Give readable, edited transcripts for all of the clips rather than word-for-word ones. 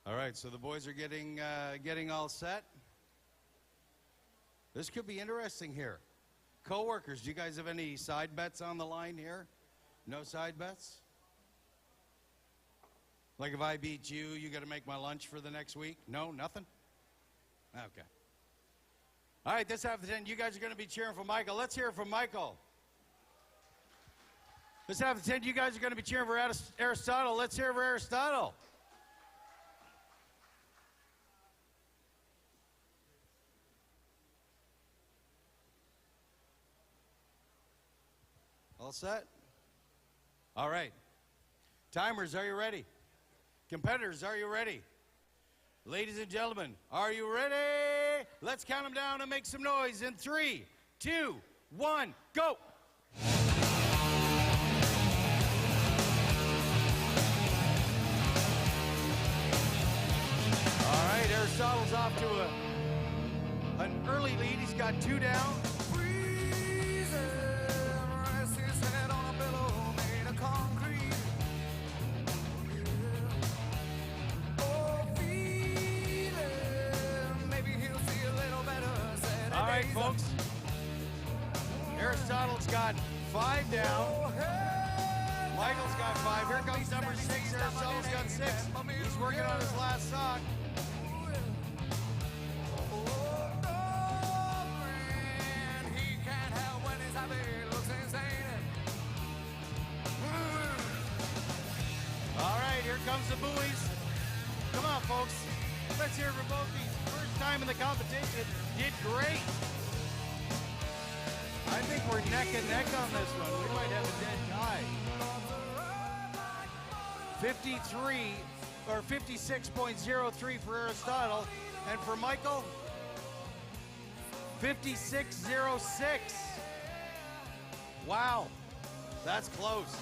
All right, so the boys are getting all set. This could be interesting here. Coworkers, do you guys have any side bets on the line here? No side bets? Like if I beat you, you got to make my lunch for the next week? No, nothing? Okay. All right, this half of the 10, you guys are going to be cheering for Michael. Let's hear it from Michael. This half of the 10, you guys are going to be cheering for Aristotle. Let's hear it for Aristotle. All set? All right. Timers, are you ready? Competitors, are you ready? Ladies and gentlemen, are you ready? Let's count them down and make some noise in 3, 2, 1, go! All right, Aristotle's off to an early lead. He's got 2 down. All right, folks. Aristotle's got 5 down. Michael's got 5. Here comes number 6. Aristotle's got 6. He's working on his last sock. All right, here comes the buoys. Come on, folks. Let's hear it for both these. First time in the competition. Did great. I think we're neck and neck on this one. We might have a dead tie. 53 or 56.03 for Aristotle, and for Michael, 56.06. Wow, that's close.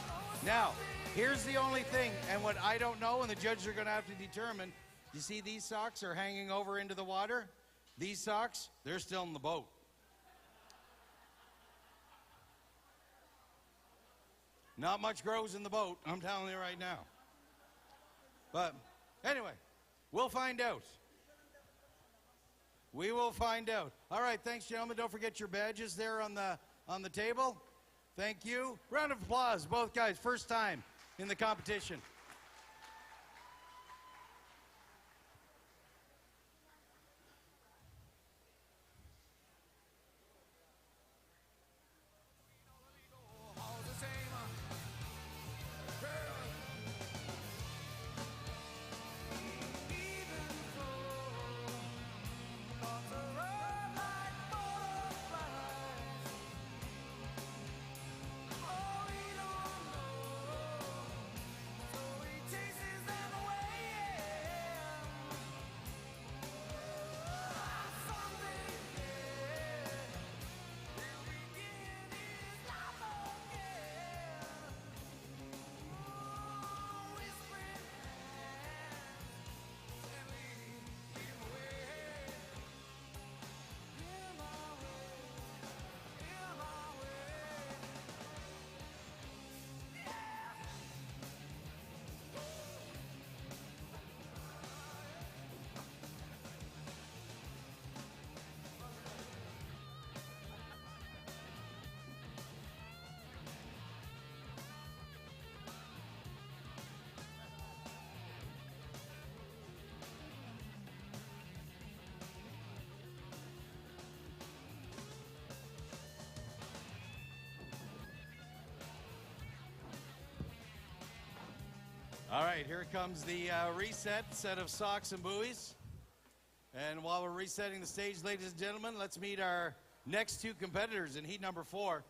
Now, here's the only thing, and what I don't know, and the judges are going to have to determine. You see these socks are hanging over into the water? These socks, they're still in the boat. Not much grows in the boat, I'm telling you right now. But anyway, we'll find out. We will find out. All right, thanks, gentlemen. Don't forget your badges there on the table. Thank you. Round of applause, both guys. First time in the competition. All right, here comes the reset set of socks and buoys. And while we're resetting the stage, ladies and gentlemen, let's meet our next 2 competitors in heat number 4.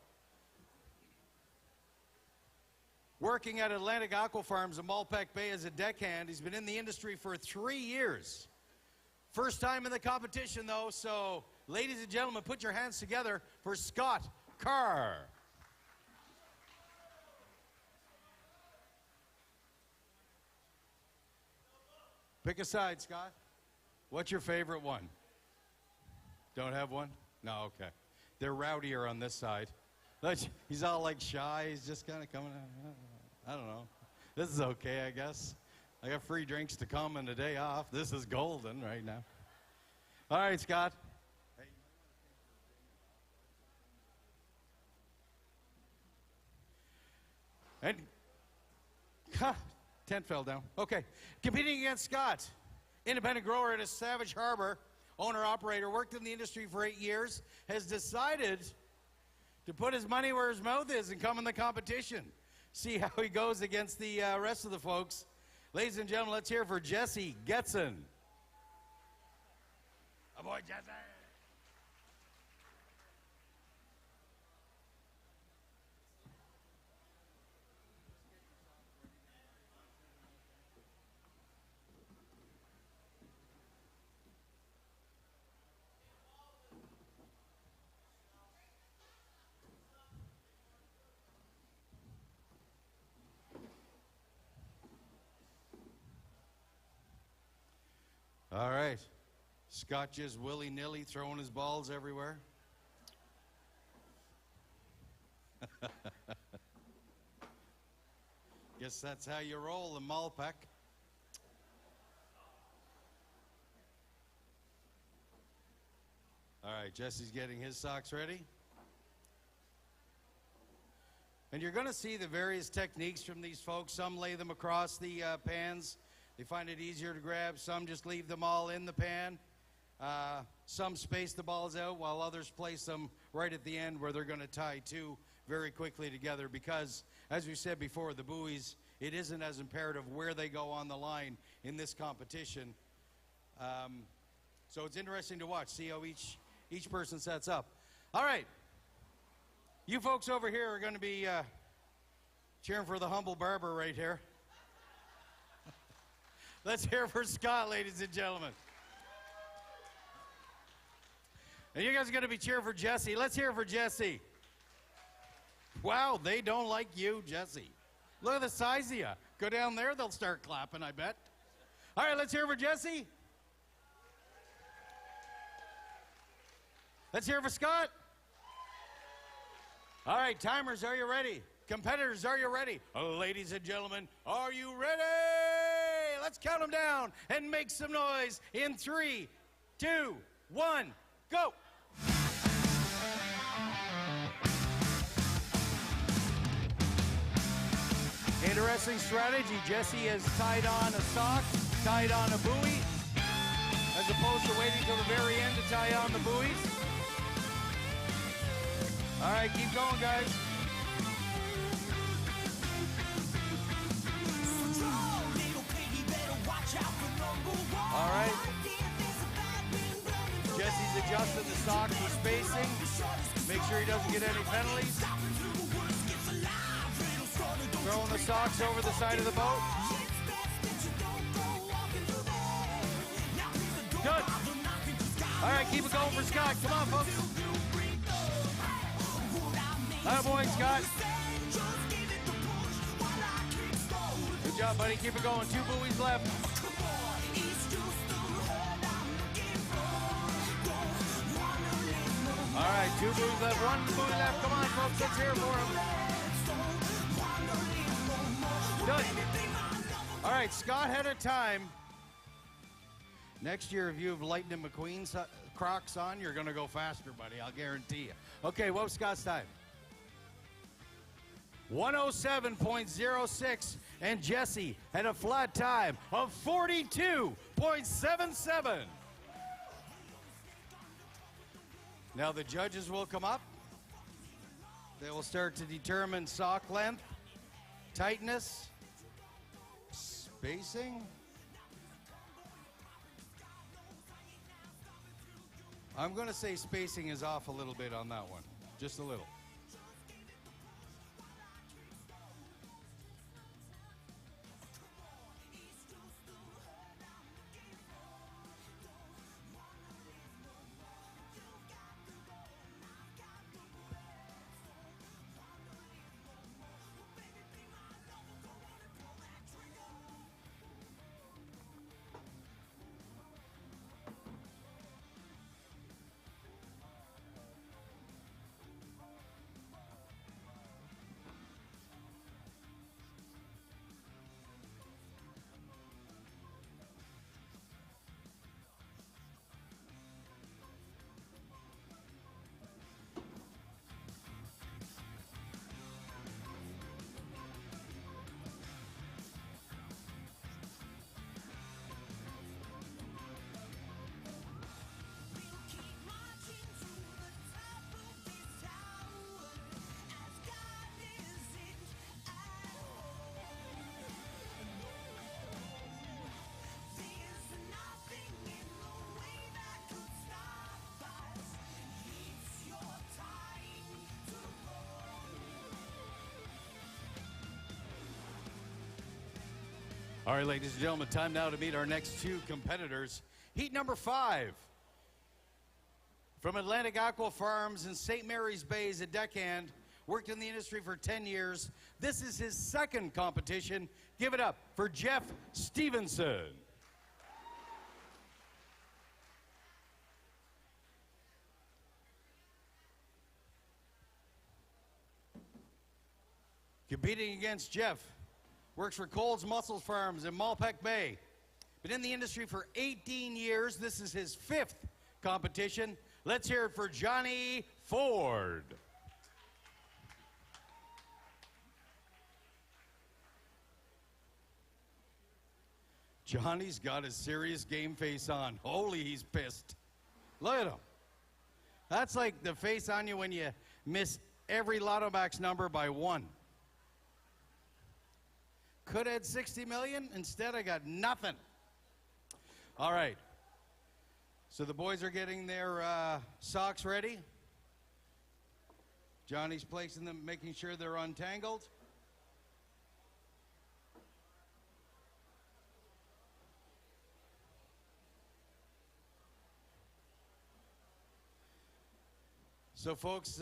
Working at Atlantic Aqua Farms in Malpeque Bay as a deckhand. He's been in the industry for 3 years. First time in the competition, though, so ladies and gentlemen, put your hands together for Scott Carr. Pick a side, Scott. What's your favorite one? Don't have one? No, okay. They're rowdier on this side. He's all like shy. He's just kind of coming out. I don't know. This is okay, I guess. I got free drinks to come and a day off. This is golden right now. All right, Scott. And tent fell down. Okay. Competing against Scott, independent grower at a Savage Harbor, owner-operator, worked in the industry for 8 years, has decided to put his money where his mouth is and come in the competition. See how he goes against the rest of the folks. Ladies and gentlemen, let's hear for Jesse Getson. Oh boy, Jesse. All right. Scott just willy-nilly throwing his balls everywhere. Guess that's how you roll in Malpeck. All right, Jesse's getting his socks ready. And you're going to see the various techniques from these folks. Some lay them across the pans. They find it easier to grab. Some just leave them all in the pan. Some space the balls out while others place them right at the end where they're going to tie two very quickly together because, as we said before, the buoys, it isn't as imperative where they go on the line in this competition. So it's interesting to watch, see how each person sets up. All right. You folks over here are going to be cheering for the humble barber right here. Let's hear for Scott, ladies and gentlemen. And you guys are going to be cheering for Jesse. Let's hear for Jesse. Wow, they don't like you, Jesse. Look at the size of you. Go down there, they'll start clapping, I bet. All right, let's hear for Jesse. Let's hear for Scott. All right, timers, are you ready? Competitors, are you ready? Ladies and gentlemen, are you ready? Let's count them down and make some noise in 3, 2, 1, go. Interesting strategy. Jesse has tied on a sock, tied on a buoy, as opposed to waiting till the very end to tie on the buoys. All right, keep going, guys. All right. Jesse's adjusting the socks for spacing. Make sure he doesn't get any penalties. Throwing the socks over the side of the boat. Good. All right, keep it going for Scott. Come on, folks. Atta boy, Scott. Good job, buddy. Keep it going. 2 buoys left. All right, 2 buoys left, 1 buoy left. Come on, folks, let's hear it for him. Good. All right, Scott had a time. Next year, if you have Lightning McQueen's Crocs on, you're going to go faster, buddy. I'll guarantee you. Okay, what was Scott's time? 107.06, and Jesse had a flat time of 42.77. Now the judges will come up. They will start to determine sock length, tightness, spacing. I'm going to say spacing is off a little bit on that one, just a little. All right, ladies and gentlemen, time now to meet our next two competitors. Heat number 5. From Atlantic Aqua Farms in St. Mary's Bay as a deckhand, worked in the industry for 10 years. This is his second competition. Give it up for Jeff Stevenson. Competing against Jeff, works for Coles Mussels Farms in Malpeque Bay. Been in the industry for 18 years. This is his 5th competition. Let's hear it for Johnny Ford. Johnny's got his serious game face on. Holy, he's pissed. Look at him. That's like the face on you when you miss every Lotto Max number by 1. Could have had 60 million. Instead, I got nothing. All right. So the boys are getting their socks ready. Johnny's placing them, making sure they're untangled. So, folks,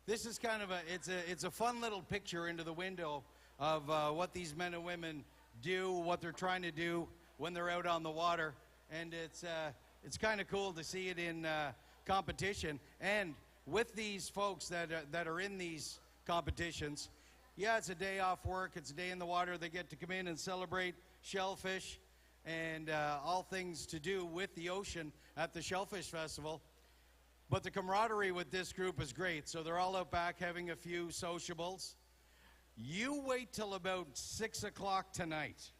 this is kind of it's a fun little picture into the window of what these men and women do, what they're trying to do when they're out on the water, and it's kind of cool to see it in competition. And with these folks that are in these competitions, yeah, it's a day off work, it's a day in the water. They get to come in and celebrate shellfish and all things to do with the ocean at the Shellfish Festival. But the camaraderie with this group is great. So they're all out back having a few sociables. You wait till about 6 o'clock tonight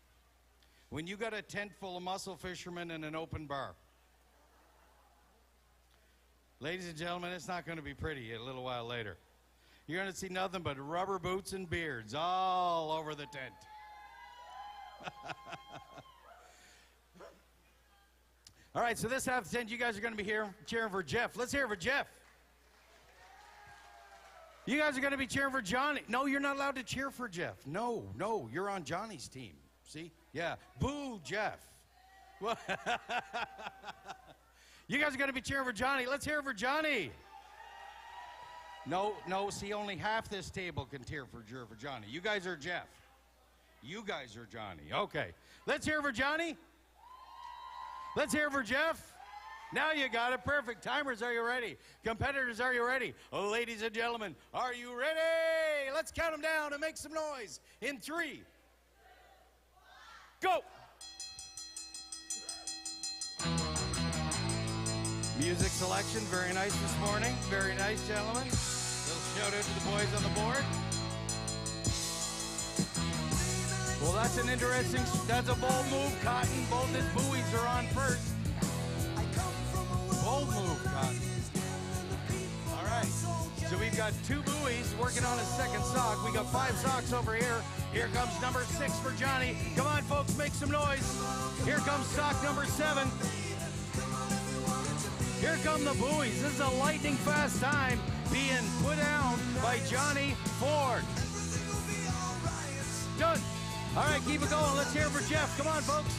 when you got a tent full of mussel fishermen and an open bar. Ladies and gentlemen, it's not going to be pretty a little while later. You're going to see nothing but rubber boots and beards all over the tent. All right, so this half of the tent, you guys are going to be here cheering for Jeff. Let's hear it for Jeff. You guys are going to be cheering for Johnny. No, you're not allowed to cheer for Jeff. No, you're on Johnny's team. See? Yeah. Boo, Jeff. You guys are going to be cheering for Johnny. Let's hear it for Johnny. No, see, only half this table can cheer for Johnny. You guys are Jeff. You guys are Johnny. Okay. Let's hear it for Johnny. Let's hear it for Jeff. Now you got it. Perfect. Timers, are you ready? Competitors, are you ready? Ladies and gentlemen, are you ready? Let's count them down and make some noise. In 3, go. Music selection, very nice this morning. Very nice, gentlemen. Little shout out to the boys on the board. Well, that's an interesting, that's a bold move, Cotton. Both his buoys are on first. Bold move, Cotton. All right, so we've got 2 buoys working on a second sock. We got 5 socks over here. Here comes number 6 for Johnny. Come on, folks, make some noise. Here comes sock number 7. Here come the buoys. This is a lightning fast time being put down by Johnny Ford. Done. All right, keep it going. Let's hear it for Jeff. Come on, folks.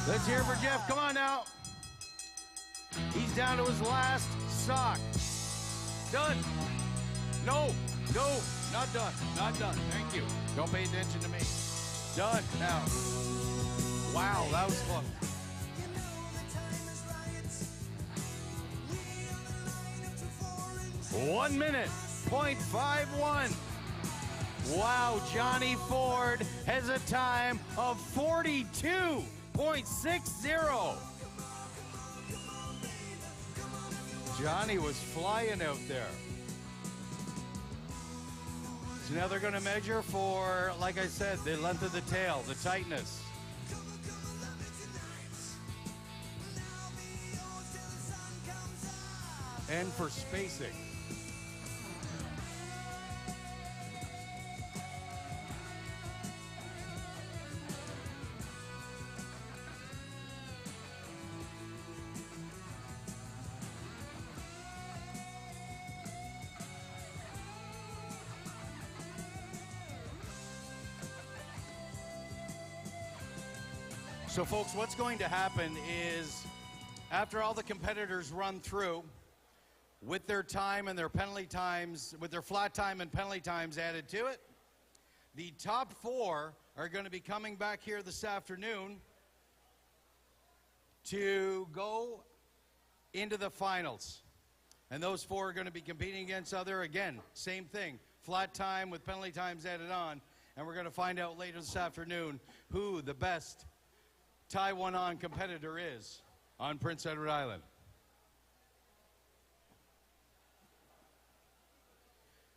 Let's hear it for Jeff. Come on now. He's down to his last sock. Done. No, not done. Not done. Thank you. Don't pay attention to me. Done now. Wow, that was fun. One minute, 0.51. Wow, Johnny Ford has a time of 42.60. Johnny was flying out there. So now they're going to measure for, like I said, the length of the tail, the tightness. And for spacing. So, folks, what's going to happen is after all the competitors run through with their time and their penalty times, with their flat time and penalty times added to it, the top four are going to be coming back here this afternoon to go into the finals. And those four are going to be competing against other, again, same thing, flat time with penalty times added on. And we're going to find out later this afternoon who the best tie one-on competitor is on Prince Edward Island.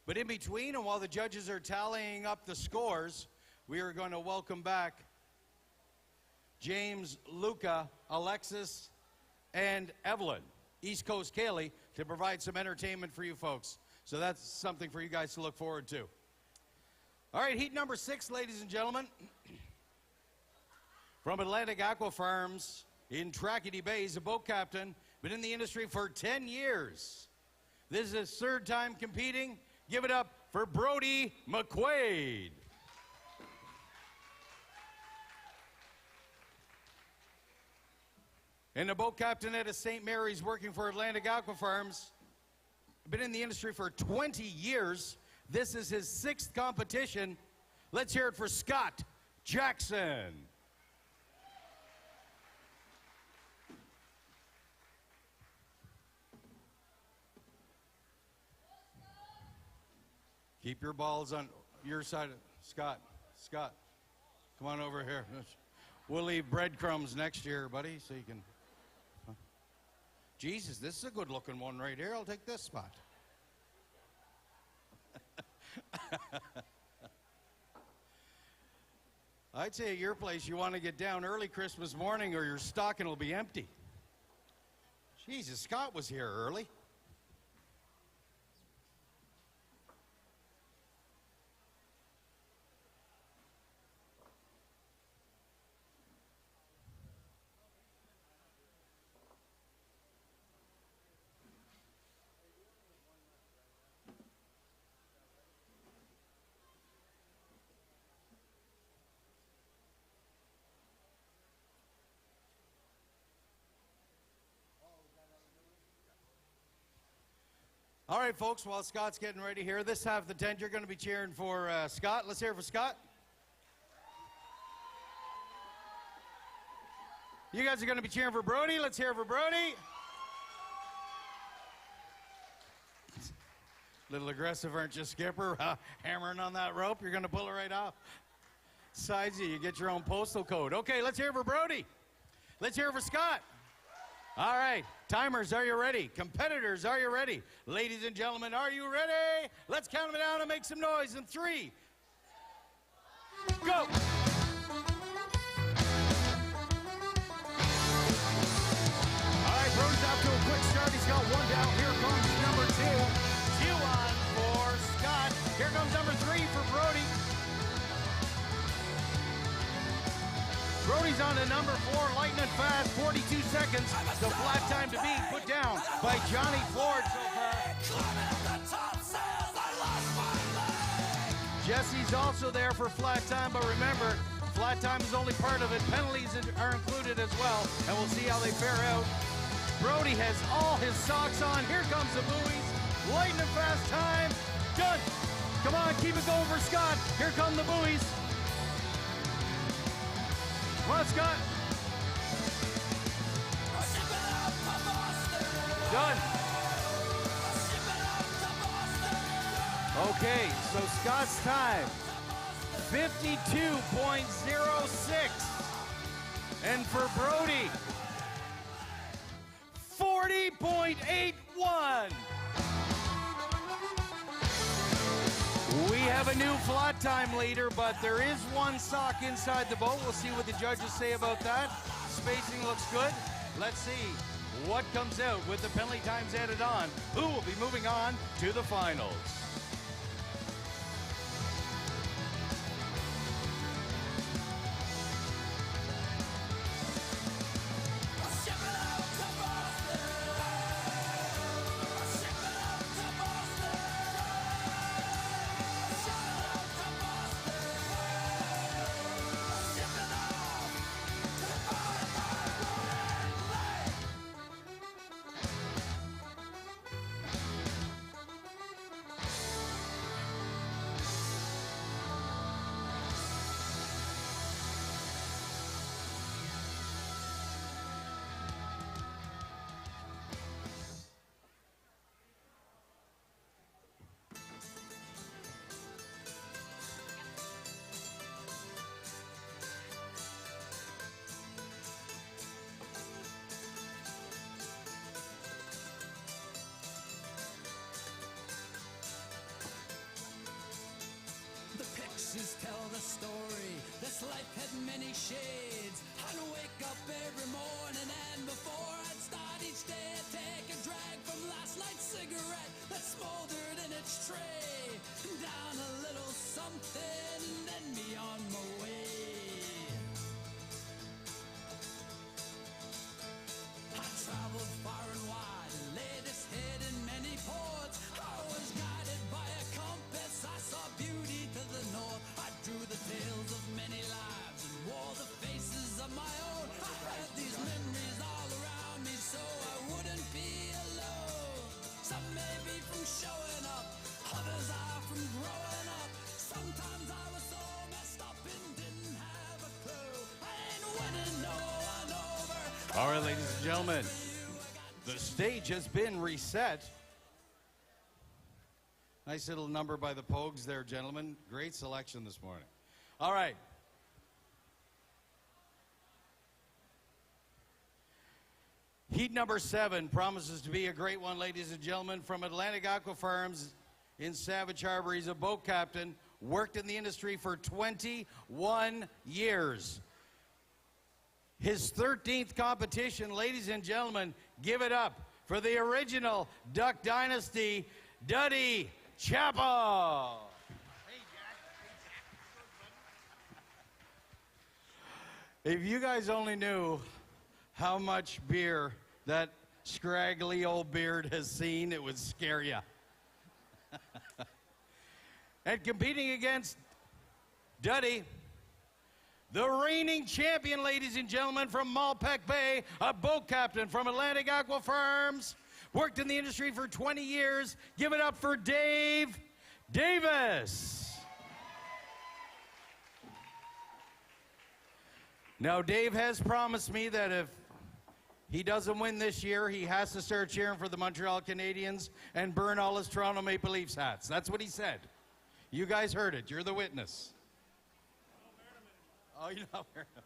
But in between, and while the judges are tallying up the scores, we are going to welcome back James, Luca, Alexis, and Evelyn, East Coast Kaylee, to provide some entertainment for you folks. So that's something for you guys to look forward to. All right, heat number 6, ladies and gentlemen. From Atlantic Aqua Farms in Trackety Bay, he's a boat captain, been in the industry for 10 years. This is his third time competing. Give it up for Brody McQuaid. And the boat captain at St. Mary's, working for Atlantic Aqua Farms, been in the industry for 20 years. This is his 6th competition. Let's hear it for Scott Jackson. Keep your balls on your side. Scott, come on over here. We'll leave breadcrumbs next year, buddy, so you can... Jesus, this is a good-looking one right here. I'll take this spot. I'd say at your place you want to get down early Christmas morning or your stocking will be empty. Jesus, Scott was here early. All right, folks, while Scott's getting ready here, this half of the tent, you're going to be cheering for Scott. Let's hear it for Scott. You guys are going to be cheering for Brody. Let's hear it for Brody. Little aggressive, aren't you, Skipper? Hammering on that rope, you're going to pull it right off. Besides you get your own postal code. Okay, let's hear it for Brody. Let's hear it for Scott. All right, timers, are you ready? Competitors, are you ready? Ladies and gentlemen, are you ready? Let's count them down and make some noise in 3, go! All right, Brody's off to a quick start. He's got one down. Here comes number 2. 2 on for Scott. Here comes number 3 for Brody. Brody's on to number 4, lightning fast, 42 seconds. The flat time to beat, put down by Johnny Ford so far. Jesse's also there for flat time, but remember, flat time is only part of it. Penalties are included as well, and we'll see how they fare out. Brody has all his socks on. Here comes the buoys. Lightning fast time. Done. Come on, keep it going for Scott. Here come the buoys. Come on, Scott. Done. Okay, so Scott's time, 52.06. And for Brody, 40.81. We have a new flat time leader, but there is one sock inside the boat. We'll see what the judges say about that. Spacing looks good. Let's see what comes out with the penalty times added on. Who will be moving on to the finals? faces tell the story. This life had many shades. I'd wake up every morning and before I'd start each day I'd take a drag from last night's cigarette that smoldered in its tray. Down a little something and then be on my way. I traveled far and wide and laid its head in many ports. I was guided by a compass. I saw beauty to the north. I drew the tales of many lives and wore the faces of my own. I had these memories all around me so I wouldn't be alone. Some may be from showing up, others are from growing up. Sometimes I was so messed up and didn't have a clue. I ain't winning no one over. All right, ladies and gentlemen, the stage has been reset. Nice little number by the Pogues there, gentlemen. Great selection this morning. All right. Heat number 7 promises to be a great one, ladies and gentlemen. From Atlantic Aqua Farms in Savage Harbor, he's a boat captain, worked in the industry for 21 years. His 13th competition, ladies and gentlemen, give it up for the original Duck Dynasty, Duddy Chappell. If you guys only knew how much beer that scraggly old beard has seen, it would scare you. And competing against Duddy, the reigning champion, ladies and gentlemen, from Malpeque Bay, a boat captain from Atlantic Aqua Farms, worked in the industry for 20 years. Give it up for Dave Davis. Now, Dave has promised me that if he doesn't win this year, he has to start cheering for the Montreal Canadiens and burn all his Toronto Maple Leafs hats. That's what he said. You guys heard it. You're the witness. Oh, you're not wearing them.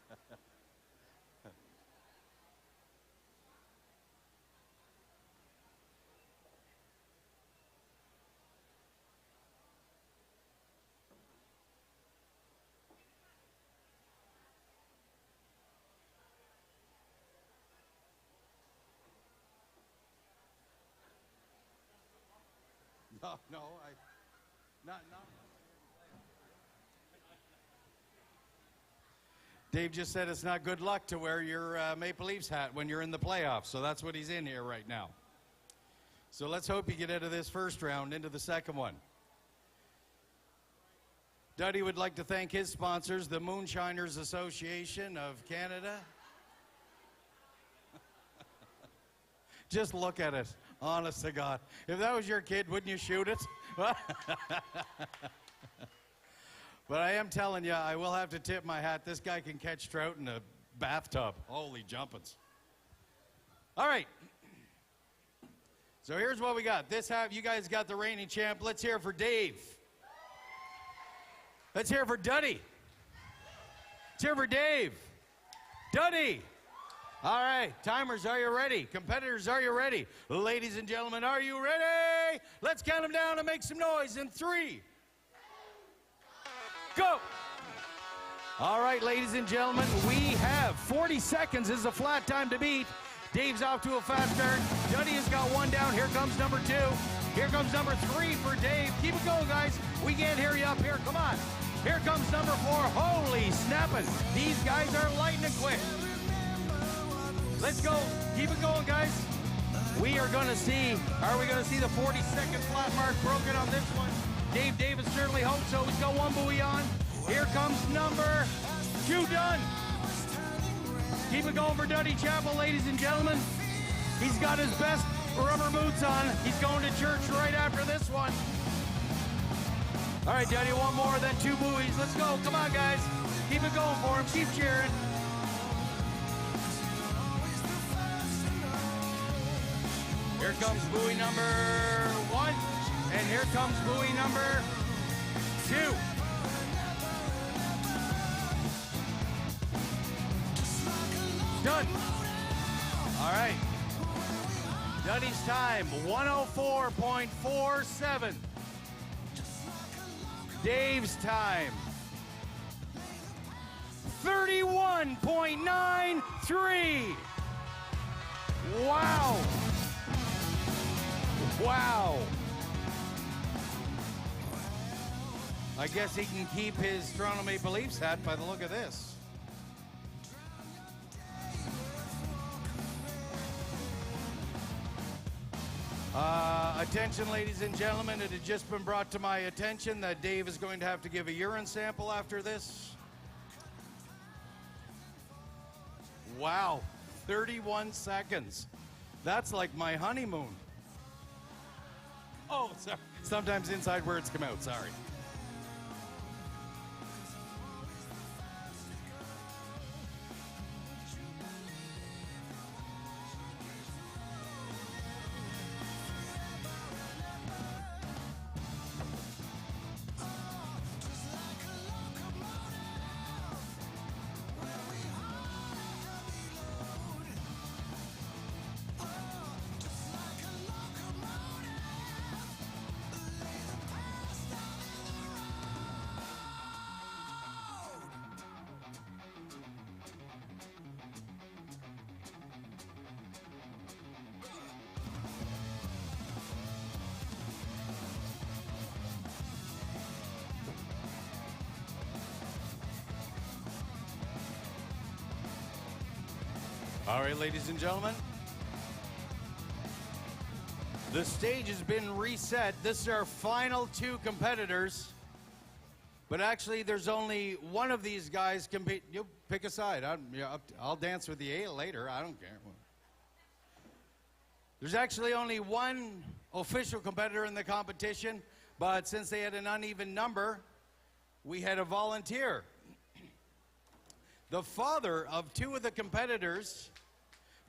No, not. Dave just said it's not good luck to wear your Maple Leafs hat when you're in the playoffs, so that's what he's in here right now. So let's hope you get out of this first round into the second one. Duddy would like to thank his sponsors, the Moonshiners Association of Canada. Just look at it. Honest to God. If that was your kid, wouldn't you shoot it? But I am telling you, I will have to tip my hat. This guy can catch trout in a bathtub. Holy jumpins. All right. So here's what we got. This half, you guys got the reigning champ. Let's hear it for Dave. Let's hear it for Duddy. Let's hear it for Dave. Duddy. All right, timers, are you ready? Competitors, are you ready? Ladies and gentlemen, are you ready? Let's count them down and make some noise in 3. Go! All right, ladies and gentlemen, we have 40 seconds is a flat time to beat. Dave's off to a fast start. Duddy has got 1 down. Here comes number 2. Here comes number 3 for Dave. Keep it going, guys. We can't hear you up here. Come on. Here comes number 4. Holy snapping. These guys are lightning quick. Let's go. Keep it going, guys. We are going to see, are we going to see the 40-second flat mark broken on this one? Dave Davis certainly hopes so. He's got 1 buoy on. Here comes number 2 done. Keep it going for Duddy Chappell, ladies and gentlemen. He's got his best rubber boots on. He's going to church right after this one. All right, Duddy, 1 more, then 2 buoys. Let's go. Come on, guys. Keep it going for him. Keep cheering. Here comes buoy number 1, and here comes buoy number 2. Done. All right. Duddy's time, 104.47. Dave's time, 31.93. Wow. Wow. I guess he can keep his Toronto Maple Leafs hat by the look of this. Attention, ladies and gentlemen, it had just been brought to my attention that Dave is going to have to give a urine sample after this. Wow, 31 seconds. That's like my honeymoon. Oh, sorry. Sometimes inside words come out, sorry. All right, ladies and gentlemen, the stage has been reset. This is our final two competitors, but actually there's only one of these guys compete. You pick a side. I'll dance with the A later. I don't care. There's actually only one official competitor in the competition, but since they had an uneven number, we had a volunteer. The father of two of the competitors,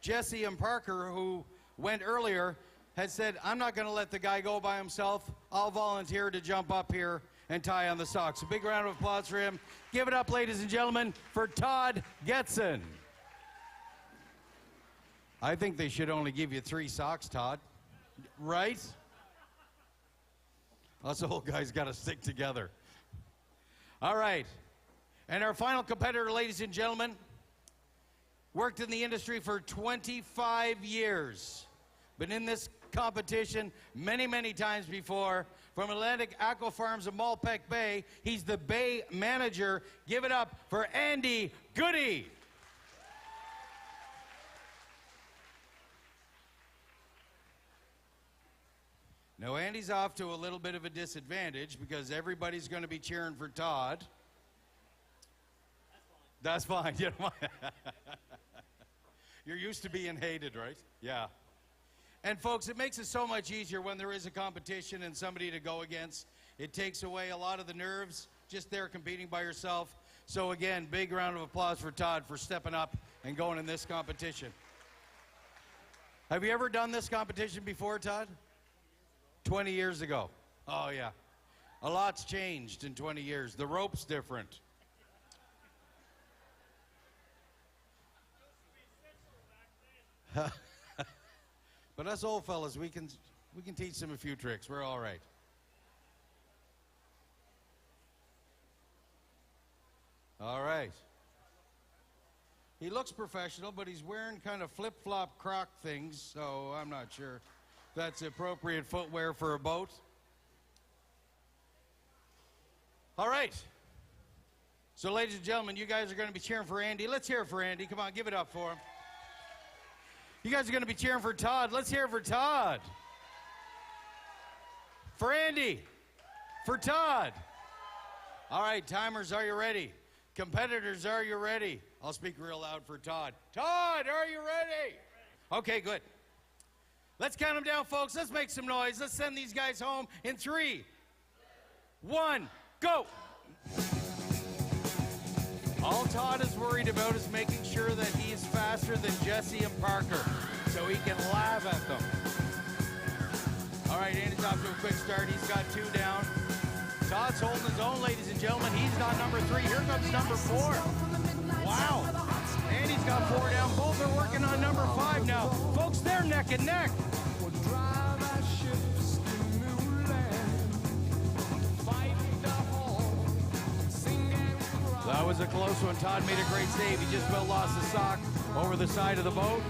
Jesse and Parker, who went earlier, had said, I'm not going to let the guy go by himself. I'll volunteer to jump up here and tie on the socks. A big round of applause for him. Give it up, ladies and gentlemen, for Todd Getson. I think they should only give you 3 socks, Todd. Right? Us old guys got to stick together. All right. And our final competitor, ladies and gentlemen, worked in the industry for 25 years. Been in this competition many, many times before. From Atlantic Aqua Farms of Malpeque Bay, he's the Bay manager. Give it up for Andy Goody. Now, Andy's off to a little bit of a disadvantage because everybody's going to be cheering for Todd. That's fine. You know, you're used to being hated, right? Yeah. And folks, it makes it so much easier when there is a competition and somebody to go against. It takes away a lot of the nerves just there competing by yourself. So again, big round of applause for Todd for stepping up and going in this competition. Have you ever done this competition before, Todd? 20 years ago. Oh, yeah. A lot's changed in 20 years. The rope's different. But us old fellas, we can teach them a few tricks. We're all right. All right. He looks professional, but he's wearing kind of flip-flop croc things, so I'm not sure if that's appropriate footwear for a boat. All right. So, ladies and gentlemen, you guys are going to be cheering for Andy. Let's hear it for Andy. Come on, give it up for him. You guys are going to be cheering for Todd. Let's hear it for Todd. For Andy. For Todd. All right, timers, are you ready? Competitors, are you ready? I'll speak real loud for Todd. Todd, are you ready? Okay, good. Let's count them down, folks. Let's make some noise. Let's send these guys home in 3, 1, go. All Todd is worried about is making sure that he is faster than Jesse and Parker so he can laugh at them. All right, Andy's off to a quick start. He's got 2 down. Todd's holding his own, ladies and gentlemen. He's on number 3. Here comes number 4. Wow. Andy's got 4 down. Both are working on number 5 now. Folks, they're neck and neck. That was a close one. Todd made a great save. He just about lost his sock over the side of the boat.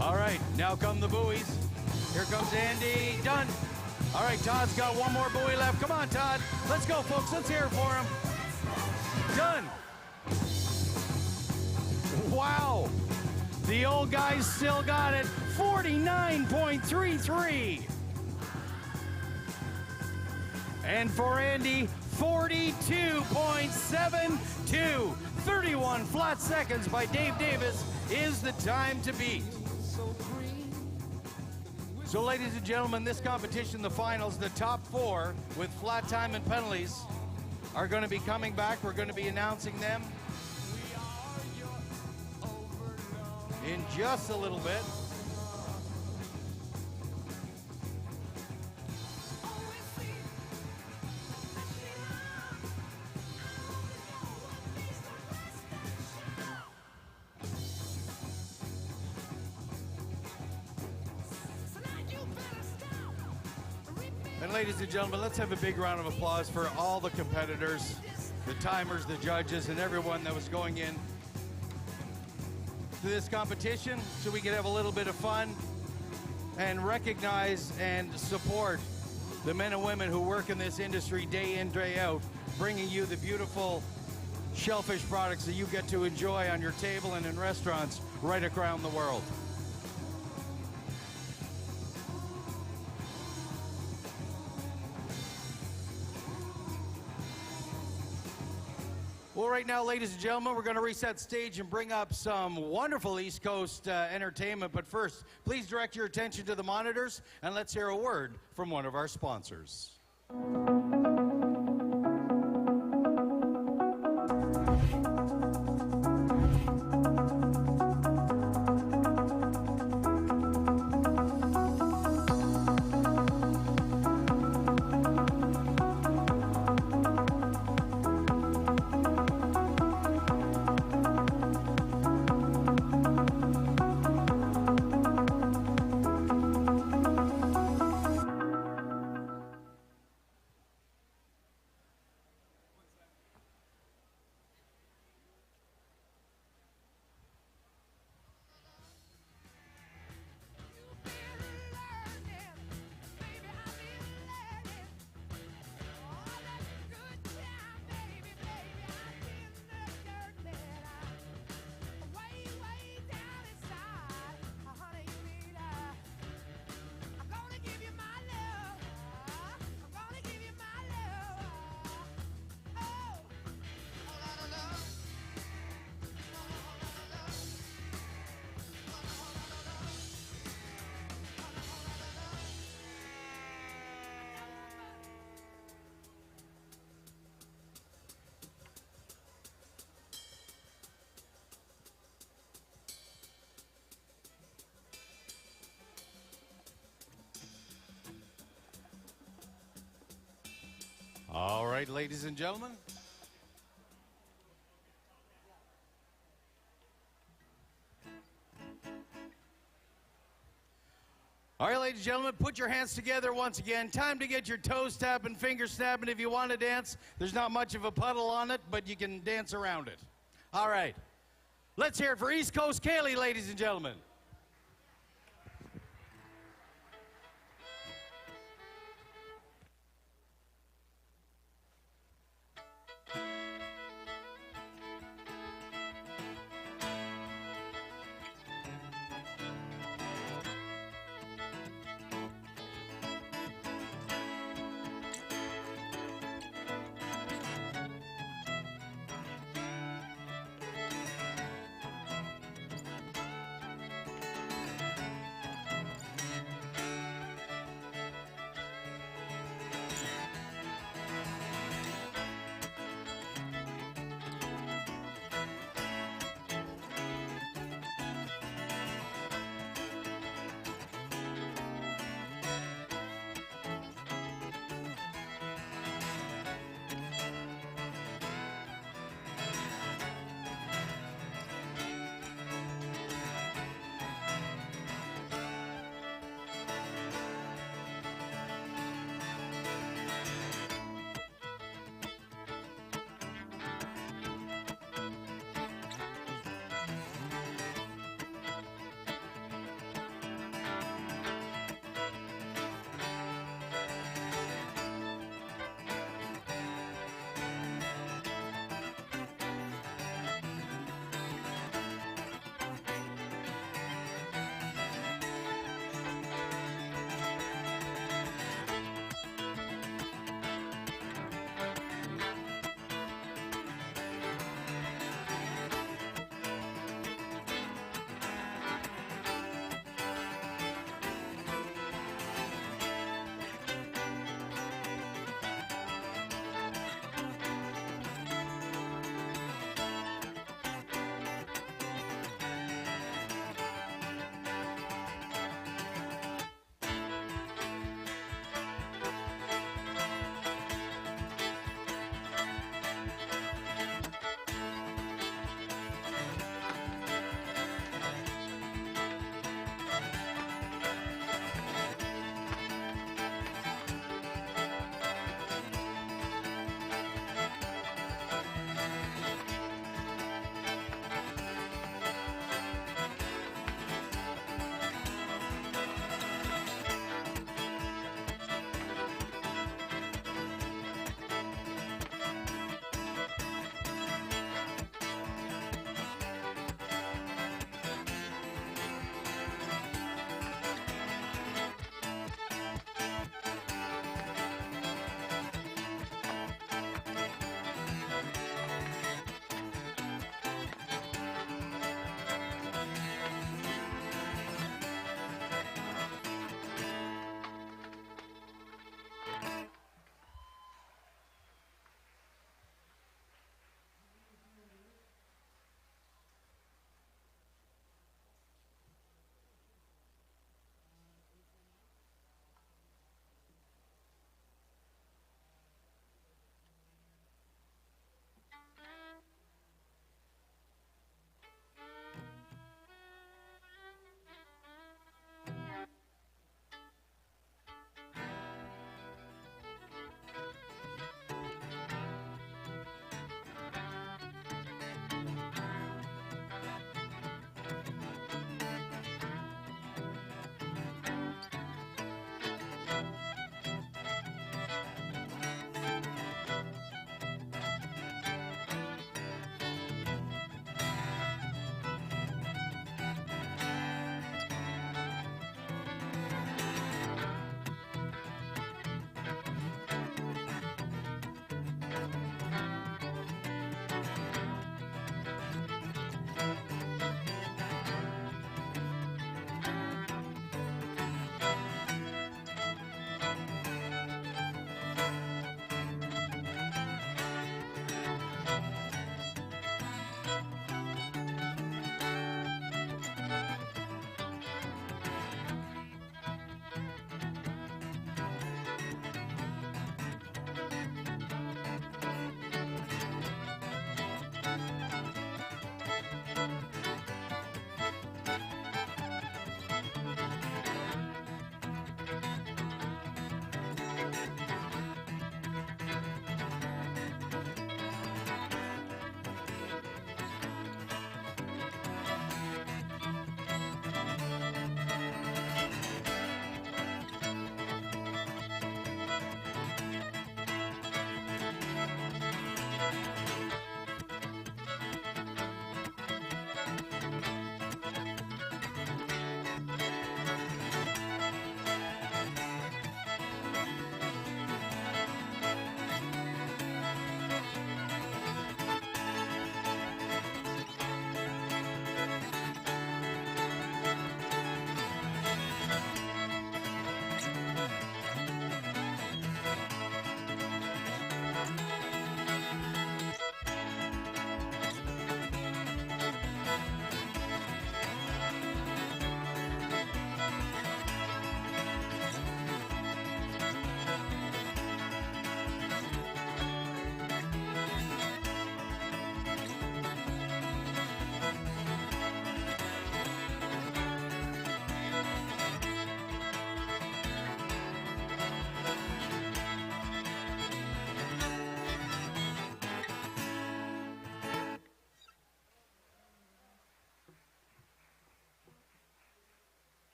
All right, now come the buoys. Here comes Andy. Done. All right, Todd's got one more buoy left. Come on, Todd. Let's go, folks. Let's hear it for him. Done. Wow. The old guys still got it. 49.33. And for Andy, 42.72. 31 flat seconds by Dave Davis is the time to beat. So ladies and gentlemen, this competition, the finals, the top four with flat time and penalties are going to be coming back. We're going to be announcing them in just a little bit. And ladies and gentlemen, let's have a big round of applause for all the competitors, the timers, the judges, and everyone that was going in to this competition so we could have a little bit of fun and recognize and support the men and women who work in this industry day in, day out, bringing you the beautiful shellfish products that you get to enjoy on your table and in restaurants right around the world. Well, right now, ladies and gentlemen, we're going to reset stage and bring up some wonderful East Coast entertainment. But first, please direct your attention to the monitors, and let's hear a word from one of our sponsors. All right, ladies and gentlemen. All right, ladies and gentlemen, put your hands together once again. Time to get your toes tapping, fingers snapping. If you want to dance, there's not much of a puddle on it, but you can dance around it. All right. Let's hear it for East Coast Kaylee, ladies and gentlemen.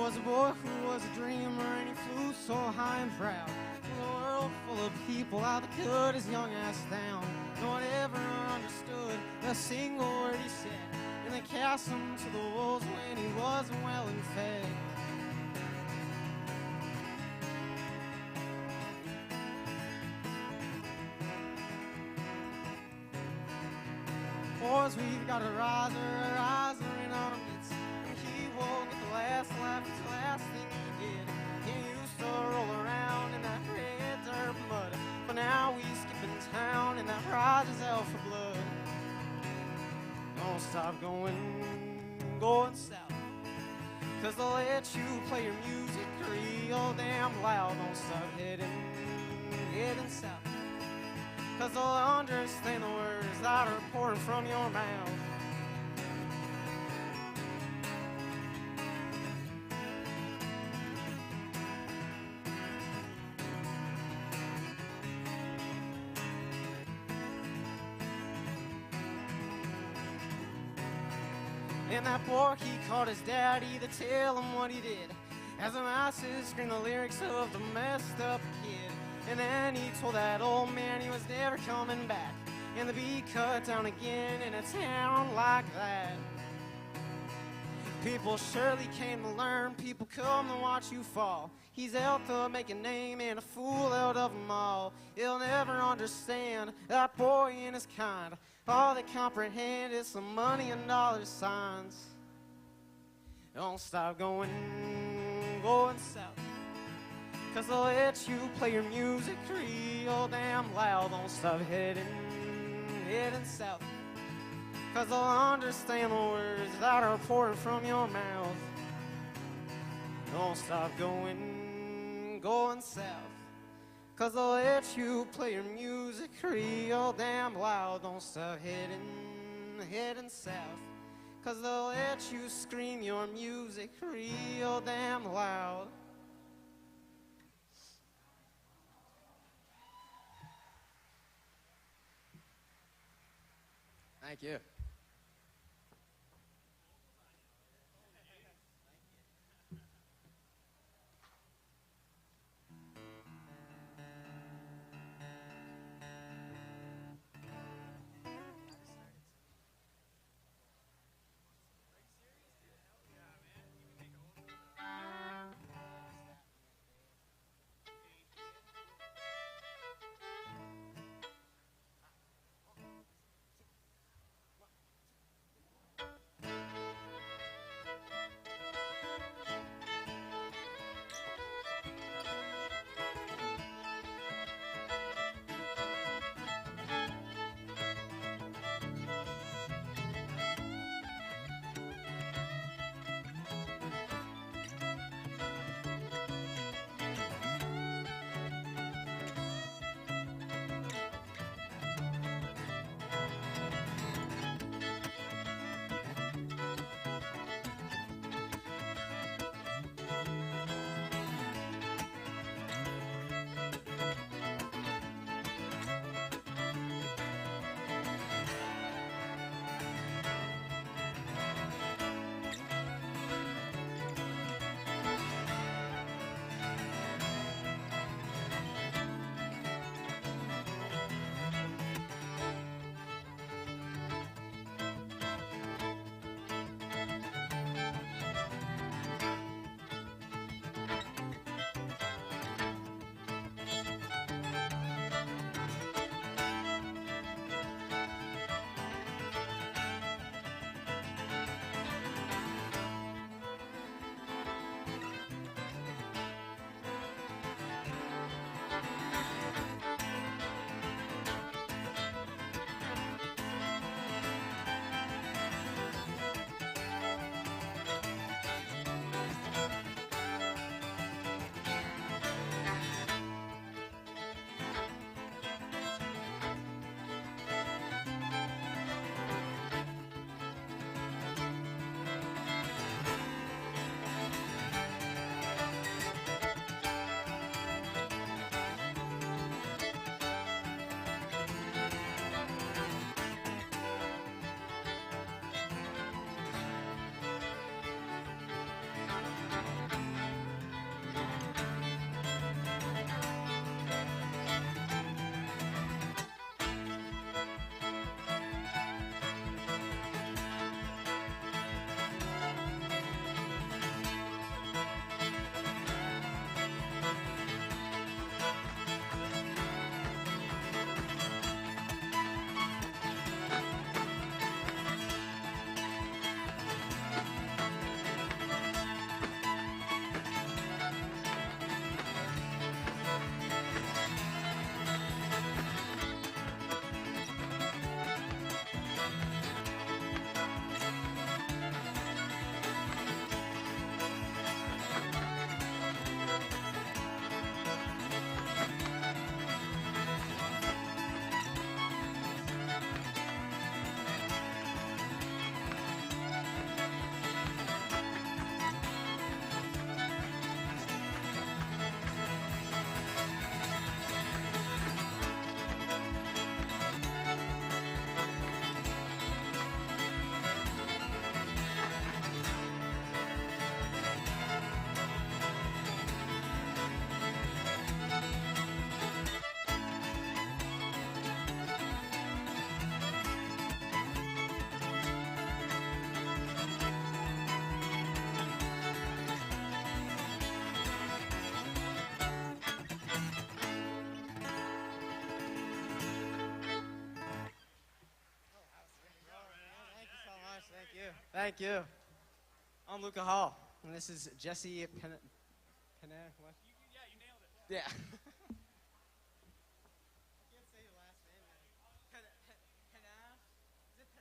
was a boy who was a dreamer, and he flew so high and proud. In a world full of people out that cut his young ass down. No one ever understood a single word he said, and they cast him to the wolves when he wasn't well and fed. Boys, we've got a riser in our midst, and he won't get the last laugh, it's the last thing he did. He used to roll around in that red dirt mud, but now we skip in town in that rider's alpha blood. Don't stop going south, 'cause they'll let you play your music real damn loud. Don't stop heading south, 'cause they'll understand the words that are pouring from your mouth. And that boy, he called his daddy to tell him what he did, as the masses screamed the lyrics of the messed up kid. And then he told that old man he was never coming back, and the beat cut down again in a town like that. People surely came to learn, people come to watch you fall. He's out to make a name and a fool out of them all. He'll never understand, that boy and his kind. All they comprehend is some money and dollar signs. Don't stop going south, 'cause they'll let you play your music real damn loud. Don't stop heading south, 'cause they'll understand the words that are pouring from your mouth. Don't stop going south, 'cause they'll let you play your music real damn loud. Don't stop heading south, 'cause they'll let you scream your music real damn loud. Thank you. Thank you. I'm Luca Hall, and this is Jesse What? Yeah, you nailed it. Yeah. I can't say your last name, man. Penaf? Is it Penaf? Is it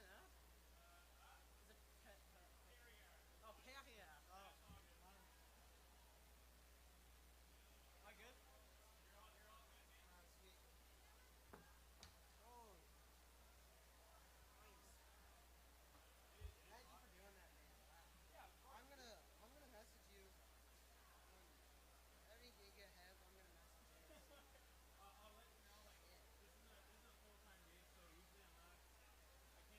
Oh, Perrier. Oh. Am I good? Sweet. Oh. Thanks. Thank you for doing that, man. Wow. I'm gonna message you when every gig I have. I'm gonna message you. I'll let you know. Like, this is a full-time gig, so usually I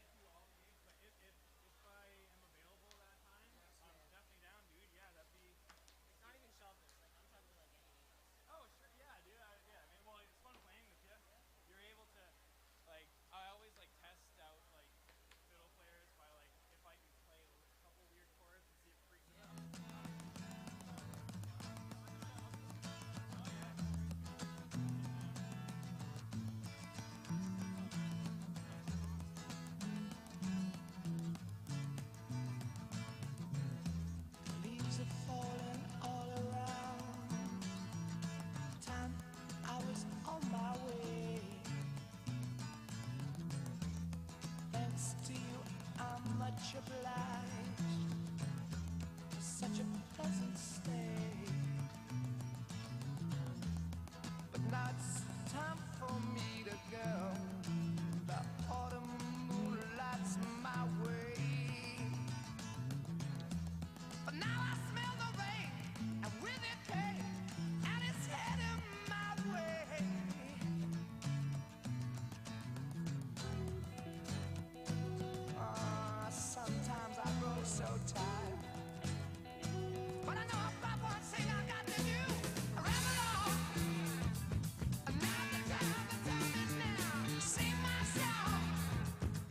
can't do all the gigs, but if I am available that time, I'm definitely down, dude. Yeah, that'd be. It's not even Shellfish. Like I'm talking about like anything else. Oh, sure. Yeah, dude. Yeah, man. Well, it's fun playing with you. You're able to, like, I always like test out like fiddle players by like if I can play a couple weird chords and see if it freaks them out. Leaves are falling all around. Time I was on my way. Thanks to you, I'm much obliged for such a pleasant stay. But now it's time for me to go. The autumn moonlights my way. But now I smell the rain, and with it came, and it's heading my way. Sometimes I grow so tired, but I know about one thing I got to do. Around it all, and now the time is now. Sing my song.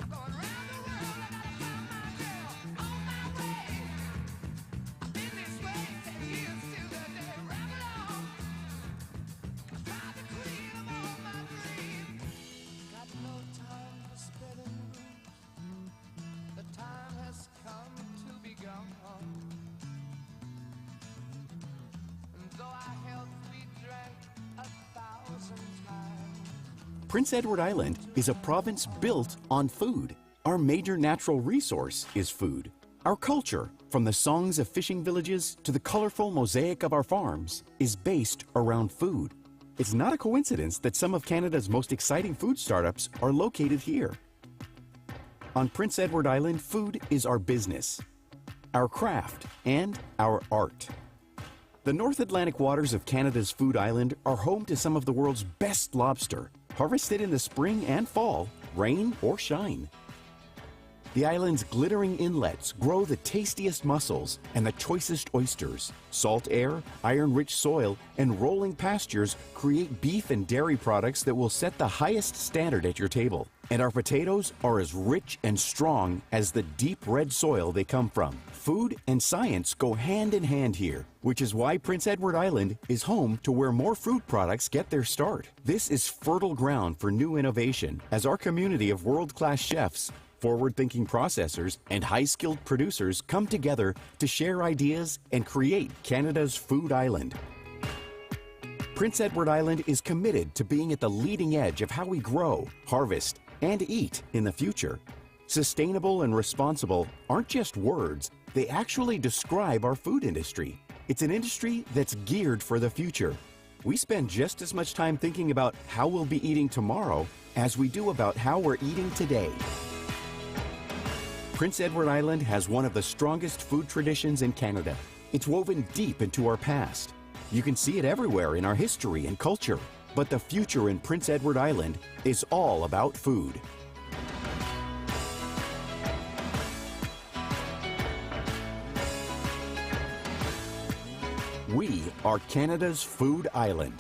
I'm going round the world, I gotta find my girl on my way. Been this way 10 years to the day. Round it all, I found the queen of all my dreams. Got no time for spreading rumors. The time has come to be gone. And though our health we drank 1,000 times. Prince Edward Island is a province built on food. Our major natural resource is food. Our culture, from the songs of fishing villages to the colorful mosaic of our farms, is based around food. It's not a coincidence that some of Canada's most exciting food startups are located here. On Prince Edward Island, food is our business, our craft, and our art. The North Atlantic waters of Canada's food island are home to some of the world's best lobster, harvested in the spring and fall, rain or shine. The island's glittering inlets grow the tastiest mussels and the choicest oysters. Salt air, iron-rich soil, and rolling pastures create beef and dairy products that will set the highest standard at your table. And our potatoes are as rich and strong as the deep red soil they come from. Food and science go hand in hand here, which is why Prince Edward Island is home to where more food products get their start. This is fertile ground for new innovation, as our community of world-class chefs, forward-thinking processors, and high-skilled producers come together to share ideas and create Canada's food island. Prince Edward Island is committed to being at the leading edge of how we grow, harvest, and eat in the future. Sustainable and responsible aren't just words, they actually describe our food industry. It's an industry that's geared for the future. We spend just as much time thinking about how we'll be eating tomorrow as we do about how we're eating today. Prince Edward Island has one of the strongest food traditions in Canada. It's woven deep into our past. You can see it everywhere in our history and culture. But the future in Prince Edward Island is all about food. We are Canada's food island.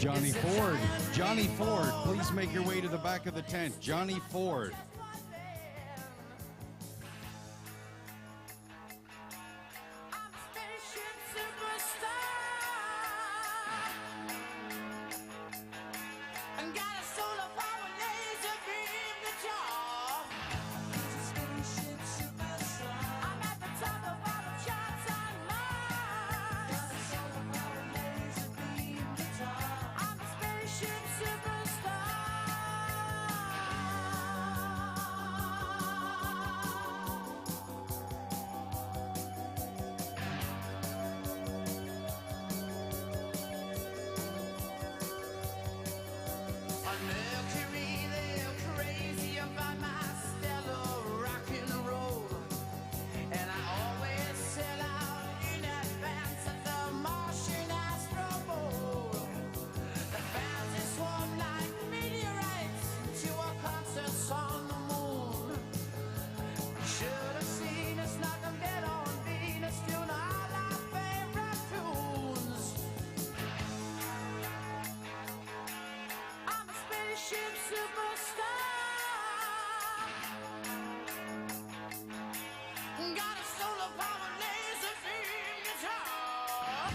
Johnny Ford. Johnny Ford, please make your way to the back of the tent. Johnny Ford. I'm a spaceship superstar. And got a solar power laser beam guitar. Spaceship superstar. I'm at the top of all the charts on Mars. Got a solar power laser beam guitar. I'm a spaceship superstar. On Mercury, they're crazy about my stellar rock and roll. And I always sell out in advance at the Martian Astro Bowl. The fans they swarm like meteorites to a concert on the moon. Should have seen us knock 'em dead on Venus, tune all our favorite tunes. I'm a spaceship superstar. Got a solar power laser beam guitar.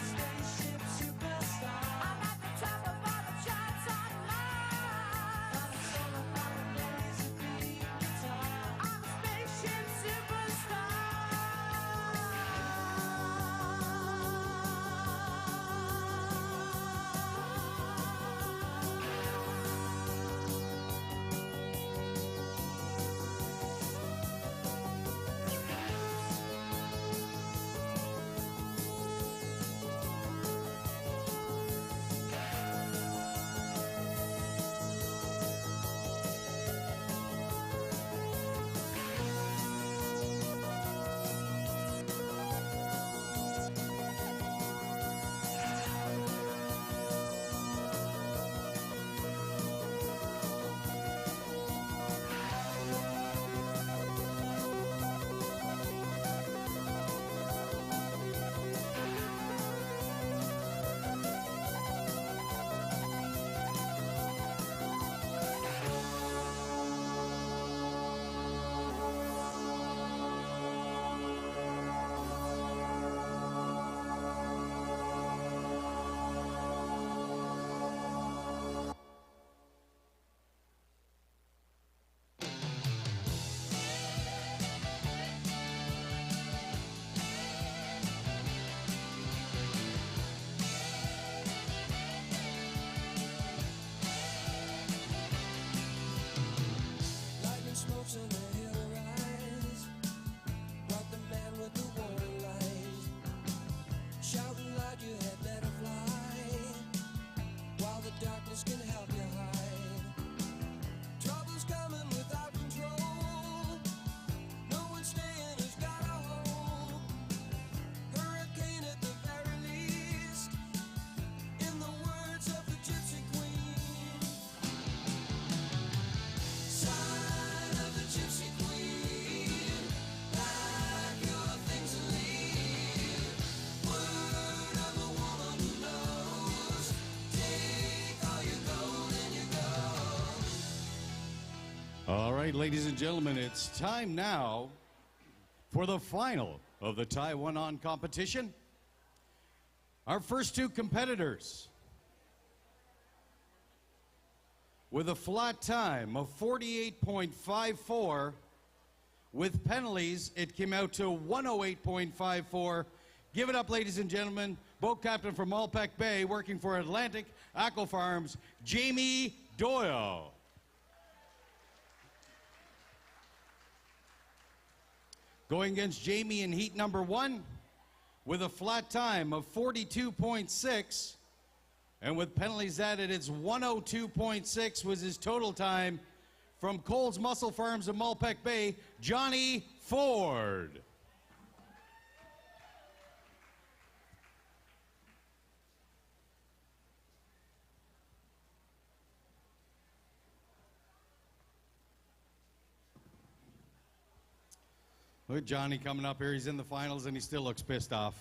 Spaceship superstar. I'm at the top of all the charts on Mars. Got a solar power laser beam guitar. I'm a spaceship superstar. Lightning smokes on the hill rise. Brought the man with the warning light. Shouting loud, you had better fly. While the darkness can help you hide. Trouble's coming without control. No one staying has got a hold. Hurricane at the very least. In the words of the Gypsy Queen. Sign of the Gypsy Queen. Pack your things and leave. Word of a woman who knows. Take all your gold and your gold. All right, ladies and gentlemen, it's time now for the final of the Taiwan On competition. Our first two competitors, with a flat time of 48.54, with penalties, it came out to 108.54. Give it up, ladies and gentlemen. Boat captain from Malpeque Bay, working for Atlantic Aqua Farms, Jamie Doyle. Going against Jamie in heat number 1 with a flat time of 42.6, and with penalties added, it's 102.6 was his total time. From Coles Muscle Farms in Malpeque Bay, Johnny Ford. Look at Johnny coming up here. He's in the finals and he still looks pissed off.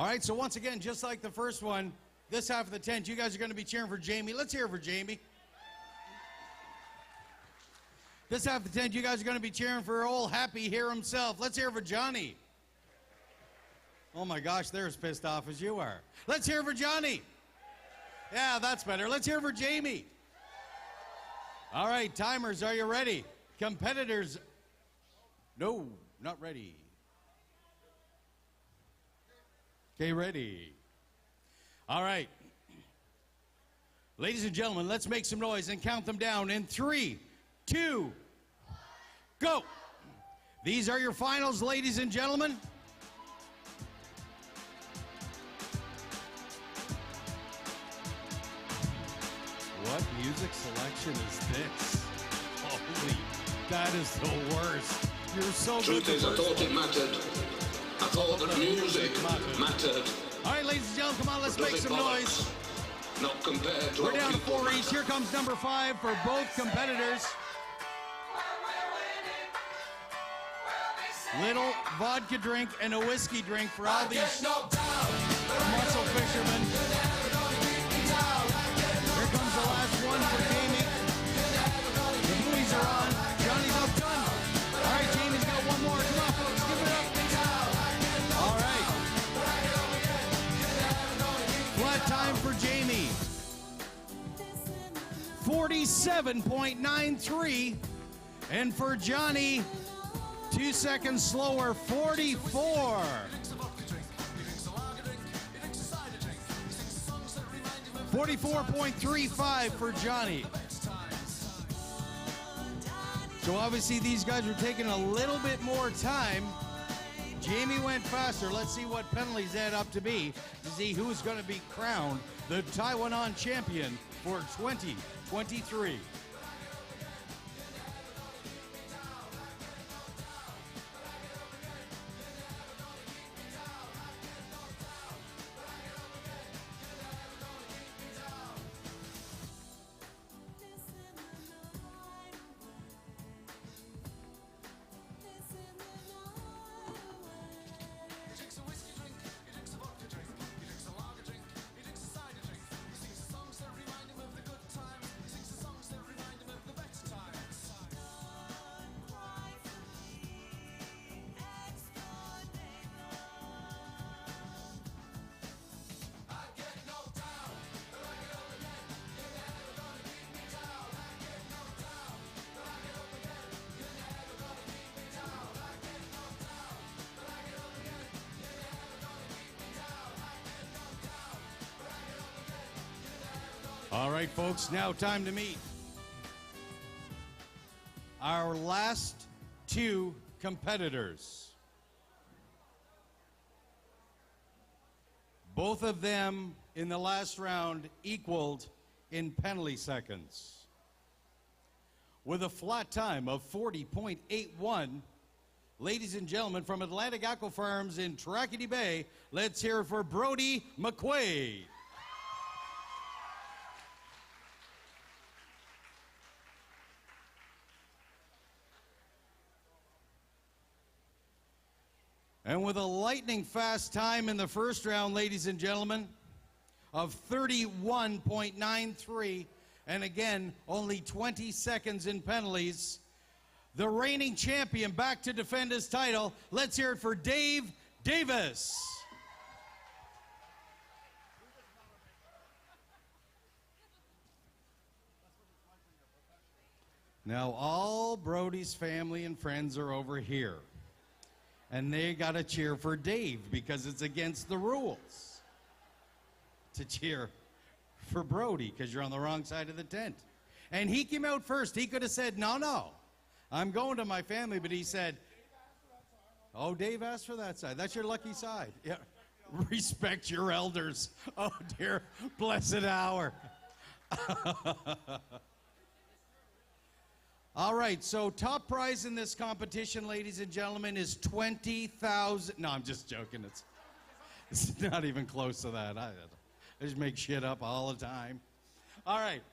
All right, so once again, just like the first one, this half of the tent, you guys are going to be cheering for Jamie. Let's hear it for Jamie. This half of the tent, you guys are going to be cheering for old Happy here himself. Let's hear it for Johnny. Oh my gosh, they're as pissed off as you are. Let's hear it for Johnny. Yeah, that's better. Let's hear it for Jamie. All right, timers, are you ready? Competitors, no, not ready. Okay, ready. All right. Ladies and gentlemen, let's make some noise and count them down in 3, 2, go. These are your finals, ladies and gentlemen. What music selection is this? Holy, that is the worst. You're so good. Truth is, I thought it mattered. I thought that music mattered. All right, ladies and gentlemen, come on, let's But make does it some bother? noise. Not compared to We're how down to people 4 each. matter. Here comes number 5 for both competitors. Little vodka drink and a whiskey drink for all these muscle fishermen. Here comes the last one for Jamie. The buoys are on. Johnny's outdone. All right, Jamie's got one more. Come on, folks, give it up. All right. Flat time for Jamie. 47.93. And for Johnny, 2 seconds slower, 44. 44.35 for Johnny. So obviously these guys were taking a little bit more time. Jamie went faster. Let's see what penalties add up to be to see who's going to be crowned the Taiwan champion for 2023. All right, folks, now time to meet our last 2 competitors. Both of them in the last round equaled in penalty seconds. With a flat time of 40.81, ladies and gentlemen, from Atlantic Aqua Farms in Trackety Bay, let's hear it for Brody McQuaid. And with a lightning fast time in the first round, ladies and gentlemen, of 31.93, and again, only 20 seconds in penalties, the reigning champion back to defend his title. Let's hear it for Dave Davis. Now, all Brody's family and friends are over here. And they got to cheer for Dave because it's against the rules to cheer for Brody because you're on the wrong side of the tent. And he came out first. He could have said, no, I'm going to my family. But he said, oh, Dave asked for that side. That's your lucky side. Yeah. Respect your elders. Oh, dear blessed hour. All right, so top prize in this competition, ladies and gentlemen, is $20,000. No, I'm just joking. It's not even close to that. I just make shit up all the time. All right.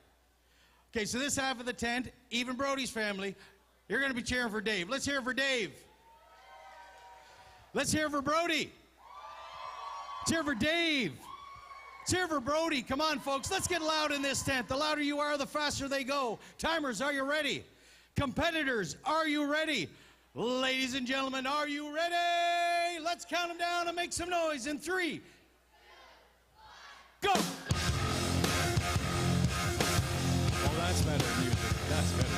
Okay, so this half of the tent, even Brody's family, you're going to be cheering for Dave. Let's hear it for Dave. Let's hear it for Brody. Let's hear for Dave. Let's hear for Brody. Come on, folks. Let's get loud in this tent. The louder you are, the faster they go. Timers, are you ready? Competitors, are you ready? Ladies and gentlemen, are you ready? Let's count them down and make some noise in 3, go! Oh, that's better music. That's better.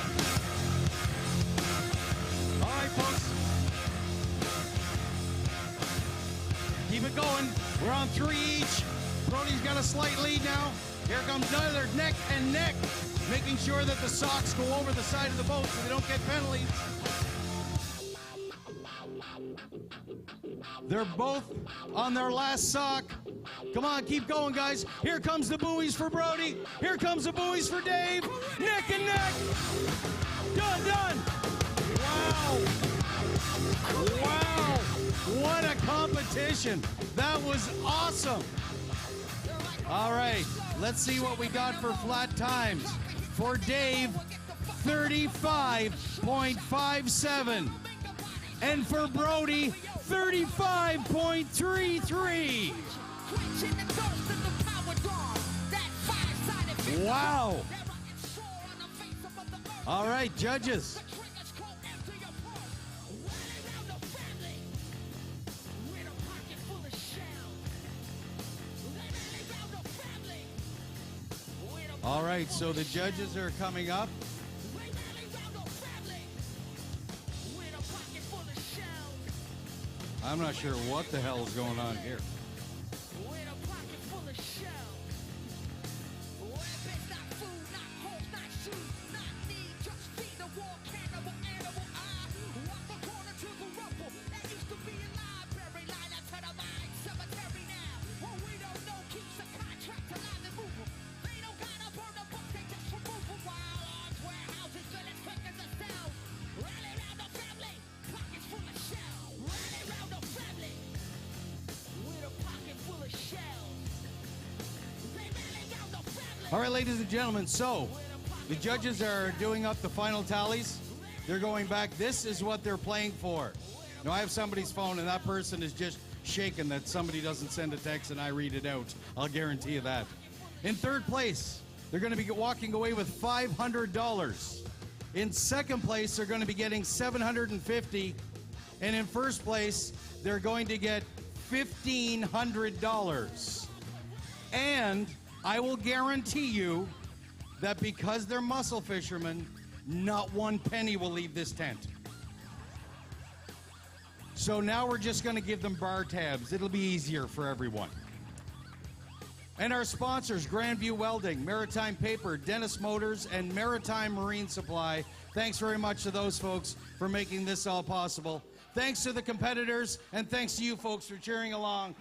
All right, folks. Keep it going. We're on 3 each. Brody's got a slight lead now. Here comes another neck and neck, making sure that the socks go over the side of the boat so they don't get penalties. They're both on their last sock. Come on, keep going, guys. Here comes the buoys for Brody. Here comes the buoys for Dave. Neck and neck. Done. Wow. Wow. What a competition. That was awesome. All right, let's see what we got for flat times. For Dave, 35.57. And for Brody, 35.33. Wow. All right, judges. All right, so the judges are coming up. I'm not sure what the hell is going on here. All right, ladies and gentlemen, so the judges are doing up the final tallies. They're going back. This is what they're playing for. Now, I have somebody's phone, and that person is just shaking that somebody doesn't send a text and I read it out. I'll guarantee you that. In third place, they're going to be walking away with $500. In second place, they're going to be getting $750. And in first place, they're going to get $1,500. And I will guarantee you that because they're mussel fishermen, not one penny will leave this tent. So now we're just going to give them bar tabs. It'll be easier for everyone. And our sponsors, Grandview Welding, Maritime Paper, Dennis Motors, and Maritime Marine Supply. Thanks very much to those folks for making this all possible. Thanks to the competitors, and thanks to you folks for cheering along.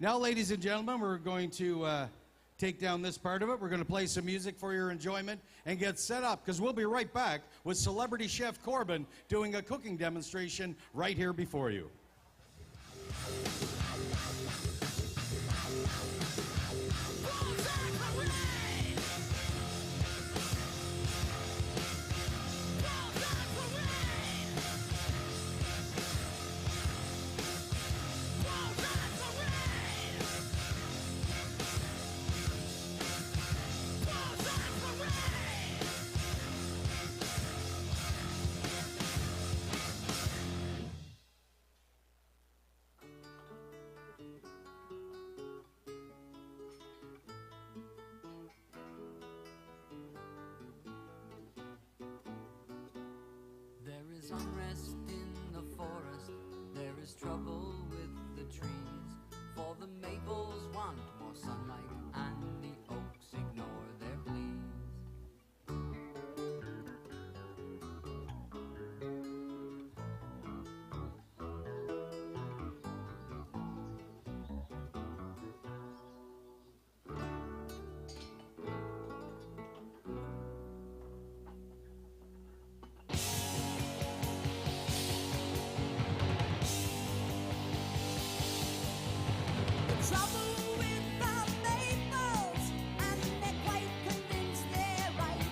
Now, ladies and gentlemen, we're going to take down this part of it. We're going to play some music for your enjoyment and get set up, because we'll be right back with celebrity chef Corbin doing a cooking demonstration right here before you. There is unrest in the forest, there is trouble with the trees, for the maples want more sunlight and the oaks ignore their pleas. Trouble with the maples, and they're quite convinced they're right.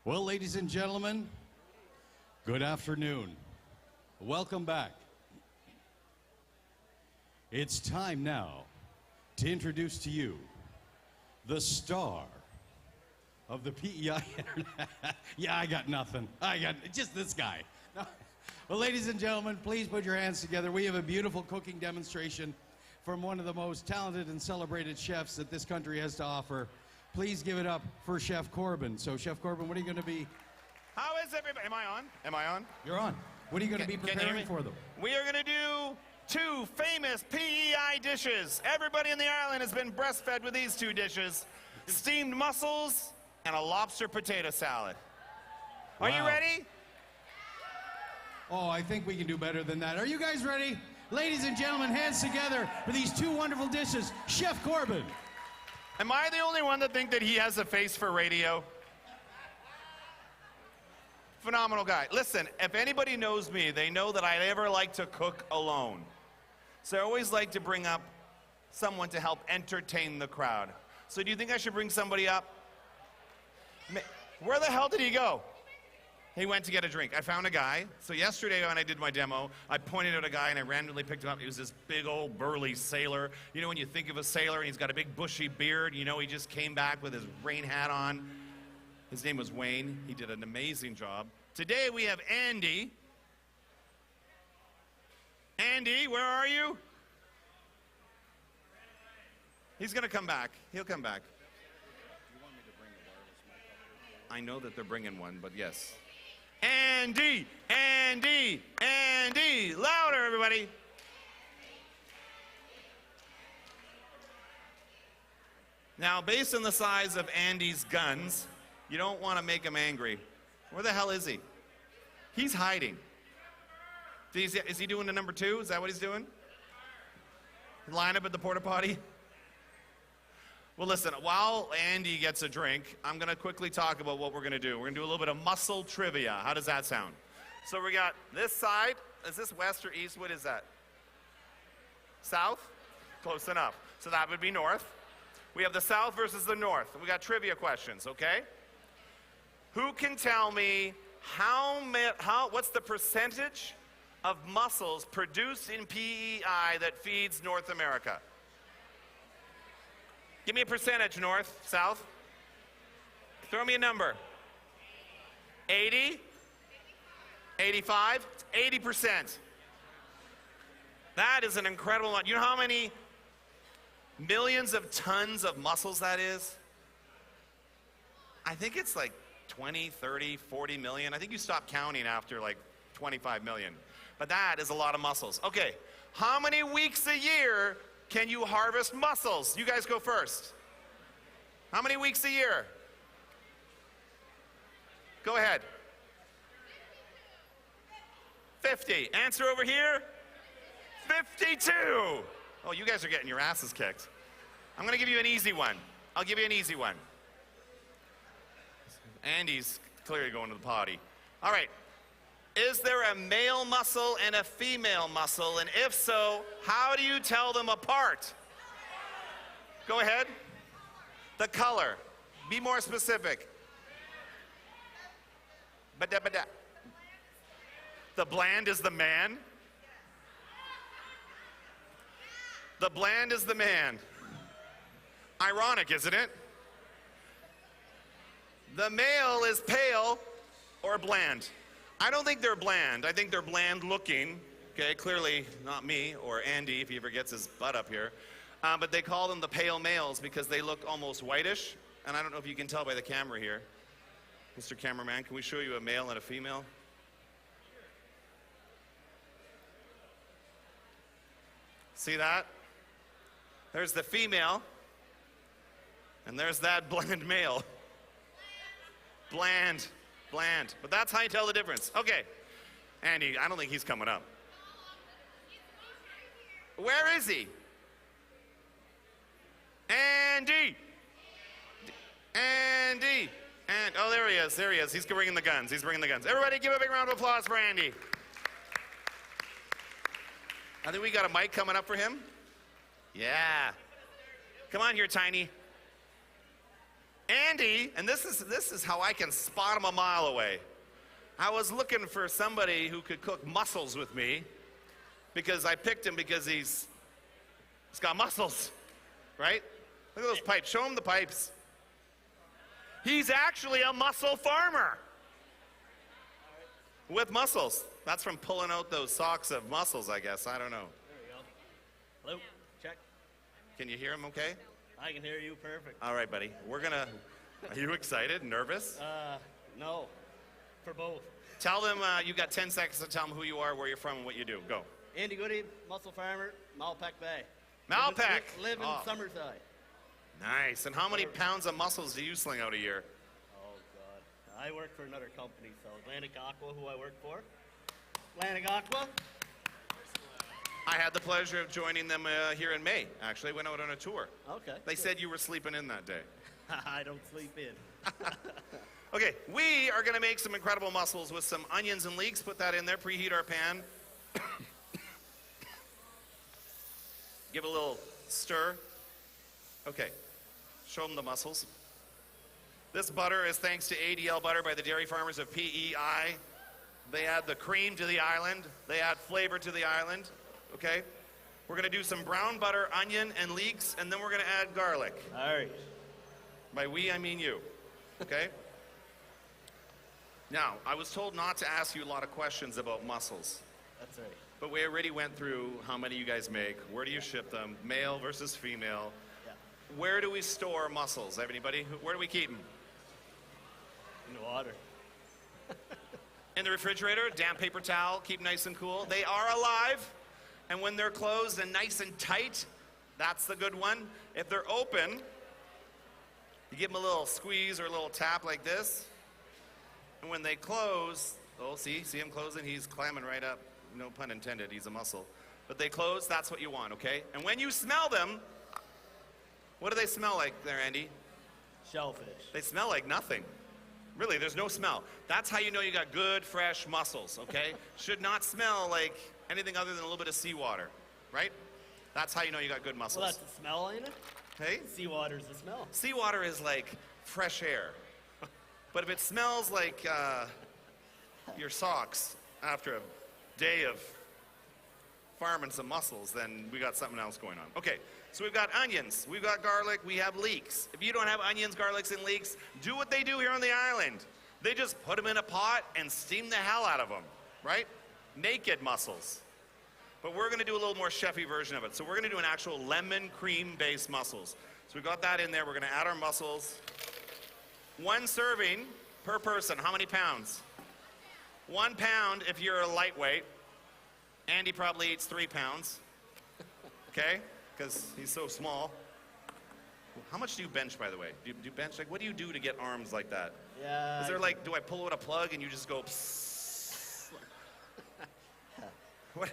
Well, ladies and gentlemen, good afternoon. Welcome back. It's time now to introduce to you the star of the PEI Internet. Yeah, I got nothing. I got just this guy. No. Well, ladies and gentlemen, please put your hands together. We have a beautiful cooking demonstration from one of the most talented and celebrated chefs that this country has to offer. Please give it up for Chef Corbin. So, Chef Corbin, what are you going to be? How is everybody? Am I on? Am I on? You're on. What are you going to be Can you hear preparing me? for them? We are going to do two famous PEI dishes. Everybody in the island has been breastfed with these two dishes. Steamed mussels and a lobster potato salad. Are you Wow. ready? Oh, I think we can do better than that. Are you guys ready? Ladies and gentlemen, hands together for these two wonderful dishes. Chef Corbin. Am I the only one that think that he has a face for radio? Phenomenal guy. Listen, if anybody knows me, they know that I never like to cook alone. So I always like to bring up someone to help entertain the crowd. So do you think I should bring somebody up? Where the hell did he go? He went to get a drink. I found a guy. So yesterday when I did my demo, I pointed out a guy and I randomly picked him up. He was this big old burly sailor. You know when you think of a sailor and he's got a big bushy beard, you know he just came back with his rain hat on. His name was Wayne. He did an amazing job. Today we have Andy. Andy, where are you? He's gonna come back. He'll come back. I know that they're bringing one, but yes. Andy, Andy, Andy. Louder, everybody. Now, based on the size of Andy's guns, you don't want to make him angry. Where the hell is he? He's hiding. Is he doing the number 2? Is that what he's doing? Line up at the porta potty? Well, listen, while Andy gets a drink, I'm going to quickly talk about what we're going to do. We're going to do a little bit of mussel trivia. How does that sound? So we got this side. Is this west or east? What is that? South? Close enough. So that would be north. We have the south versus the north. We got trivia questions, okay? Who can tell me what's the percentage of mussels produced in PEI that feeds North America? Give me a percentage, north, south. Throw me a number. 80? 85? It's 80%. That is an incredible amount. You know how many millions of tons of mussels that is? I think it's like 20, 30, 40 million. I think you stop counting after like 25 million. But that is a lot of mussels. Okay, how many weeks a year can you harvest mussels? You guys go first. How many weeks a year? Go ahead. 50. Answer over here? 52. Oh, you guys are getting your asses kicked. I'm going to give you an easy one. I'll give you an easy one. Andy's clearly going to the potty. All right. Is there a male mussel and a female mussel? And if so, how do you tell them apart? Go ahead. The color. Be more specific. Ba-da-ba-da. The bland is the man. The bland is the man. Ironic, isn't it? The male is pale or bland. I don't think they're bland. I think they're bland looking. Okay, clearly not me or Andy if he ever gets his butt up here. But they call them the pale males because they look almost whitish. And I don't know if you can tell by the camera here. Mr. Cameraman, can we show you a male and a female? See that? There's the female. And there's that bland male. Bland. Bland. But that's how you tell the difference. Okay. Andy, I don't think he's coming up. Where is he? Andy! Andy! And oh, there he is. There he is. He's bringing the guns. He's bringing the guns. Everybody give a big round of applause for Andy. I think we got a mic coming up for him. Yeah. Come on here, Tiny. Andy, and this is how I can spot him a mile away. I was looking for somebody who could cook mussels with me because I picked him because he's got muscles, right? Look at those pipes. Show him the pipes. He's actually a mussel farmer with mussels. That's from pulling out those socks of mussels, I guess. I don't know. There we go. Hello, check. Can you hear him okay? I can hear you perfect. All right, buddy. Are you excited, nervous? No, for both. Tell them, you got 10 seconds to tell them who you are, where you're from, and what you do. Go. Andy Goody, mussel farmer, Malpeque Bay. Malpeque. Live in Oh. Summerside. Nice. And how many pounds of mussels do you sling out a year? Oh, God. I work for another company, so Atlantic Aqua, who I work for. Atlantic Aqua. I had the pleasure of joining them here in May. Actually, went out on a tour. Okay. They said you were sleeping in that day. I don't sleep in. Okay, we are going to make some incredible mussels with some onions and leeks. Put that in there. Preheat our pan. Give it a little stir. Okay, show them the mussels. This butter is thanks to ADL butter by the dairy farmers of PEI. They add the cream to the island. They add flavor to the island. Okay? We're going to do some brown butter, onion, and leeks, and then we're going to add garlic. All right. By we, I mean you. Okay? Now, I was told not to ask you a lot of questions about mussels, That's right. but we already went through how many you guys make, where do you ship them, male versus female. Yeah. Where do we store mussels? Anybody? Where do we keep them? In the water. In the refrigerator, damp paper towel, keep nice and cool. They are alive, and when they're closed and nice and tight, that's the good one. If they're open, you give them a little squeeze or a little tap like this, and when they close, oh, see him closing? He's clamming right up. No pun intended, he's a mussel. But they close, that's what you want, okay? And when you smell them, what do they smell like there, Andy? Shellfish. They smell like nothing. Really, there's no smell. That's how you know you got good, fresh mussels, okay? Should not smell like anything other than a little bit of seawater, right? That's how you know you got good mussels. Well, that's the smell, ain't it? Hey? Seawater's the smell. Seawater is like fresh air. But if it smells like your socks after a day of farming some mussels, then we got something else going on. Okay, so we've got onions, we've got garlic, we have leeks. If you don't have onions, garlics, and leeks, do what they do here on the island. They just put them in a pot and steam the hell out of them, right? Naked mussels. But we're gonna do a little more chefy version of it. So we're gonna do an actual lemon cream-based mussels. So we've got that in there. We're gonna add our mussels. 1 serving per person. How many pounds? 1 pound if you're a lightweight. Andy probably eats 3 pounds. Okay? Because he's so small. How much do you bench, by the way? Do you bench? Like, what do you do to get arms like that? Yeah. Is there like, do I pull out a plug and you just go psst? What?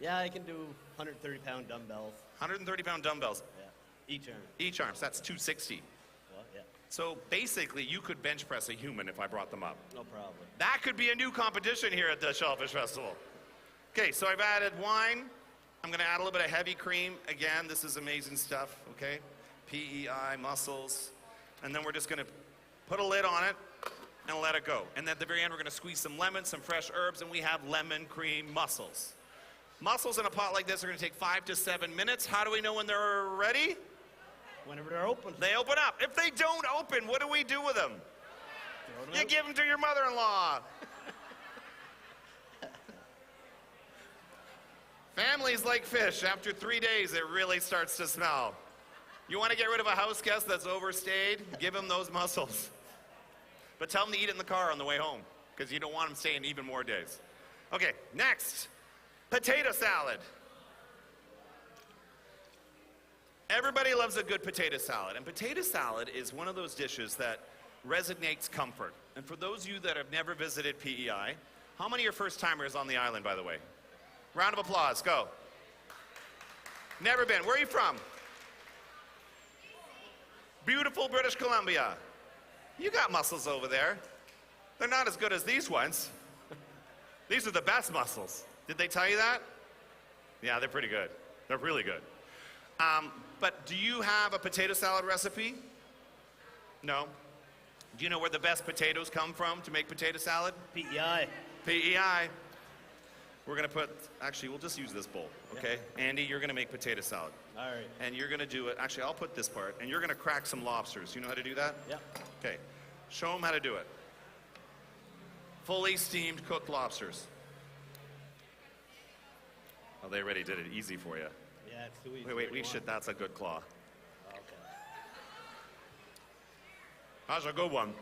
Yeah, I can do 130-pound dumbbells. 130-pound dumbbells. Yeah. Each arm. Each arm, so that's 260. Well, yeah. So basically, you could bench press a human if I brought them up. No problem. That could be a new competition here at the Shellfish Festival. Okay, so I've added wine. I'm gonna add a little bit of heavy cream. Again, this is amazing stuff, okay? PEI, mussels. And then we're just gonna put a lid on it and let it go. And then at the very end, we're gonna squeeze some lemon, some fresh herbs, and we have lemon cream mussels. Mussels in a pot like this are gonna take 5 to 7 minutes. How do we know when they're ready? Whenever they're open. They open up. If they don't open, what do we do with them? Throw them You out. give them to your mother-in-law. Families like fish. After 3 days, it really starts to smell. You want to get rid of a house guest that's overstayed? Give them those mussels. But tell them to eat it in the car on the way home, because you don't want them staying even more days. Okay, next, potato salad. Everybody loves a good potato salad, and potato salad is one of those dishes that resonates comfort. And for those of you that have never visited PEI, how many are first-timers on the island, by the way? Round of applause, go. Never been. Where are you from? Beautiful British Columbia. You got mussels over there. They're not as good as these ones. These are the best mussels. Did they tell you that? Yeah, they're pretty good. They're really good. But do you have a potato salad recipe? No? Do you know where the best potatoes come from to make potato salad? PEI. PEI. We're gonna put, actually, we'll just use this bowl, okay? Andy, you're gonna make potato salad. All right. And you're gonna do it, actually, I'll put this part, and you're gonna crack some lobsters. You know how to do that? Yeah. Okay. Show them how to do it. Fully steamed cooked lobsters. Oh, they already did it easy for you. Yeah, it's too easy. Wait, we should, that's a good claw. Okay. That's a good one.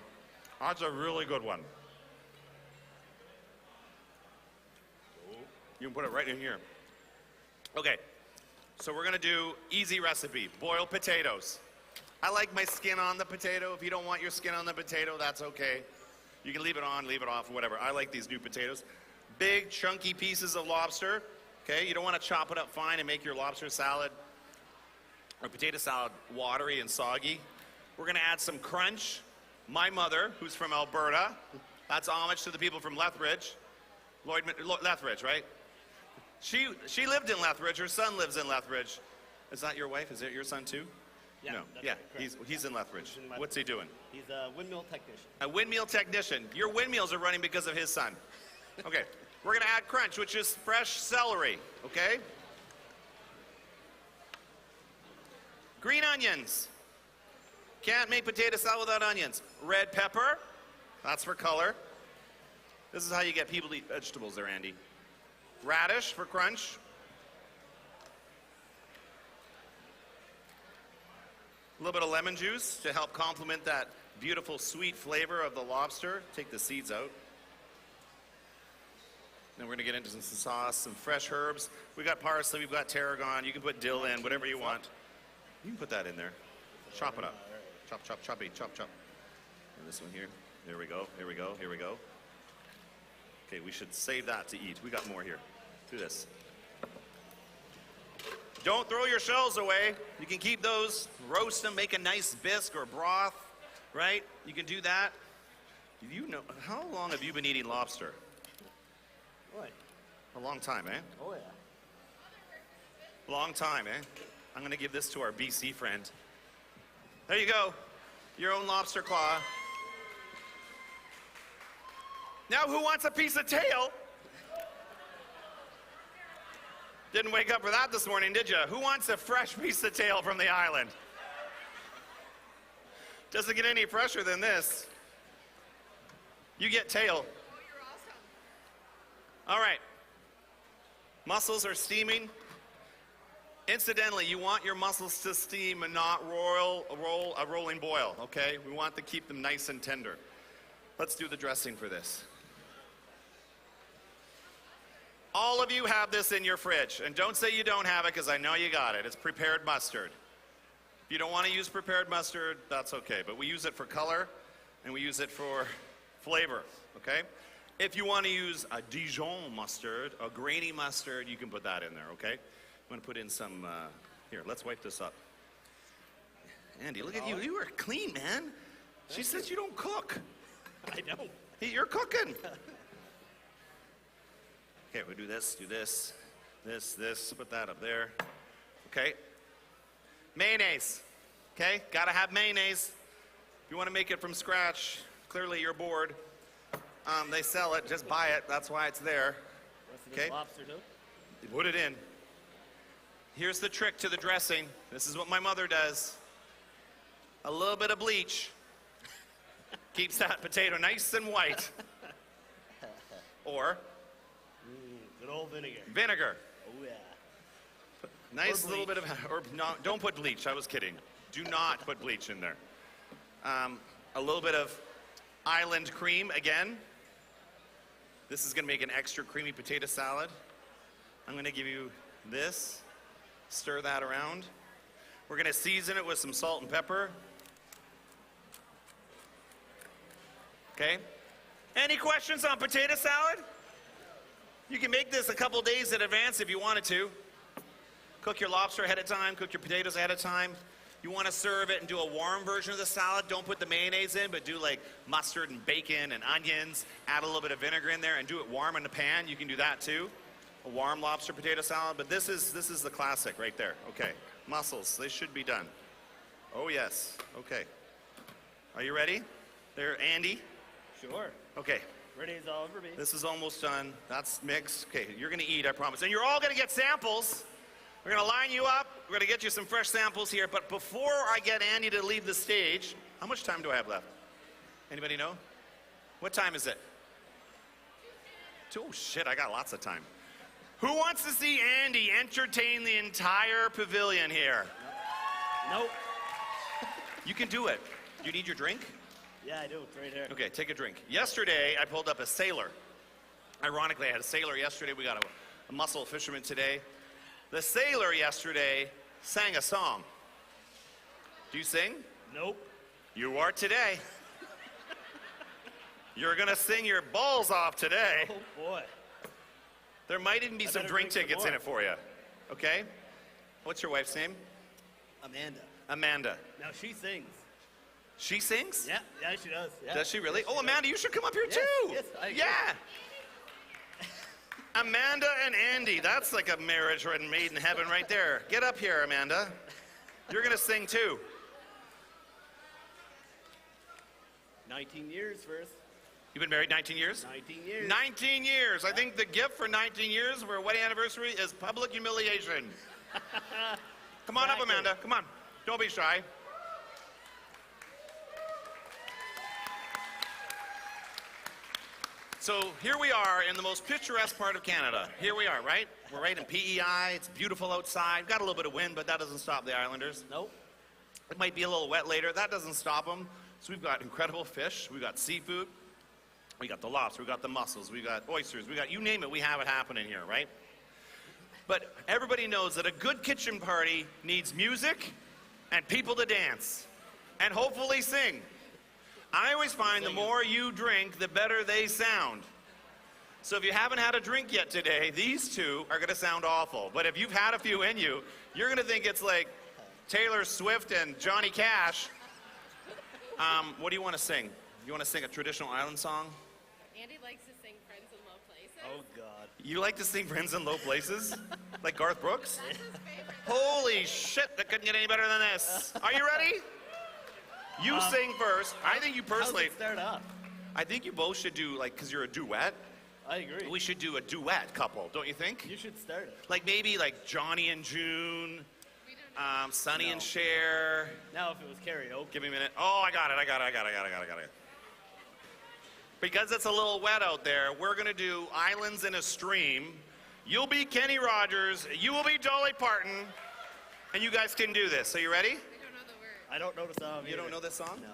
That's a really good one. You can put it right in here. Okay, so we're gonna do easy recipe, boiled potatoes. I like my skin on the potato. If you don't want your skin on the potato, that's okay. You can leave it on, leave it off, whatever. I like these new potatoes. Big, chunky pieces of lobster, okay? You don't wanna chop it up fine and make your lobster salad or potato salad watery and soggy. We're gonna add some crunch. My mother, who's from Alberta, that's homage to the people from Lethbridge. Lethbridge, right? She lived in Lethbridge. Her son lives in Lethbridge. Is that your wife? Is it your son too? Yeah, No. that's Yeah, correct. he's in Lethbridge. He's in Lethbridge. What's he doing? He's a windmill technician. A windmill technician. Your windmills are running because of his son. Okay. We're gonna add crunch, which is fresh celery. Okay. Green onions. Can't make potato salad without onions. Red pepper. That's for color. This is how you get people to eat vegetables there, Andy. Radish for crunch. A little bit of lemon juice to help complement that beautiful sweet flavor of the lobster. Take the seeds out. Then we're gonna get into some sauce, some fresh herbs. We got parsley, we've got tarragon. You can put dill in, whatever you want. You can put that in there. Chop it up. Chop, chop, choppy, chop, chop. And this one here. There we go, here we go, here we go. Okay, we should save that to eat. We got more here. Do this. Don't throw your shells away. You can keep those, roast them, make a nice bisque or broth, right? You can do that. You know, how long have you been eating lobster? Boy. A long time, eh? Oh, yeah. Long time, eh? I'm gonna give this to our BC friend. There you go. Your own lobster claw. Now who wants a piece of tail? Didn't wake up for that this morning, did you? Who wants a fresh piece of tail from the island? Doesn't get any fresher than this. You get tail. All right. Mussels are steaming. Incidentally, you want your mussels to steam and not roll a rolling boil, okay? We want to keep them nice and tender. Let's do the dressing for this. All of you have this in your fridge, and don't say you don't have it because I know you got it. It's prepared mustard. If you don't want to use prepared mustard, that's okay, but we use it for color and we use it for flavor, okay? If you want to use a Dijon mustard, a grainy mustard, you can put that in there, okay? I'm gonna put in some, here, let's wipe this up. Andy, look at you, you are clean, man. She says you don't cook. I don't. Hey, you're cooking. Okay, we do this, this, put that up there. Okay. Mayonnaise, okay? Gotta have mayonnaise. If you wanna make it from scratch, clearly you're bored. They sell it, just buy it, that's why it's there. Rest of this Okay. lobster, too? You put it in. Here's the trick to the dressing. This is what my mother does. A little bit of bleach keeps that potato nice and white. Or Good old vinegar. vinegar. Oh, yeah. Nice Or little bit bleach. of, or no, don't put bleach, I was kidding. Do not put bleach in there. A little bit of island cream again. This is gonna make an extra creamy potato salad. I'm gonna give you this. Stir that around. We're gonna season it with some salt and pepper. Okay? Any questions on potato salad? You can make this a couple days in advance if you wanted to. Cook your lobster ahead of time, cook your potatoes ahead of time. You want to serve it and do a warm version of the salad, don't put the mayonnaise in, but do like mustard and bacon and onions, add a little bit of vinegar in there and do it warm in the pan. You can do that too. A warm lobster potato salad, but this is the classic right there. Okay, mussels, they should be done. Oh yes, okay. Are you ready? There, Andy. Sure. Okay. Ready as I'll ever be. This is almost done. That's mixed. Okay, you're gonna eat, I promise. And you're all gonna get samples. We're gonna line you up. We're gonna get you some fresh samples here. But before I get Andy to leave the stage, how much time do I have left? Anybody know? What time is it? Oh shit, I got lots of time. Who wants to see Andy entertain the entire pavilion here? Nope. You can do it. Do you need your drink? Yeah, I do. It's right here. Okay, take a drink. Yesterday, I pulled up a sailor. Ironically, I had a sailor yesterday. We got a mussel fisherman today. The sailor yesterday sang a song. Do you sing? Nope. You are today. You're gonna sing your balls off today. Oh boy. There might even be some drink drink some tickets in more. it for you. Okay? What's your wife's name? Amanda. Amanda. Now she sings. She sings? Yeah, she does. Yeah. Does she really? Yes, Oh, Amanda, you should come up here Yes, too. yes, I agree. Yeah. Amanda and Andy, that's like a marriage made in heaven right there. Get up here, Amanda. You're gonna sing too. 19 years first. You've been married 19 years? 19 years. 19 years. I think the gift for 19 years for a wedding anniversary is public humiliation. Come on up, Exactly. Amanda. Come on. Don't be shy. So here we are in the most picturesque part of Canada. Here we are, right? We're right in PEI. It's beautiful outside. Got a little bit of wind, but that doesn't stop the Islanders. Nope. It might be a little wet later. That doesn't stop them. So we've got incredible fish. We've got seafood. We got the lobster. We got the mussels. We got oysters. We got, you name it, we have it happening here, right? But everybody knows that a good kitchen party needs music and people to dance and hopefully sing. I always find the more you drink, the better they sound. So if you haven't had a drink yet today, these two are gonna sound awful. But if you've had a few in you, you're gonna think it's like Taylor Swift and Johnny Cash. What do you wanna sing? You wanna sing a traditional island song? Andy likes to sing Friends in Low Places. Oh God. You like to sing Friends in Low Places? Like Garth Brooks? That's his favorite. Holy shit, that couldn't get any better than this. Are you ready? You sing first. I think you How's personally, it start off? I think you both should do, like, because you're a duet, I agree. we should do a duet couple, don't you think? You should start it. Like maybe like Johnny and June, We don't know. Sonny No. and Cher. Now, if it was karaoke. Give me a minute. Oh, I got it. Because it's a little wet out there, we're going to do Islands in a Stream. You'll be Kenny Rogers, you will be Dolly Parton, and you guys can do this. Are you ready? We don't know the word. I don't know the song. You either. don't know this song? No.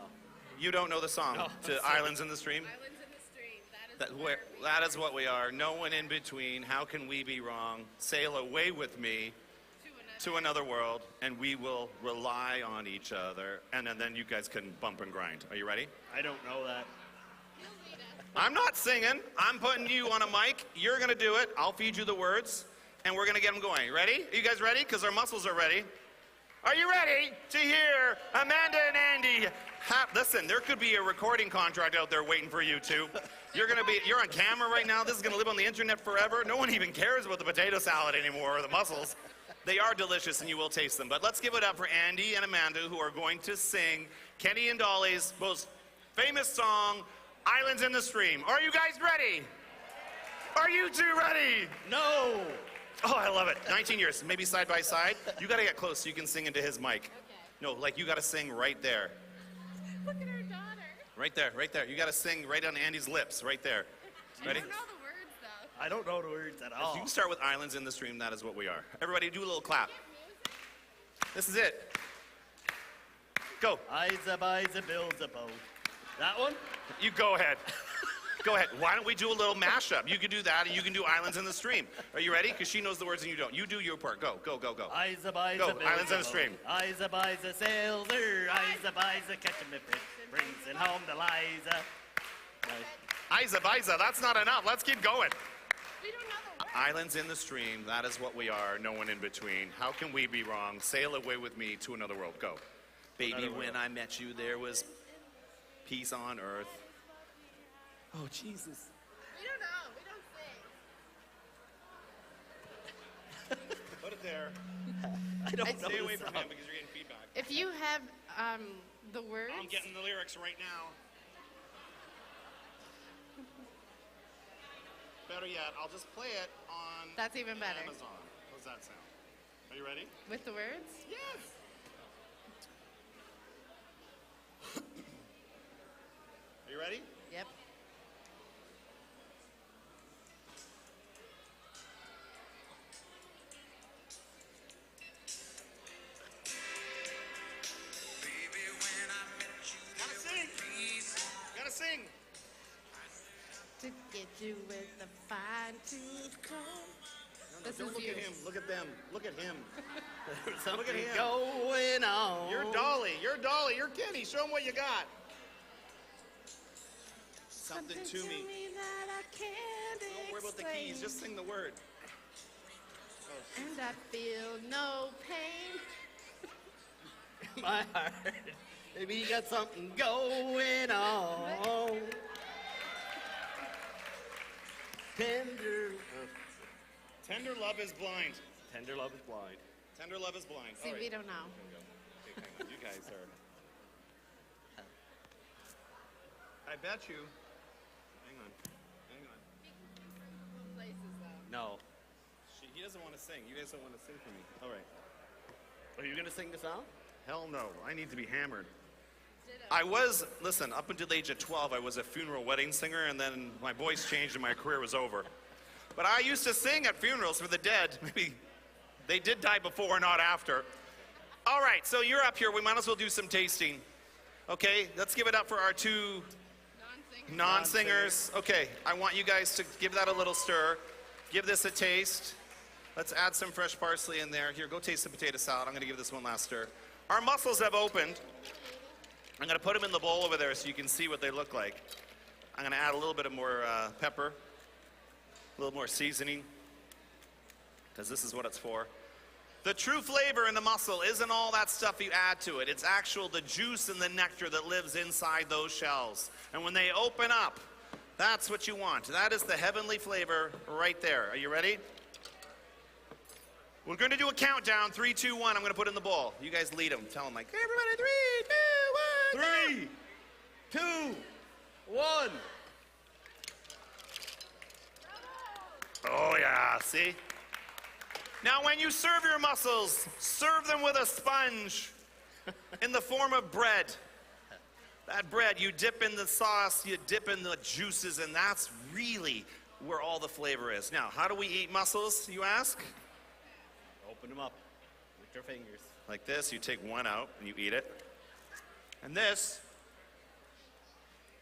You don't know the song No, to I'm sorry. Islands in the Stream? Islands in the stream. That is what we are. No one in between. How can we be wrong? Sail away with me to another world, and we will rely on each other. And then you guys can bump and grind. Are you ready? I don't know that. I'm not singing. I'm putting you on a mic. You're going to do it. I'll feed you the words, and we're going to get them going. Ready? Are you guys ready? Because our muscles are ready. Are you ready to hear Amanda and Andy? Listen, there could be a recording contract out there waiting for you two. You're on camera right now. This is going to live on the internet forever. No one even cares about the potato salad anymore or the mussels. They are delicious, and you will taste them. But let's give it up for Andy and Amanda, who are going to sing Kenny and Dolly's most famous song, Islands in the Stream. Are you guys ready? Are you two ready? No. Oh, I love it. 19 years, maybe side by side. You gotta get close so you can sing into his mic. Okay. No, like you gotta sing right there. Look at our daughter. Right there, right there. You gotta sing right on Andy's lips, right there. I Ready? don't know the words though. I don't know the words at If all. you can start with Islands in the Stream, that is what we are. Everybody do a little clap. This is it. Go. Isa buys a builds a boat. That one? You go ahead. Go ahead. Why don't we do a little mashup? You can do that, and you can do Islands in the Stream. Are you ready? Because she knows the words and you don't. You do your part. Go, go, go, go. Isa buys Go, a builds Islands a in the boat. Stream. Isa buys a sailor. Isa buys a catching a fish. Brings it home to Liza. Isa, Biza, that's not enough. Let's keep going. We don't know the words. Islands in the Stream, that is what we are, no one in between. How can we be wrong? Sail away with me to another world. Go. Baby, Another when world. I met you, there was peace on earth. Oh, Jesus. We don't know. We don't sing. Put it there. I don't know Stay the away from song. him because you're getting feedback. If you have The words? I'm getting the lyrics right now. Better yet, I'll just play it on That's even better. Amazon. How's that sound? Are you ready? With the words? Yes. Are you ready? Yep. Gotta sing. Gotta sing. To get you with a fine tooth comb. This Don't is look you. at him. Look at them. Look at him. There's something him. going on. You're Dolly. You're Dolly. You're Kenny. Show him what you got. Something to me. That I can't Don't worry about the explain. keys. Just sing the word. And I feel no pain. My heart. Maybe you got something going on. Tender. Tender love is blind. Tender love is blind. Tender love is blind. See, All right. we don't know. Okay, hang on. You guys are. I bet you. Hang on. Hang on. Places, though. No. He doesn't want to sing. You guys don't want to sing for me. All right. Are you going to sing the song? Hell no. I need to be hammered. I was, listen, up until the age of 12, I was a funeral wedding singer, and then my voice changed and my career was over. But I used to sing at funerals for the dead. Maybe they did die before, not after. All right, so you're up here. We might as well do some tasting. Okay, let's give it up for our two non-singers. Okay, I want you guys to give that a little stir. Give this a taste. Let's add some fresh parsley in there. Here, go taste the potato salad. I'm going to give this one last stir. Our mussels have opened. I'm going to put them in the bowl over there so you can see what they look like. I'm going to add a little bit of more pepper, a little more seasoning, because this is what it's for. The true flavor in the mussel isn't all that stuff you add to it. It's actual the juice and the nectar that lives inside those shells. And when they open up, that's what you want. That is the heavenly flavor right there. Are you ready? We're going to do a countdown. 3, 2, 1. I'm going to put it in the bowl. You guys lead them. Tell them like, everybody, 3, 2, 1. 3, 2, 1. Oh, yeah. See? Now, when you serve your mussels, serve them with a sponge in the form of bread. That bread, you dip in the sauce, you dip in the juices, and that's really where all the flavor is. Now, how do we eat mussels, you ask? Open them up with your fingers. Like this, you take one out and you eat it. And this,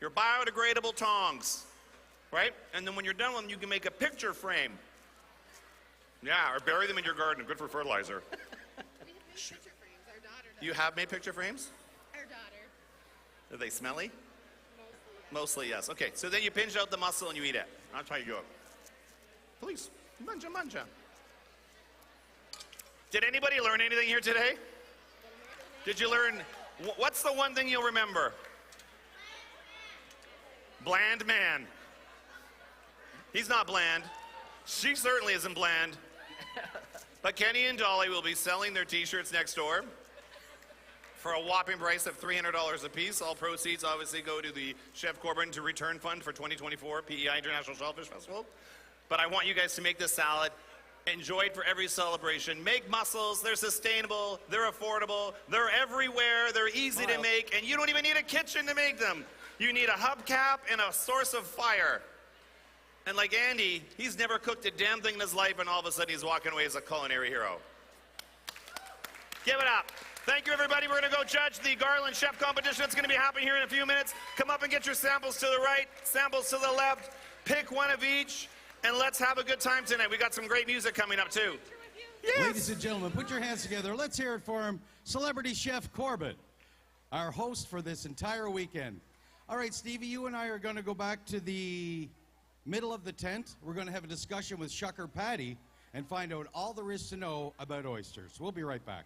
your biodegradable tongs, right? And then when you're done with them, you can make a picture frame. Yeah, or bury them in your garden. Good for fertilizer. We have made picture frames. Our daughter does. You have made picture frames? Our daughter. Are they smelly? Mostly. Mostly, yes. Okay, so then you pinch out the muscle and you eat it. That's how you do it. Please, manja, manja. Did anybody learn anything here today? Did you learn, what's the one thing you'll remember? Bland man. He's not bland. She certainly isn't bland. But Kenny and Dolly will be selling their t-shirts next door for a whopping price of $300 a piece. All proceeds obviously go to the Chef Corbin to Return Fund for 2024 PEI International Shellfish Festival. But I want you guys to make this salad. Enjoy it for every celebration. Make mussels. They're sustainable. They're affordable. They're everywhere. They're easy to make. And you don't even need a kitchen to make them. You need a hubcap and a source of fire. And like Andy, he's never cooked a damn thing in his life, and all of a sudden he's walking away as a culinary hero. Give it up. Thank you, everybody. We're going to go judge the Garland Chef Competition. It's going to be happening here in a few minutes. Come up and get your samples to the right, samples to the left. Pick one of each, and let's have a good time tonight. We got some great music coming up, too. Yes. Ladies and gentlemen, put your hands together. Let's hear it for him, Celebrity Chef Corbett, our host for this entire weekend. All right, Stevie, you and I are going to go back to the middle of the tent. We're going to have a discussion with Shucker Patty and find out all there is to know about oysters. We'll be right back.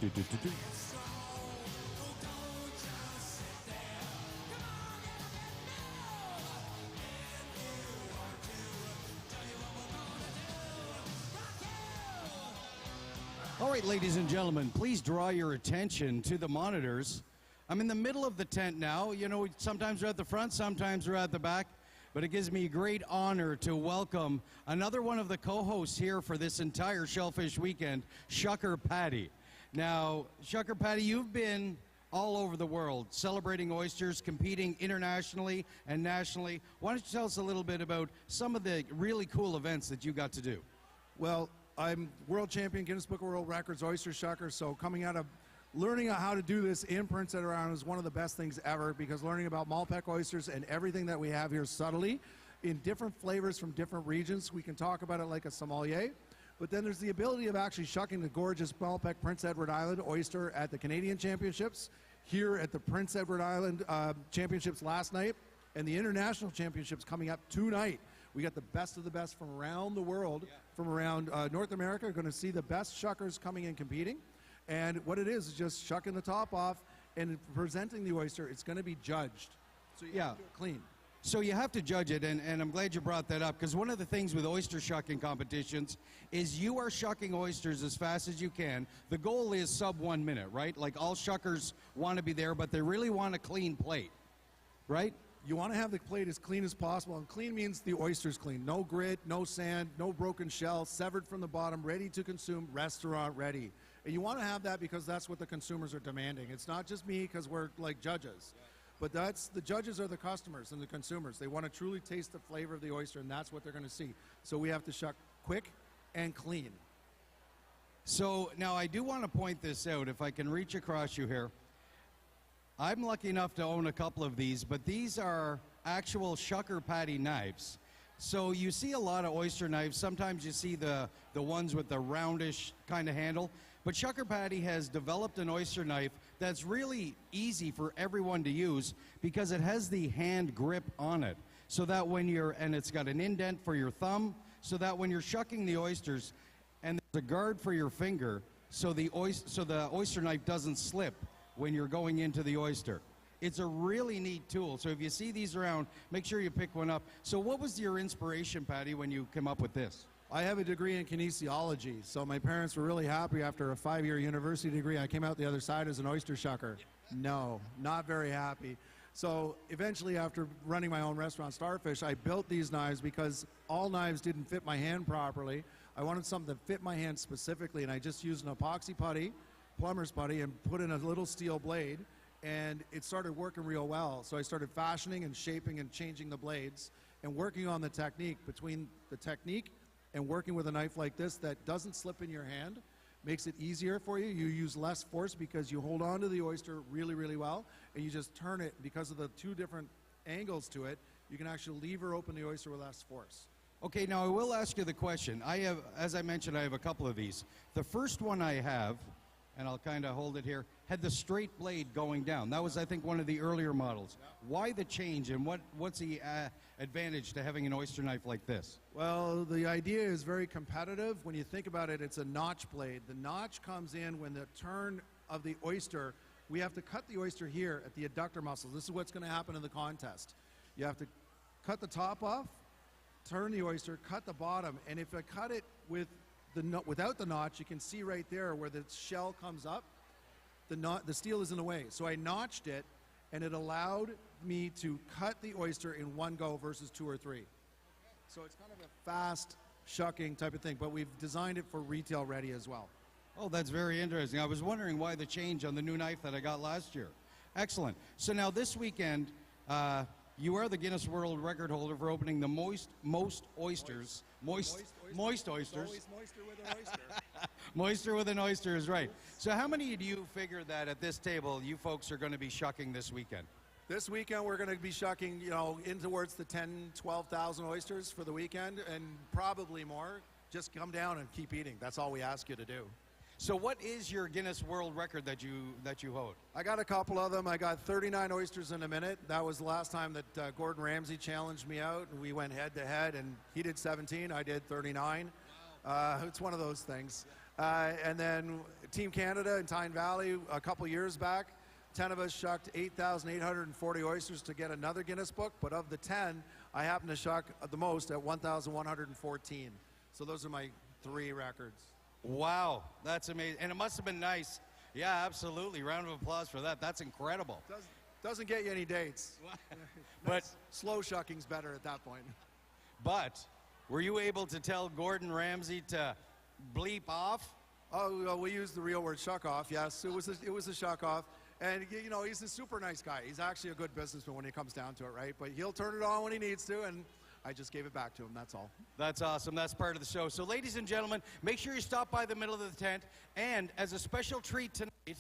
All right, ladies and gentlemen, please draw your attention to the monitors. I'm in the middle of the tent now. You know, sometimes we're at the front, sometimes we're at the back, but it gives me great honor to welcome another one of the co-hosts here for this entire Shellfish weekend, Shucker Patty. Now, Shucker Patty, you've been all over the world celebrating oysters, competing internationally and nationally. Why don't you tell us a little bit about some of the really cool events that you got to do? Well, I'm world champion, Guinness Book of World Records, oyster shucker, so coming out of learning how to do this in Prince Edward Island is one of the best things ever, because learning about Malpec oysters and everything that we have here subtly in different flavors from different regions, we can talk about it like a sommelier. But then there's the ability of actually shucking the gorgeous Malpec Prince Edward Island oyster at the Canadian Championships, here at the Prince Edward Island Championships last night, and the International Championships coming up tonight. We got the best of the best from around the world, from around North America. We're going to see the best shuckers coming and competing. And what it is just shucking the top off and presenting the oyster. It's going to be judged. So you have to do it clean. So you have to judge it, and I'm glad you brought that up, because one of the things with oyster shucking competitions is you are shucking oysters as fast as you can. The goal is sub 1 minute, right? Like all shuckers want to be there, but they really want a clean plate, right? You want to have the plate as clean as possible, and clean means the oyster's clean. No grit, no sand, no broken shell, severed from the bottom, ready to consume, restaurant ready. And you want to have that because that's what the consumers are demanding. It's not just me because we're like judges, but the judges are the customers and the consumers. They want to truly taste the flavor of the oyster, and that's what they're going to see. So we have to shuck quick and clean. So now I do want to point this out, if I can reach across you here. I'm lucky enough to own a couple of these, but these are actual Shucker Patty knives. So you see a lot of oyster knives. Sometimes you see the ones with the roundish kind of handle. But Shucker Patty has developed an oyster knife that's really easy for everyone to use because it has the hand grip on it. So that when and it's got an indent for your thumb, so that when you're shucking the oysters, and there's a guard for your finger, so the oyster knife doesn't slip when you're going into the oyster. It's a really neat tool. So if you see these around, make sure you pick one up. So what was your inspiration, Patty, when you came up with this? I have a degree in kinesiology, so my parents were really happy after a 5-year university degree. I came out the other side as an oyster shucker. No, not very happy. So eventually, after running my own restaurant, Starfish, I built these knives because all knives didn't fit my hand properly. I wanted something that fit my hand specifically, and I just used an epoxy putty, plumber's putty, and put in a little steel blade, and it started working real well. So I started fashioning and shaping and changing the blades and working on the technique. Between the technique and working with a knife like this that doesn't slip in your hand, makes it easier for you. You use less force because you hold on to the oyster really, really well, and you just turn it. Because of the two different angles to it, you can actually lever open the oyster with less force. Okay, now I will ask you the question. I have, as I mentioned, I have a couple of these. The first one I have, and I'll kind of hold it here, had the straight blade going down. That was, I think, one of the earlier models. Why the change, and what's the advantage to having an oyster knife like this? Well, the idea is very competitive. When you think about it, it's a notch blade. The notch comes in when the turn of the oyster, we have to cut the oyster here at the adductor muscles. This is what's going to happen in the contest. You have to cut the top off, turn the oyster, cut the bottom, and if I cut it without the notch, you can see right there where the shell comes up, the steel is in the way. So I notched it, and it allowed me to cut the oyster in one go versus 2 or 3. So it's kind of a fast shucking type of thing, but we've designed it for retail ready as well. Oh, that's very interesting. I was wondering why the change on the new knife that I got last year. Excellent. So now this weekend, you are the Guinness World Record holder for opening the most oysters. Moist oysters. It's always moister with an oyster. Moister with an oyster is right. So how many do you figure that at this table you folks are going to be shucking this weekend? This weekend we're going to be shucking, in towards the 10, 12,000 oysters for the weekend, and probably more. Just come down and keep eating. That's all we ask you to do. So what is your Guinness World Record that you hold? I got a couple of them. I got 39 oysters in a minute. That was the last time that Gordon Ramsay challenged me out, and we went head to head, and he did 17, I did 39. It's one of those things. And then Team Canada in Tyne Valley a couple years back, 10 of us shucked 8,840 oysters to get another Guinness book, but of the 10, I happen to shuck the most at 1,114. So those are my 3 records. Wow, that's amazing. And it must have been nice. Yeah, absolutely. Round of applause for that. That's incredible. Doesn't get you any dates. But slow shucking's better at that point. But were you able to tell Gordon Ramsay to bleep off? Oh, well, we used the real word shuck off. Yes, it was a shuck off. And, you know, he's a super nice guy. He's actually a good businessman when it comes down to it, right? But he'll turn it on when he needs to, and I just gave it back to him, that's all. That's awesome. That's part of the show. So, ladies and gentlemen, make sure you stop by the middle of the tent. And as a special treat tonight,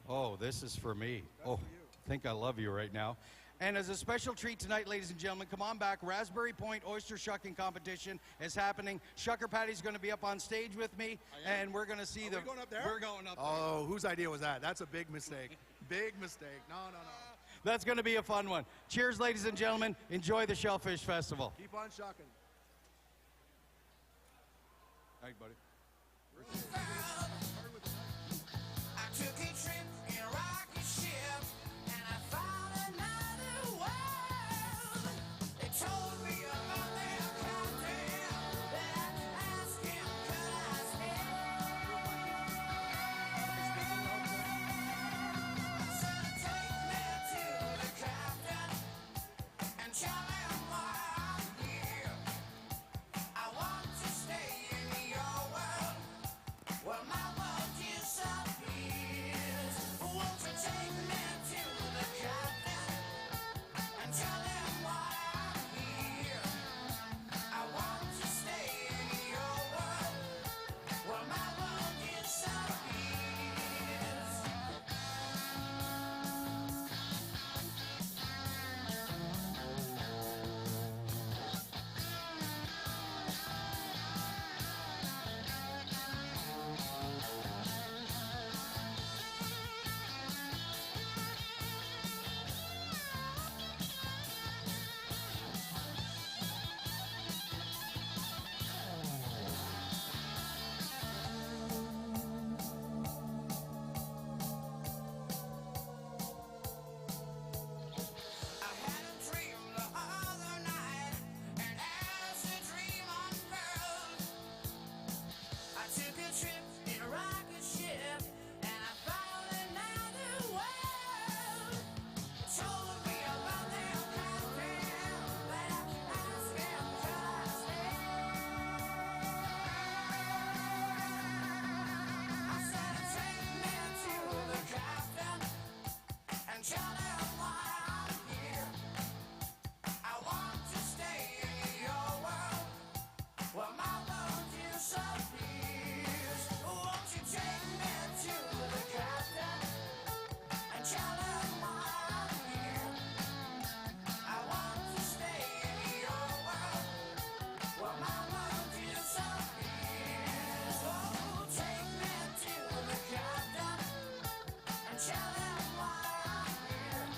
oh, this is for me. I think I love you right now. And as a special treat tonight, ladies and gentlemen, come on back. Raspberry Point Oyster Shucking Competition is happening. Shucker Patty's going to be up on stage with me, and we're going to see the... we going up there? We're going up there. Oh, whose idea was that? That's a big mistake. Big mistake. No. That's going to be a fun one. Cheers, ladies and gentlemen. Enjoy the Shellfish Festival. Keep on shucking. All right, buddy. I took a trip in a rocket ship and I found another world. They told me about their captain, but I asked him, could I stay? I said, take me to the captain and tell him why I'm here. I want to stay in your world. Well, my world disappears. Won't you take me to the captain and tell him why I'm here? I want to stay in your world. Well, my world disappears. I had a dream the other night, and as the dream unfurled, I took a trip in a rocket ship, and I found another world. They told me about their captain, but I asked him, could I stay? I said, take me to the captain and tell him why I'm here. I want to stay in your world. Well, my world disappears. Won't you take me to the captain and tell him why I'm here? I want to stay in your world. Well, my world disappears. Oh, take me to the captain and tell him why I'm here.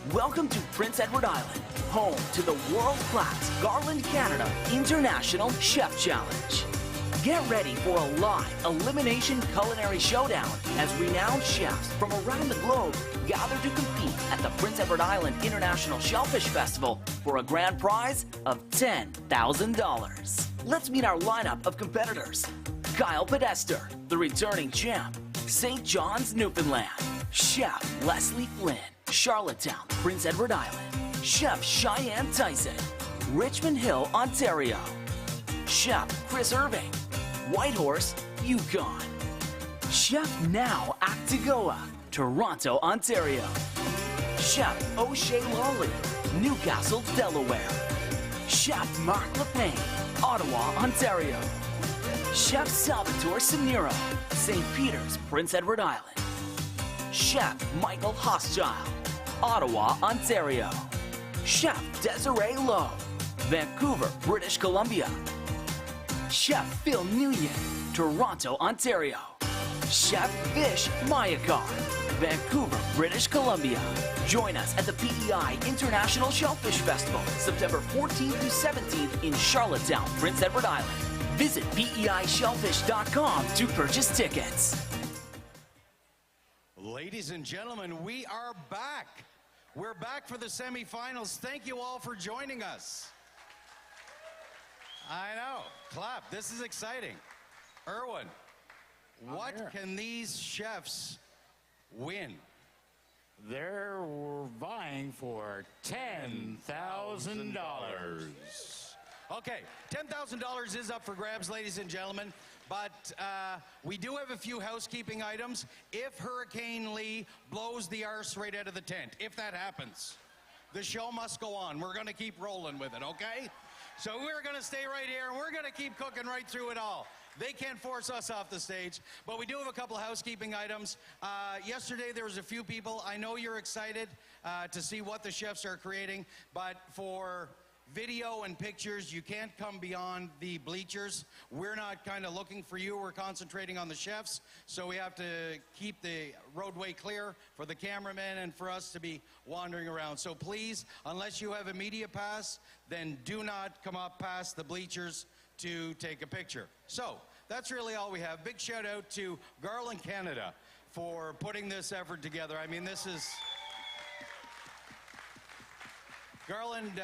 Welcome to Prince Edward Island, home to the world-class Garland Canada International Chef Challenge. Get ready for a live elimination culinary showdown as renowned chefs from around the globe gather to compete at the Prince Edward Island International Shellfish Festival for a grand prize of $10,000. Let's meet our lineup of competitors. Kyle Podester, the returning champ, St. John's, Newfoundland. Chef Leslie Flynn, Charlottetown, Prince Edward Island. Chef Cheyenne Tyson, Richmond Hill, Ontario. Chef Chris Irving, Whitehorse, Yukon. Chef Now Actigoa, Toronto, Ontario. Chef O'Shea Lawley, Newcastle, Delaware. Chef Mark LePain, Ottawa, Ontario. Chef Salvatore Samiro, St. Peter's, Prince Edward Island. Chef Michael Hostile, Ottawa, Ontario. Chef Desiree Lowe, Vancouver, British Columbia. Chef Phil Nguyen, Toronto, Ontario. Chef Vish Mayakar, Vancouver, British Columbia. Join us at the PEI International Shellfish Festival, September 14th to 17th in Charlottetown, Prince Edward Island. Visit PEIShellfish.com to purchase tickets. Ladies and gentlemen, we are back. We're back for the semifinals. Thank you all for joining us. I know. Clap. This is exciting. Erwin, what can these chefs win? They're vying for $10,000. Okay, $10,000 is up for grabs, ladies and gentlemen, but we do have a few housekeeping items. If Hurricane Lee blows the arse right out of the tent, if that happens, the show must go on. We're going to keep rolling with it, okay? So we're going to stay right here, and we're going to keep cooking right through it all. They can't force us off the stage, but we do have a couple of housekeeping items. Yesterday, there was a few people. I know you're excited to see what the chefs are creating, but for video and pictures, you can't come beyond the bleachers. We're not kind of looking for you. We're concentrating on the chefs, so we have to keep the roadway clear for the cameramen and for us to be wandering around. So please, unless you have a media pass, then do not come up past the bleachers to take a picture. So that's really all we have. Big shout out to Garland Canada for putting this effort together. I mean, this is Garland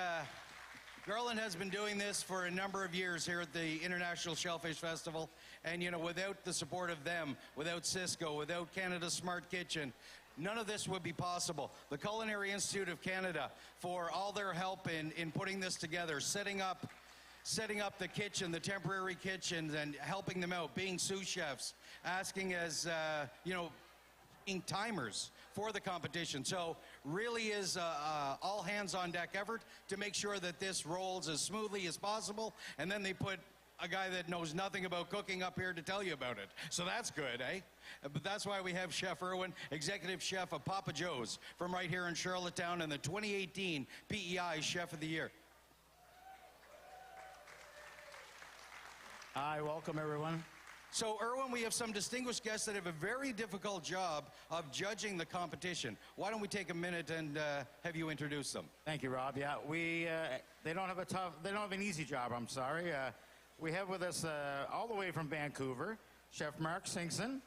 has been doing this for a number of years here at the International Shellfish Festival, and you know, without the support of them, without Cisco, without Canada's Smart Kitchen, none of this would be possible. The Culinary Institute of Canada for all their help in putting this together, setting up the kitchen, the temporary kitchens, and helping them out, being sous chefs, asking as, being timers for the competition. So really is all hands on deck effort to make sure that this rolls as smoothly as possible, and then they put a guy that knows nothing about cooking up here to tell you about it. So that's good, eh? But that's why we have Chef Irwin, executive chef of Papa Joe's from right here in Charlottetown, and the 2018 PEI Chef of the Year. Hi, welcome everyone. So, Irwin, we have some distinguished guests that have a very difficult job of judging the competition. Why don't we take a minute and have you introduce them? Thank you, Rob. Yeah, they don't have an easy job, I'm sorry. We have with us all the way from Vancouver, Chef Mark Singson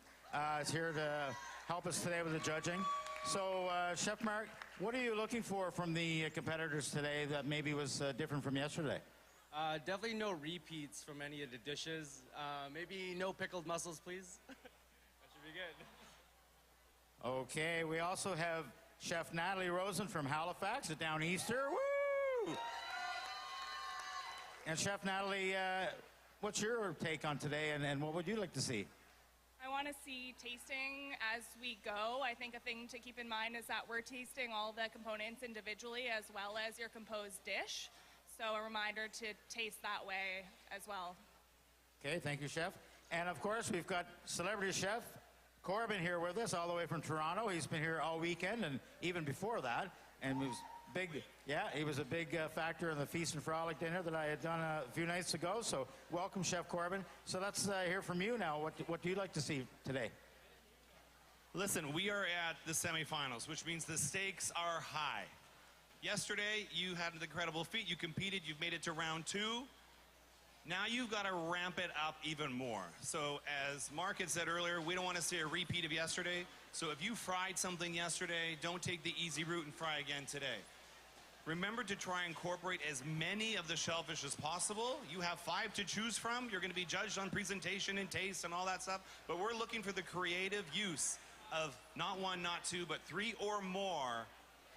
is here to help us today with the judging. So, Chef Mark, what are you looking for from the competitors today that maybe was different from yesterday? Definitely no repeats from any of the dishes. Maybe no pickled mussels, please. That should be good. Okay, we also have Chef Natalie Rosen from Halifax, down Easter. Woo! And Chef Natalie, what's your take on today, and what would you like to see? I want to see tasting as we go. I think a thing to keep in mind is that we're tasting all the components individually as well as your composed dish. So a reminder to taste that way as well. Okay, thank you, Chef. And of course, we've got celebrity chef Corbin here with us all the way from Toronto. He's been here all weekend and even before that. And he was big, he was a big factor in the Feast and Frolic dinner that I had done a few nights ago. So welcome, Chef Corbin. So let's hear from you now. What do you like to see today? Listen, we are at the semifinals, which means the stakes are high. Yesterday, you had an incredible feat. You competed, you've made it to round 2. Now you've got to ramp it up even more. So as Mark had said earlier, we don't want to see a repeat of yesterday. So if you fried something yesterday, don't take the easy route and fry again today. Remember to try and incorporate as many of the shellfish as possible. You have 5 to choose from. You're going to be judged on presentation and taste and all that stuff. But we're looking for the creative use of not 1, not 2, but 3 or more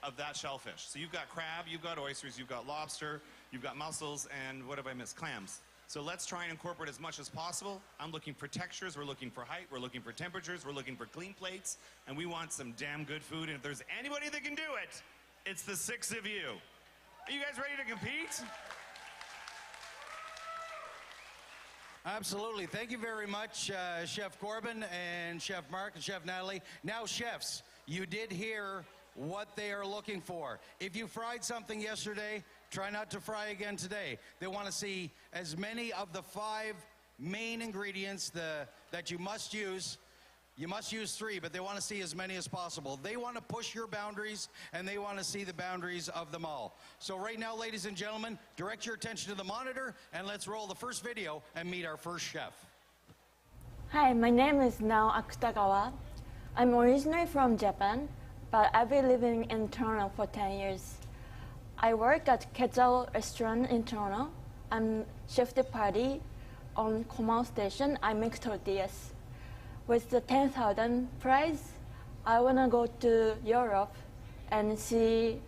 of that shellfish. So you've got crab, you've got oysters, you've got lobster, you've got mussels, and what have I missed? Clams. So let's try and incorporate as much as possible. I'm looking for textures, we're looking for height, we're looking for temperatures, we're looking for clean plates, and we want some damn good food. And if there's anybody that can do it, it's the 6 of you. Are you guys ready to compete? Absolutely. Thank you very much, Chef Corbin and Chef Mark and Chef Natalie. Now, chefs, you did hear what they are looking for. If you fried something yesterday, try not to fry again today. They want to see as many of the 5 main ingredients that you must use. You must use 3, but they want to see as many as possible. They want to push your boundaries, and they want to see the boundaries of them all. So right now, ladies and gentlemen, direct your attention to the monitor, and let's roll the first video and meet our first chef. Hi, my name is Nao Akutagawa. I'm originally from Japan, but I've been living in Toronto for 10 years. I work at Quetzal restaurant in Toronto. I'm chef de partie on Komao Station. I make tortillas. With the 10,000 prize, I want to go to Europe and see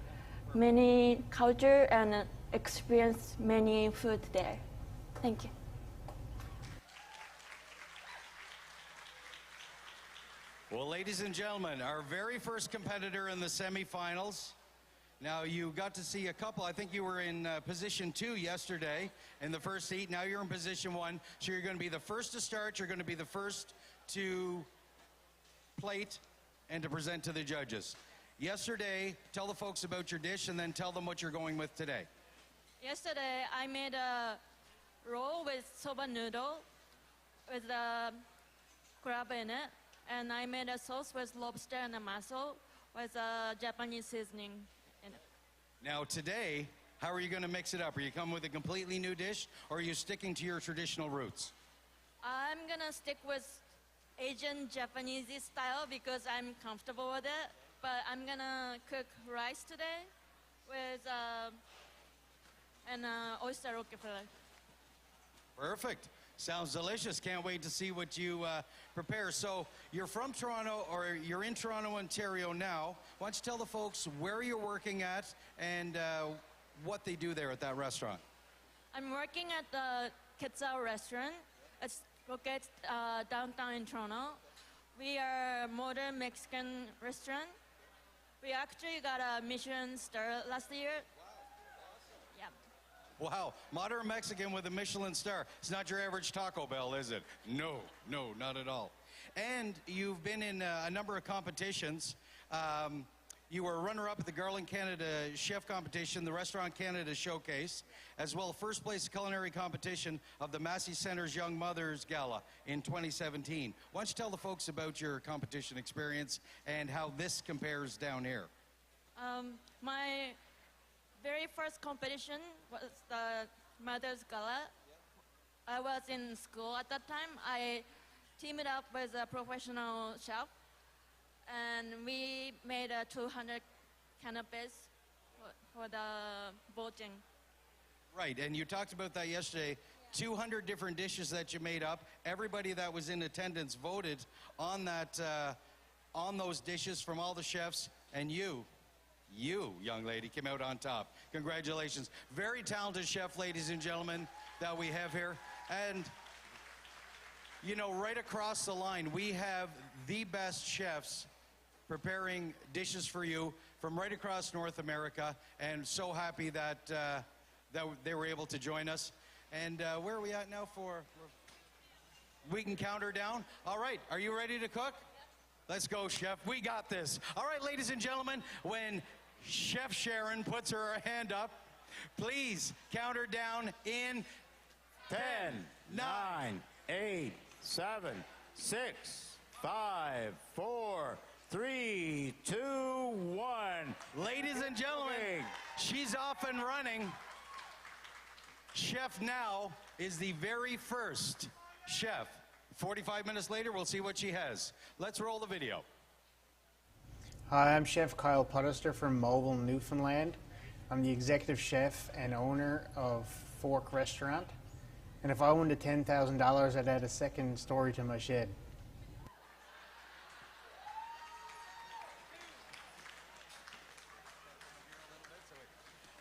many culture and experience many food there. Thank you. Well, ladies and gentlemen, our very first competitor in the semifinals. Now, you got to see a couple. I think you were in position 2 yesterday in the first heat. Now you're in position 1. So you're going to be the first to start. You're going to be the first to plate and to present to the judges. Yesterday, tell the folks about your dish and then tell them what you're going with today. Yesterday, I made a roll with soba noodle with crab in it. And I made a sauce with lobster and a mussel with a Japanese seasoning in it. Now today, how are you going to mix it up? Are you coming with a completely new dish, or are you sticking to your traditional roots? I'm gonna stick with Asian Japanese style because I'm comfortable with it. But I'm gonna cook rice today with an oyster Rockefeller. Perfect. Sounds delicious. Can't wait to see what you prepare. So you're from Toronto, or you're in Toronto, Ontario now. Why don't you tell the folks where you're working at and what they do there at that restaurant? I'm working at the Quetzal restaurant. It's located downtown in Toronto. We are a modern Mexican restaurant. We actually got a Michelin star last year. Wow, modern Mexican with a Michelin star. It's not your average Taco Bell, is it? No, not at all. And you've been in a number of competitions. You were runner-up at the Garland Canada Chef Competition, the Restaurant Canada Showcase, as well as first place culinary competition of the Massey Center's Young Mothers Gala in 2017. Why don't you tell the folks about your competition experience and how this compares down here? My very first competition was the Mother's Gala. I was in school at that time. I teamed up with a professional chef, and we made 200 canapes for the voting. Right, and you talked about that yesterday. 200 different dishes that you made up. Everybody that was in attendance voted on that, on those dishes from all the chefs, and you, young lady, came out on top. Congratulations. Very talented chef, ladies and gentlemen, that we have here. And, you know, right across the line, we have the best chefs preparing dishes for you from right across North America, and so happy that, that they were able to join us. And where are we at now for? We can count her down. All right, are you ready to cook? Let's go, chef. We got this. All right, ladies and gentlemen, when Chef Sharon puts her hand up, please count her down in 10, 9, 8, 7, 6, 5, 4, 3, 2, 1. Ladies and gentlemen, she's off and running. Chef Now is the very first chef. 45 minutes later, we'll see what she has. Let's roll the video. Hi, I'm Chef Kyle Potter from Mobile, Newfoundland. I'm the executive chef and owner of Fork Restaurant. And if I won the $10,000, I'd add a second story to my shed.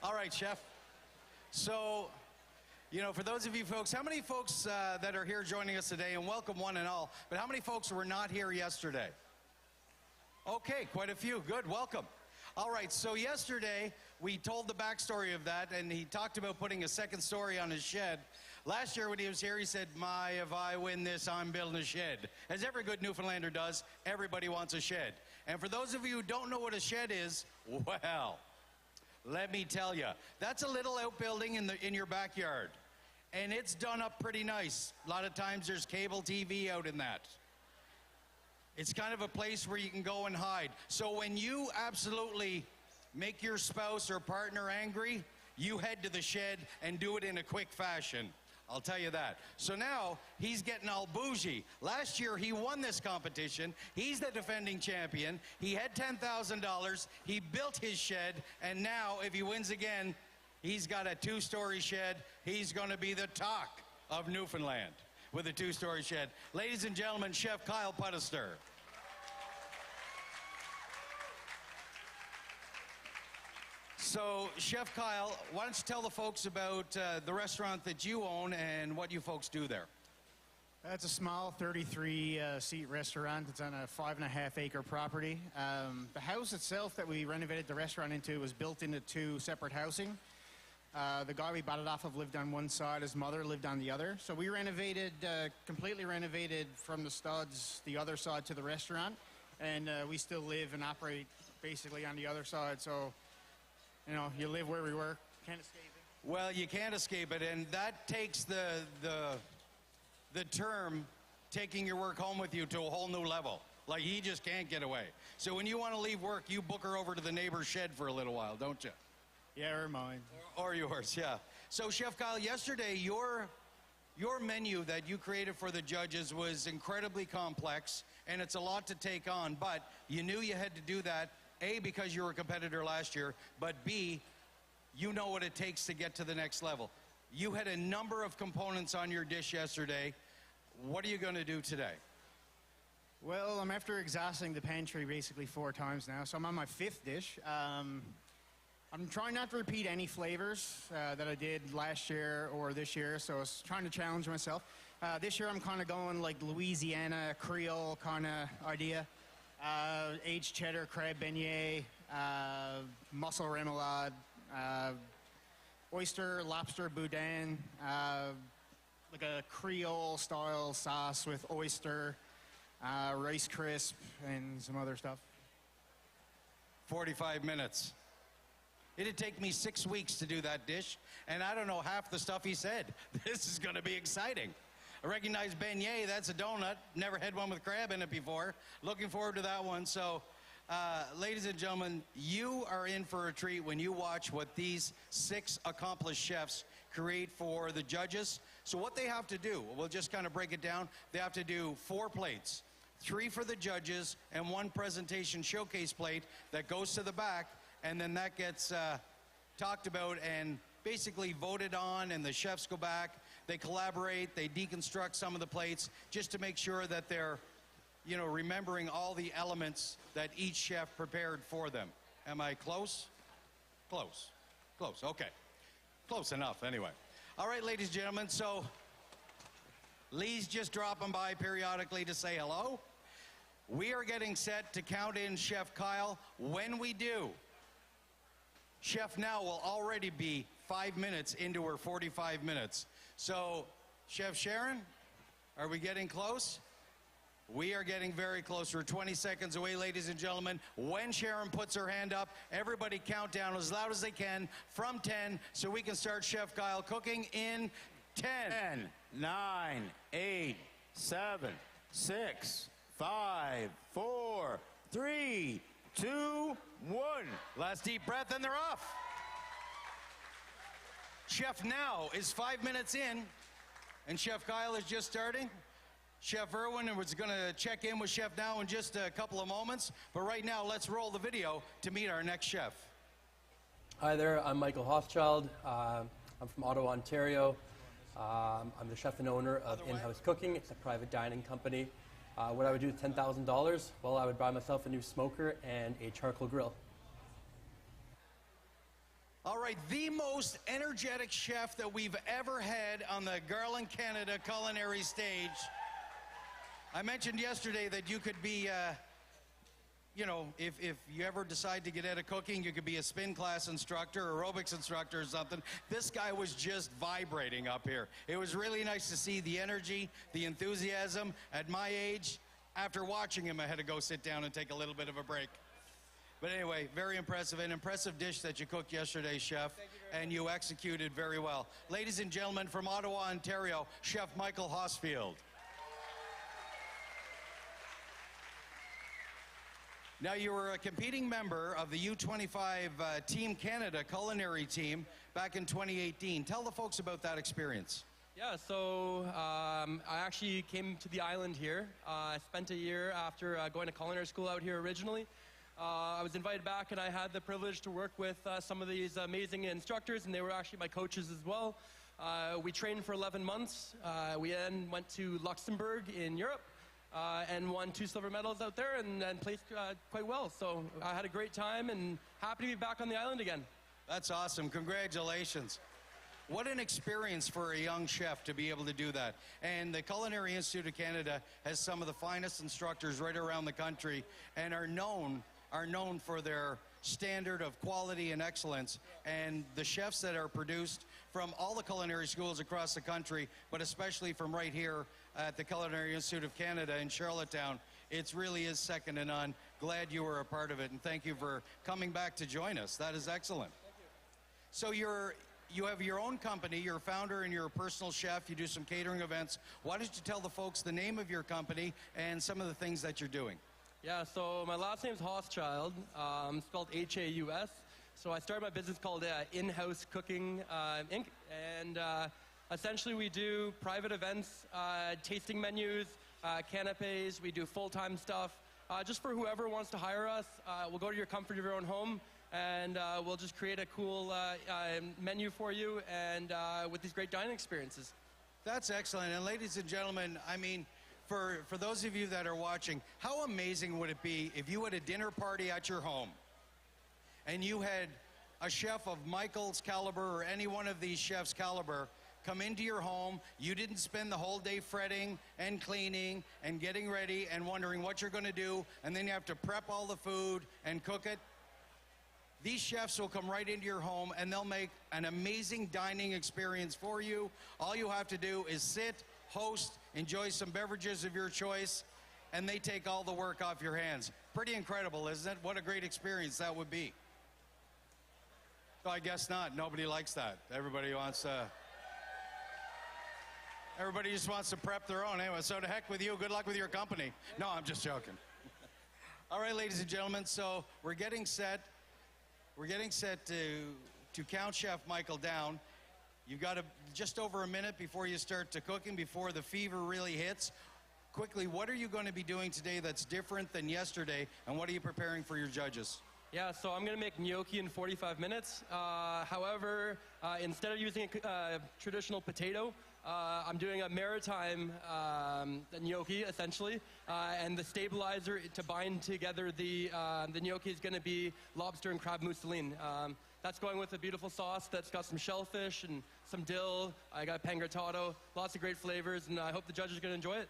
All right, Chef. So, you know, for those of you folks, how many folks that are here joining us today, and welcome one and all, but how many folks were not here yesterday? Okay, quite a few. Good, welcome. All right, so yesterday we told the backstory of that, and he talked about putting a second story on his shed. Last year when he was here, he said, "My, if I win this, I'm building a shed." As every good Newfoundlander does, everybody wants a shed. And for those of you who don't know what a shed is, well, let me tell you, that's a little outbuilding in your backyard. And it's done up pretty nice. A lot of times there's cable TV out in that. It's kind of a place where you can go and hide. So when you absolutely make your spouse or partner angry, you head to the shed and do it in a quick fashion. I'll tell you that. So now he's getting all bougie. Last year he won this competition. He's the defending champion. He had $10,000. He built his shed, and now if he wins again, he's got a 2-story shed. He's going to be the talk of Newfoundland with a 2-story shed. Ladies and gentlemen, Chef Kyle Puddester. So, Chef Kyle, why don't you tell the folks about the restaurant that you own and what you folks do there? It's a small 33-seat restaurant. It's on a 5.5-acre property. The house itself that we renovated the restaurant into was built into 2 separate housing. The guy we bought it off of lived on one side. His mother lived on the other. So we renovated, completely renovated from the studs the other side to the restaurant. And we still live and operate basically on the other side. So, you know, you live where we work. Can't escape it. Well, you can't escape it. And that takes the term taking your work home with you to a whole new level. Like, he just can't get away. So when you want to leave work, you book her over to the neighbor's shed for a little while, don't you? Yeah, or mine. Or yours, yeah. So, Chef Kyle, yesterday, your menu that you created for the judges was incredibly complex, and it's a lot to take on, but you knew you had to do that, A, because you were a competitor last year, but B, you know what it takes to get to the next level. You had a number of components on your dish yesterday. What are you going to do today? Well, I'm after exhausting the pantry basically 4 times now, so I'm on my 5th dish. I'm trying not to repeat any flavors that I did last year or this year, so I was trying to challenge myself. This year I'm kind of going like Louisiana Creole kind of idea. Aged cheddar crab beignet, mussel remoulade, oyster lobster boudin, like a Creole style sauce with oyster, rice crisp, and some other stuff. 45 minutes. It'd take me 6 weeks to do that dish, and I don't know half the stuff he said. This is going to be exciting. I recognize beignet, that's a donut. Never had one with crab in it before. Looking forward to that one. So, ladies and gentlemen, you are in for a treat when you watch what these 6 accomplished chefs create for the judges. So what they have to do, we'll just kind of break it down. They have to do 4 plates, 3 for the judges, and 1 presentation showcase plate that goes to the back, and then that gets talked about and basically voted on, and the chefs go back, they collaborate, they deconstruct some of the plates just to make sure that they're, you know, remembering all the elements that each chef prepared for them. Am I close? Close. Close, okay. Close enough, anyway. All right, ladies and gentlemen, so Lee's just dropping by periodically to say hello. We are getting set to count in Chef Kyle. When we do, Chef Now will already be 5 minutes into her 45 minutes. So, Chef Sharon, are we getting close? We are getting very close. We're 20 seconds away, ladies and gentlemen. When Sharon puts her hand up, everybody count down as loud as they can from 10 so we can start Chef Kyle cooking in 10. 10, 9, 8, 7, 6, 5, 4, 3, 2, 1. Last deep breath and they're off. Chef Now is 5 minutes in, and Chef Kyle is just starting. Chef Irwin was going to check in with Chef Now in just a couple of moments, but right now let's roll the video to meet our next chef. Hi there, I'm Michael Hothschild. I'm from Ottawa, Ontario. I'm the chef and owner of In-House Cooking. It's a private dining company. What I would do with $10,000, well, I would buy myself a new smoker and a charcoal grill. All right, the most energetic chef that we've ever had on the Garland Canada culinary stage. I mentioned yesterday that you could be, you know, if you ever decide to get out of cooking, you could be a spin class instructor, aerobics instructor or something. This guy was just vibrating up here. It was really nice to see the energy, the enthusiasm. At my age, after watching him, I had to go sit down and take a little bit of a break. But anyway, very impressive. An impressive dish that you cooked yesterday, Chef, and you executed very well. Ladies and gentlemen, from Ottawa, Ontario, Chef Michael Hosfield. Now, you were a competing member of the U25 Team Canada culinary team back in 2018. Tell the folks about that experience. Yeah, so I actually came to the island here. I spent a year after going to culinary school out here originally. I was invited back, and I had the privilege to work with some of these amazing instructors, and they were actually my coaches as well. We trained for 11 months. We then went to Luxembourg in Europe and won 2 silver medals out there and placed quite well. So I had a great time and happy to be back on the island again. That's awesome. Congratulations. What an experience for a young chef to be able to do that. And the Culinary Institute of Canada has some of the finest instructors right around the country and are known for their standard of quality and excellence. And the chefs that are produced from all the culinary schools across the country, but especially from right here at the Culinary Institute of Canada in Charlottetown, it really is second to none. Glad you were a part of it, and thank you for coming back to join us. That is excellent. So you have your own company, you're a founder and you're a personal chef, you do some catering events. Why don't you tell the folks the name of your company and some of the things that you're doing? Yeah, so my last name's Hothschild, spelled H-A-U-S. So I started my business called In-House Cooking Inc. And essentially we do private events, tasting menus, canapes, we do full-time stuff. Just for whoever wants to hire us, we'll go to your comfort of your own home, and we'll just create a cool menu for you and with these great dining experiences. That's excellent. And ladies and gentlemen, I mean, for those of you that are watching, how amazing would it be if you had a dinner party at your home and you had a chef of Michael's caliber or any one of these chefs' caliber come into your home, you didn't spend the whole day fretting and cleaning and getting ready and wondering what you're going to do, and then you have to prep all the food and cook it. These chefs will come right into your home and they'll make an amazing dining experience for you. All you have to do is sit, host, enjoy some beverages of your choice, and they take all the work off your hands. Pretty incredible, isn't it? What a great experience that would be. So I guess not. Nobody likes that. Everybody just wants to prep their own. Anyway, so to heck with you. Good luck with your company. No, I'm just joking. All right, ladies and gentlemen, so we're getting set. We're getting set to count Chef Michael down. You've got just over a minute before you start to cooking, before the fever really hits. Quickly, what are you going to be doing today that's different than yesterday, and what are you preparing for your judges? Yeah, so I'm going to make gnocchi in 45 minutes. However, instead of using a traditional potato, I'm doing a maritime gnocchi, essentially, and the stabilizer to bind together the gnocchi is going to be lobster and crab mousseline. That's going with a beautiful sauce that's got some shellfish and some dill. I got pangrattato, lots of great flavors, and I hope the judges are going to enjoy it.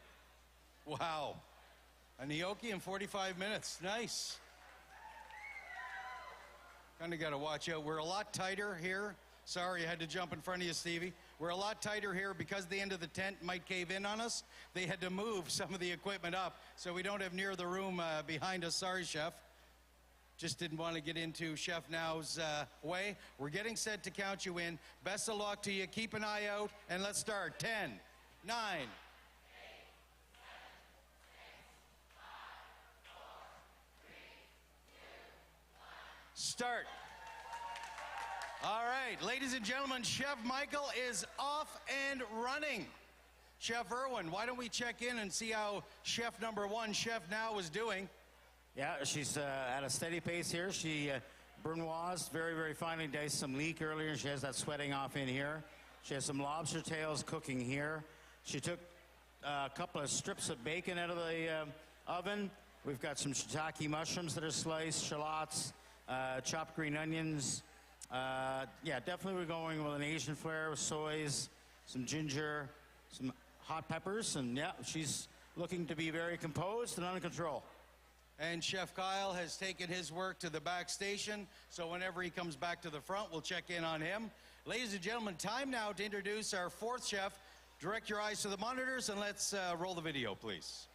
Wow. A gnocchi in 45 minutes. Nice. Kind of got to watch out. We're a lot tighter here. Sorry, I had to jump in front of you, Stevie. We're a lot tighter here because the end of the tent might cave in on us. They had to move some of the equipment up, so we don't have near the room behind us. Sorry, Chef. Just didn't want to get into Chef Now's way. We're getting set to count you in. Best of luck to you. Keep an eye out, and let's start. 10, 9, 8, 7, 6, 5, start. All right, ladies and gentlemen, Chef Michael is off and running. Chef Irwin, why don't we check in and see how Chef number 1, Chef Now, is doing? Yeah, she's at a steady pace here. She brunoise, very, very finely diced some leek earlier. She has that sweating off in here. She has some lobster tails cooking here. She took a couple of strips of bacon out of the oven. We've got some shiitake mushrooms that are sliced, shallots, chopped green onions. Yeah, definitely we're going with an Asian flair with soys, some ginger, some hot peppers, and yeah, she's looking to be very composed and under control. And Chef Kyle has taken his work to the back station, so whenever he comes back to the front, we'll check in on him. Ladies and gentlemen, time now to introduce our 4th chef. Direct your eyes to the monitors and let's roll the video, please.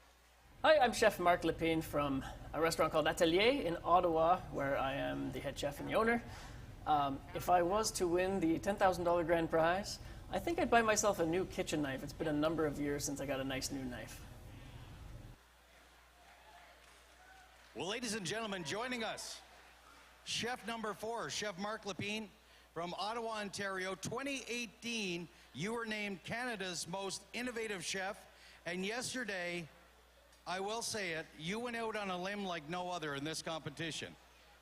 Hi, I'm Chef Marc Lepine from a restaurant called Atelier in Ottawa, where I am the head chef and the owner. If I was to win the $10,000 grand prize, I think I'd buy myself a new kitchen knife. It's been a number of years since I got a nice new knife. Well, ladies and gentlemen, joining us, Chef number 4, Chef Marc Lepine from Ottawa, Ontario. 2018, you were named Canada's most innovative chef, and yesterday, I will say it, you went out on a limb like no other in this competition.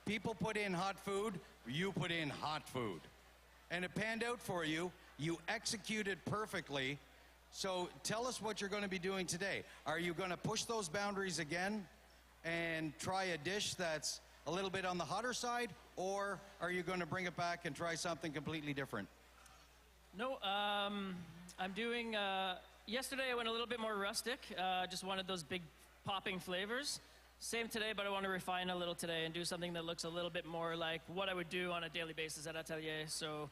People put in hot food, you put in hot food. And it panned out for you. You executed perfectly. So tell us what you're going to be doing today. Are you going to push those boundaries again and try a dish that's a little bit on the hotter side, or are you going to bring it back and try something completely different? No, I'm doing, yesterday I went a little bit more rustic, just wanted those big popping flavors. Same today, but I want to refine a little today and do something that looks a little bit more like what I would do on a daily basis at Atelier. So,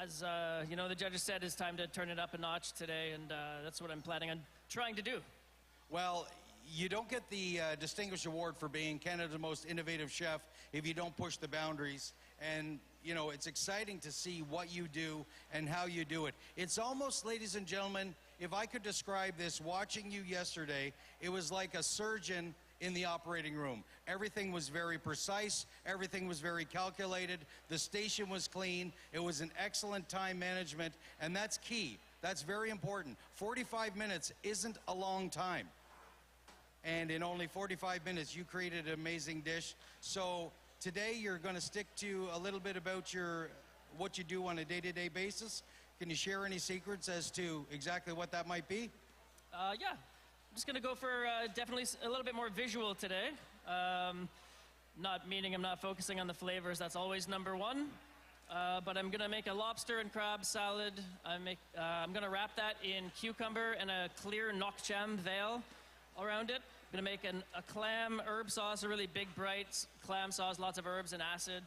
as you know, the judges said, it's time to turn it up a notch today, and that's what I'm planning on trying to do. Well, you don't get the Distinguished Award for being Canada's most innovative chef if you don't push the boundaries. And, you know, it's exciting to see what you do and how you do it. It's almost, ladies and gentlemen, if I could describe this, watching you yesterday, it was like a surgeon in the operating room. Everything was very precise. Everything was very calculated. The station was clean. It was an excellent time management, and that's key. That's very important. 45 minutes isn't a long time. And in only 45 minutes, you created an amazing dish. So today, you're going to stick to a little bit about what you do on a day-to-day basis. Can you share any secrets as to exactly what that might be? Yeah, I'm just going to go for definitely a little bit more visual today. Not meaning I'm not focusing on the flavors. That's always number 1. But I'm going to make a lobster and crab salad. I'm going to wrap that in cucumber and a clear nockcham veil around it. I'm going to make a clam herb sauce, a really big, bright clam sauce, lots of herbs and acid.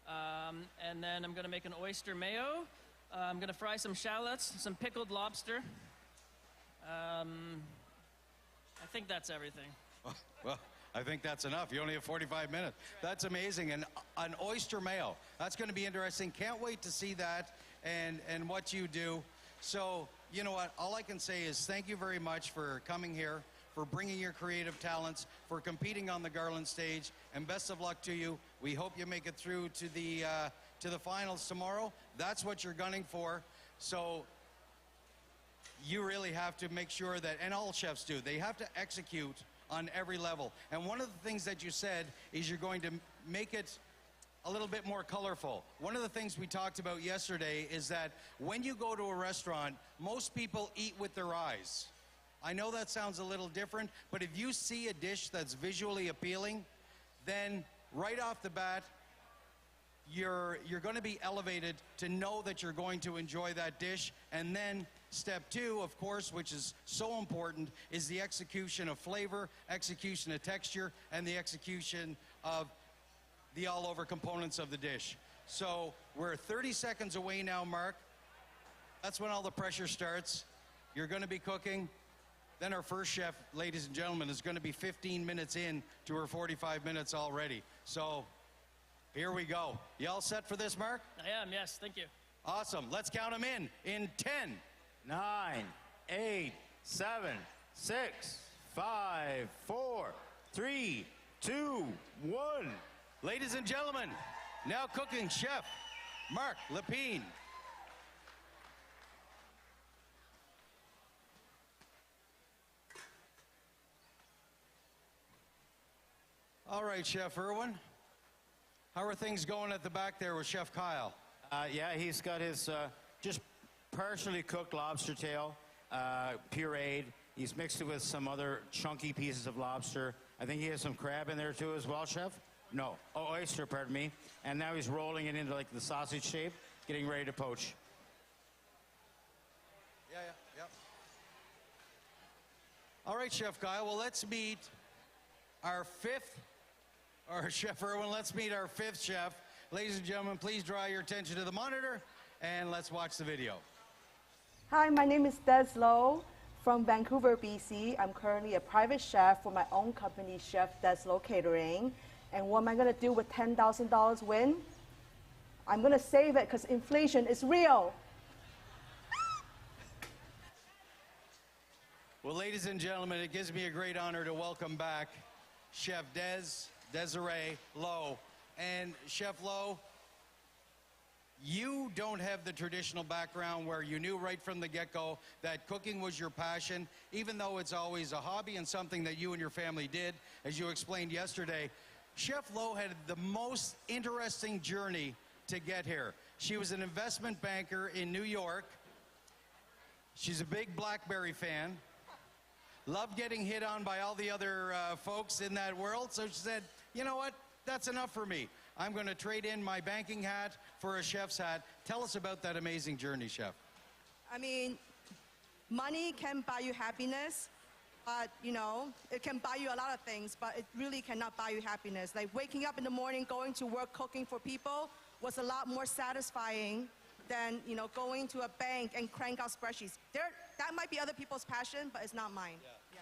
And then I'm going to make an oyster mayo. I'm going to fry some shallots, some pickled lobster. I think that's everything. Well, I think that's enough. You only have 45 minutes. That's amazing. And an oyster mayo, that's going to be interesting. Can't wait to see that and what you do. So, you know what? All I can say is thank you very much for coming here, for bringing your creative talents, for competing on the Garland stage, and best of luck to you. We hope you make it through to the finals tomorrow. That's what you're gunning for. So you really have to make sure that, and all chefs do, they have to execute on every level. And one of the things that you said is you're going to make it a little bit more colorful. One of the things we talked about yesterday is that when you go to a restaurant, most people eat with their eyes. I know that sounds a little different, but if you see a dish that's visually appealing, then right off the bat, you're going to be elevated to know that you're going to enjoy that dish. And then step 2, of course, which is so important, is the execution of flavor, execution of texture, and the execution of the all-over components of the dish. So we're 30 seconds away now, Mark. That's when all the pressure starts. You're going to be cooking. Then our first chef, ladies and gentlemen, is going to be 15 minutes in to her 45 minutes already. So here we go. You all set for this, Mark? I am, yes. Thank you. Awesome. Let's count them in 10, 9, 8, 7, 6, 5, 4, 3, 2, 1. Ladies and gentlemen, now cooking Chef Mark Lepine. All right, Chef Irwin. How are things going at the back there with Chef Kyle? Yeah, he's got his just partially cooked lobster tail, pureed. He's mixed it with some other chunky pieces of lobster. I think he has some crab in there too as well, Chef? No. Oh, oyster, pardon me. And now he's rolling it into like the sausage shape, getting ready to poach. Yeah. All right, Chef Kyle. Well, let's meet our fifth, or Chef Irwin, let's meet our fifth chef. Ladies and gentlemen, please draw your attention to the monitor, and let's watch the video. Hi, my name is Des Lowe from Vancouver, BC. I'm currently a private chef for my own company, Chef Des Lowe Catering. And what am I going to do with $10,000 win? I'm going to save it because inflation is real. Well, ladies and gentlemen, it gives me a great honor to welcome back Chef Desiree Lowe. And Chef Lowe, you don't have the traditional background where you knew right from the get-go that cooking was your passion, even though it's always a hobby and something that you and your family did, as you explained yesterday. Chef Lowe had the most interesting journey to get here. She was an investment banker in New York. She's a big BlackBerry fan. Loved getting hit on by all the other folks in that world. So she said, you know what? That's enough for me. I'm going to trade in my banking hat for a chef's hat. Tell us about that amazing journey, Chef. I mean, money can buy you happiness, but, you know, it can buy you a lot of things, but it really cannot buy you happiness. Like waking up in the morning, going to work, cooking for people was a lot more satisfying than, you know, going to a bank and crank out spreadsheets. That might be other people's passion, but it's not mine. Yeah.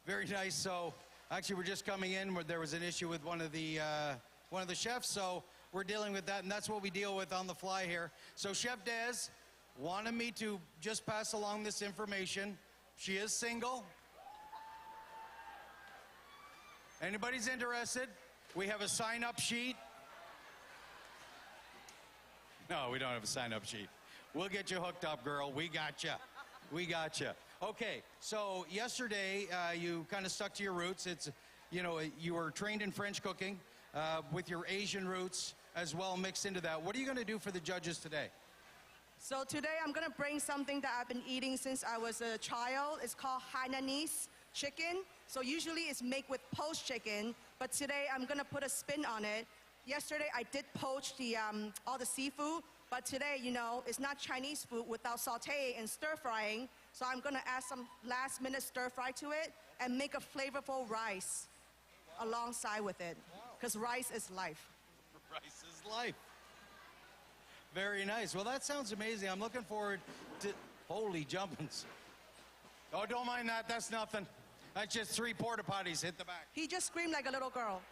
Very nice. So actually, we're just coming in where there was an issue with one of the chefs, so we're dealing with that, and that's what we deal with on the fly here. So Chef Des wanted me to just pass along this information. She is single. Anybody's interested? We have a sign-up sheet. No, we don't have a sign-up sheet. We'll get you hooked up, girl. We got you. We got you. Okay, so yesterday you kind of stuck to your roots. It's, you know, you were trained in French cooking with your Asian roots as well mixed into that. What are you going to do for the judges today? So today I'm going to bring something that I've been eating since I was a child. It's called Hainanese chicken. So usually it's made with poached chicken, but today I'm going to put a spin on it. Yesterday I did poach the all the seafood, but today, you know, it's not Chinese food without sauteing and stir frying. So I'm gonna add some last minute stir fry to it and make a flavorful rice alongside with it. Because rice is life. Rice is life. Very nice. Well, that sounds amazing. I'm looking forward to, holy jumpins'. Oh, don't mind that, that's nothing. That's just 3 porta potties hit the back. He just screamed like a little girl.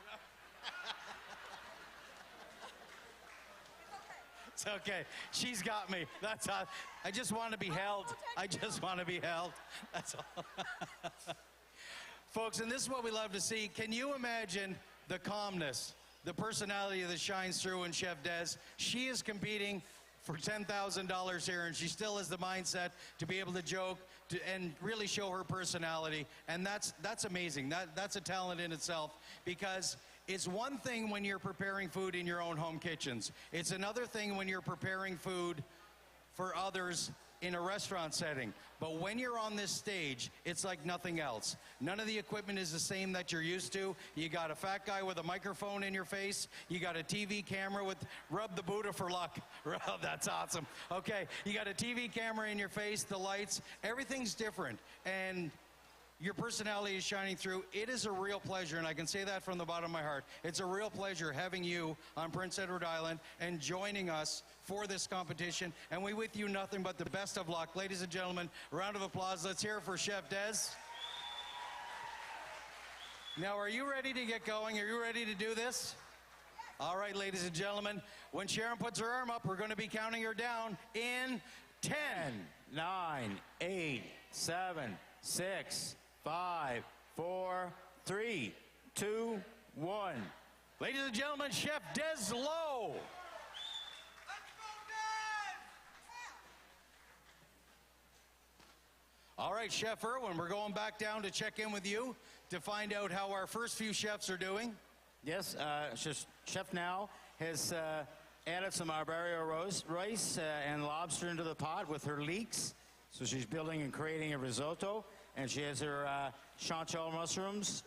It's okay. She's got me. That's all. I just want to be held. I just want to be held. That's all. Folks, and this is what we love to see. Can you imagine the calmness, the personality that shines through in Chef Des? She is competing for $10,000 here, and she still has the mindset to be able to joke and really show her personality. And that's amazing. That's a talent in itself, because it's one thing when you're preparing food in your own home kitchens. It's another thing when you're preparing food for others in a restaurant setting. But when you're on this stage, it's like nothing else. None of the equipment is the same that you're used to. You got a fat guy with a microphone in your face. You got a TV camera with rub the Buddha for luck. That's awesome. Okay, you got a TV camera in your face, the lights, everything's different. And your personality is shining through. It is a real pleasure, and I can say that from the bottom of my heart. It's a real pleasure having you on Prince Edward Island and joining us for this competition. And we wish you nothing but the best of luck. Ladies and gentlemen, a round of applause. Let's hear it for Chef Des. Now, are you ready to get going? Are you ready to do this? All right, ladies and gentlemen, when Sharon puts her arm up, we're going to be counting her down in 10, 9, 8, 7, 6, 5, 4, 3, 2, 1. Ladies and gentlemen, Chef Des Lowe. All right, Chef Irwin, we're going back down to check in with you to find out how our first few chefs are doing. Yes, Chef Now has added some arborio rice and lobster into the pot with her leeks. So she's building and creating a risotto. And she has her chanterelle mushrooms,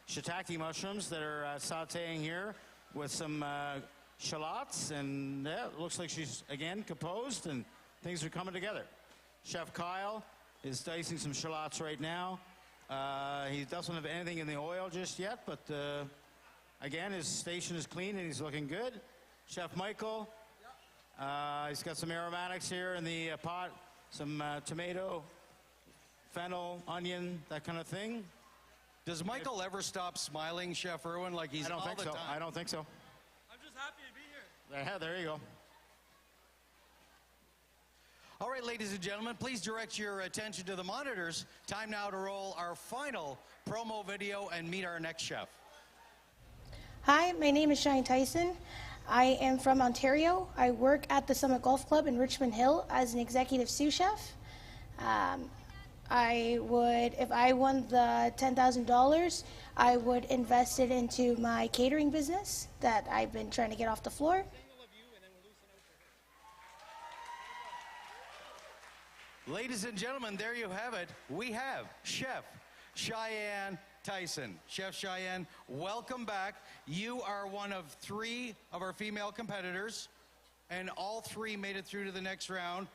shiitake mushrooms that are sauteing here with some shallots. And yeah, it looks like she's, again, composed and things are coming together. Chef Kyle is dicing some shallots right now. He doesn't have anything in the oil just yet, but again, his station is clean and he's looking good. Chef Michael, he's got some aromatics here in the pot, some tomato, fennel, onion, that kind of thing. Does Michael ever stop smiling, Chef Irwin, like he's all the time? I don't think so. I'm just happy to be here. Yeah, there you go. All right, ladies and gentlemen, please direct your attention to the monitors. Time now to roll our final promo video and meet our next chef. Hi, my name is Shine Tyson. I am from Ontario. I work at the Summit Golf Club in Richmond Hill as an executive sous chef. If I won the $10,000, I would invest it into my catering business that I've been trying to get off the floor. Ladies and gentlemen, there you have it. We have Chef Cheyenne Tyson. Chef Cheyenne, welcome back. You are one of 3 of our female competitors, and all 3 made it through to the next round.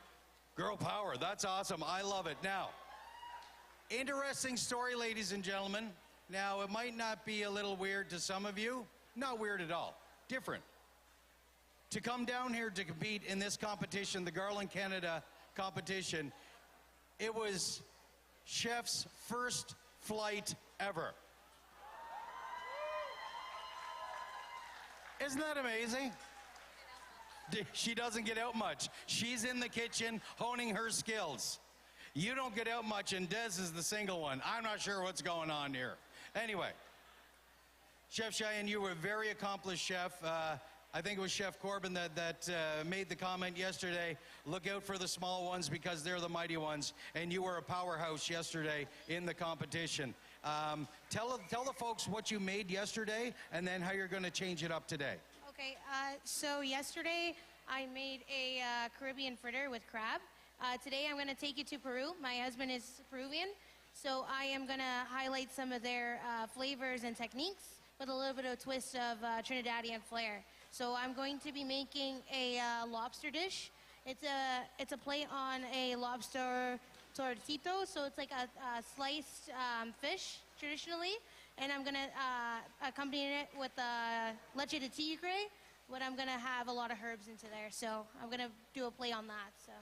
Girl power, that's awesome. I love it. Now, interesting story, ladies and gentlemen. Now, it might not be a little weird to some of you. Not weird at all. Different. To come down here to compete in this competition, the Garland Canada competition, it was Chef's first flight ever. Isn't that amazing? She doesn't get out much. She's in the kitchen honing her skills. You don't get out much, and Des is the single one. I'm not sure what's going on here. Anyway, Chef Cheyenne, you were a very accomplished chef. I think it was Chef Corbin that made the comment yesterday, look out for the small ones because they're the mighty ones, and you were a powerhouse yesterday in the competition. Tell the folks what you made yesterday and then how you're going to change it up today. Okay, so yesterday I made a Caribbean fritter with crab. Today I'm going to take you to Peru. My husband is Peruvian, so I am going to highlight some of their flavors and techniques with a little bit of a twist of Trinidadian flair. So I'm going to be making a lobster dish. It's a play on a lobster tortito, so it's like a sliced fish traditionally, and I'm gonna accompany it with leche de tigre, but I'm gonna have a lot of herbs into there. So I'm gonna do a play on that. So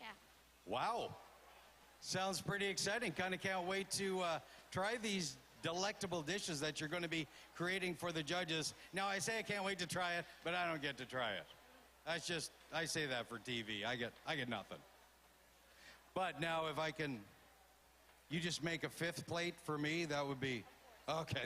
yeah. Wow, sounds pretty exciting. Kind of can't wait to try these delectable dishes that you're going to be creating for the judges. Now, I say I can't wait to try it, but I don't get to try it. That's just, I say that for TV. I get nothing. But now if I can, you just make a 5th plate for me, that would be, okay,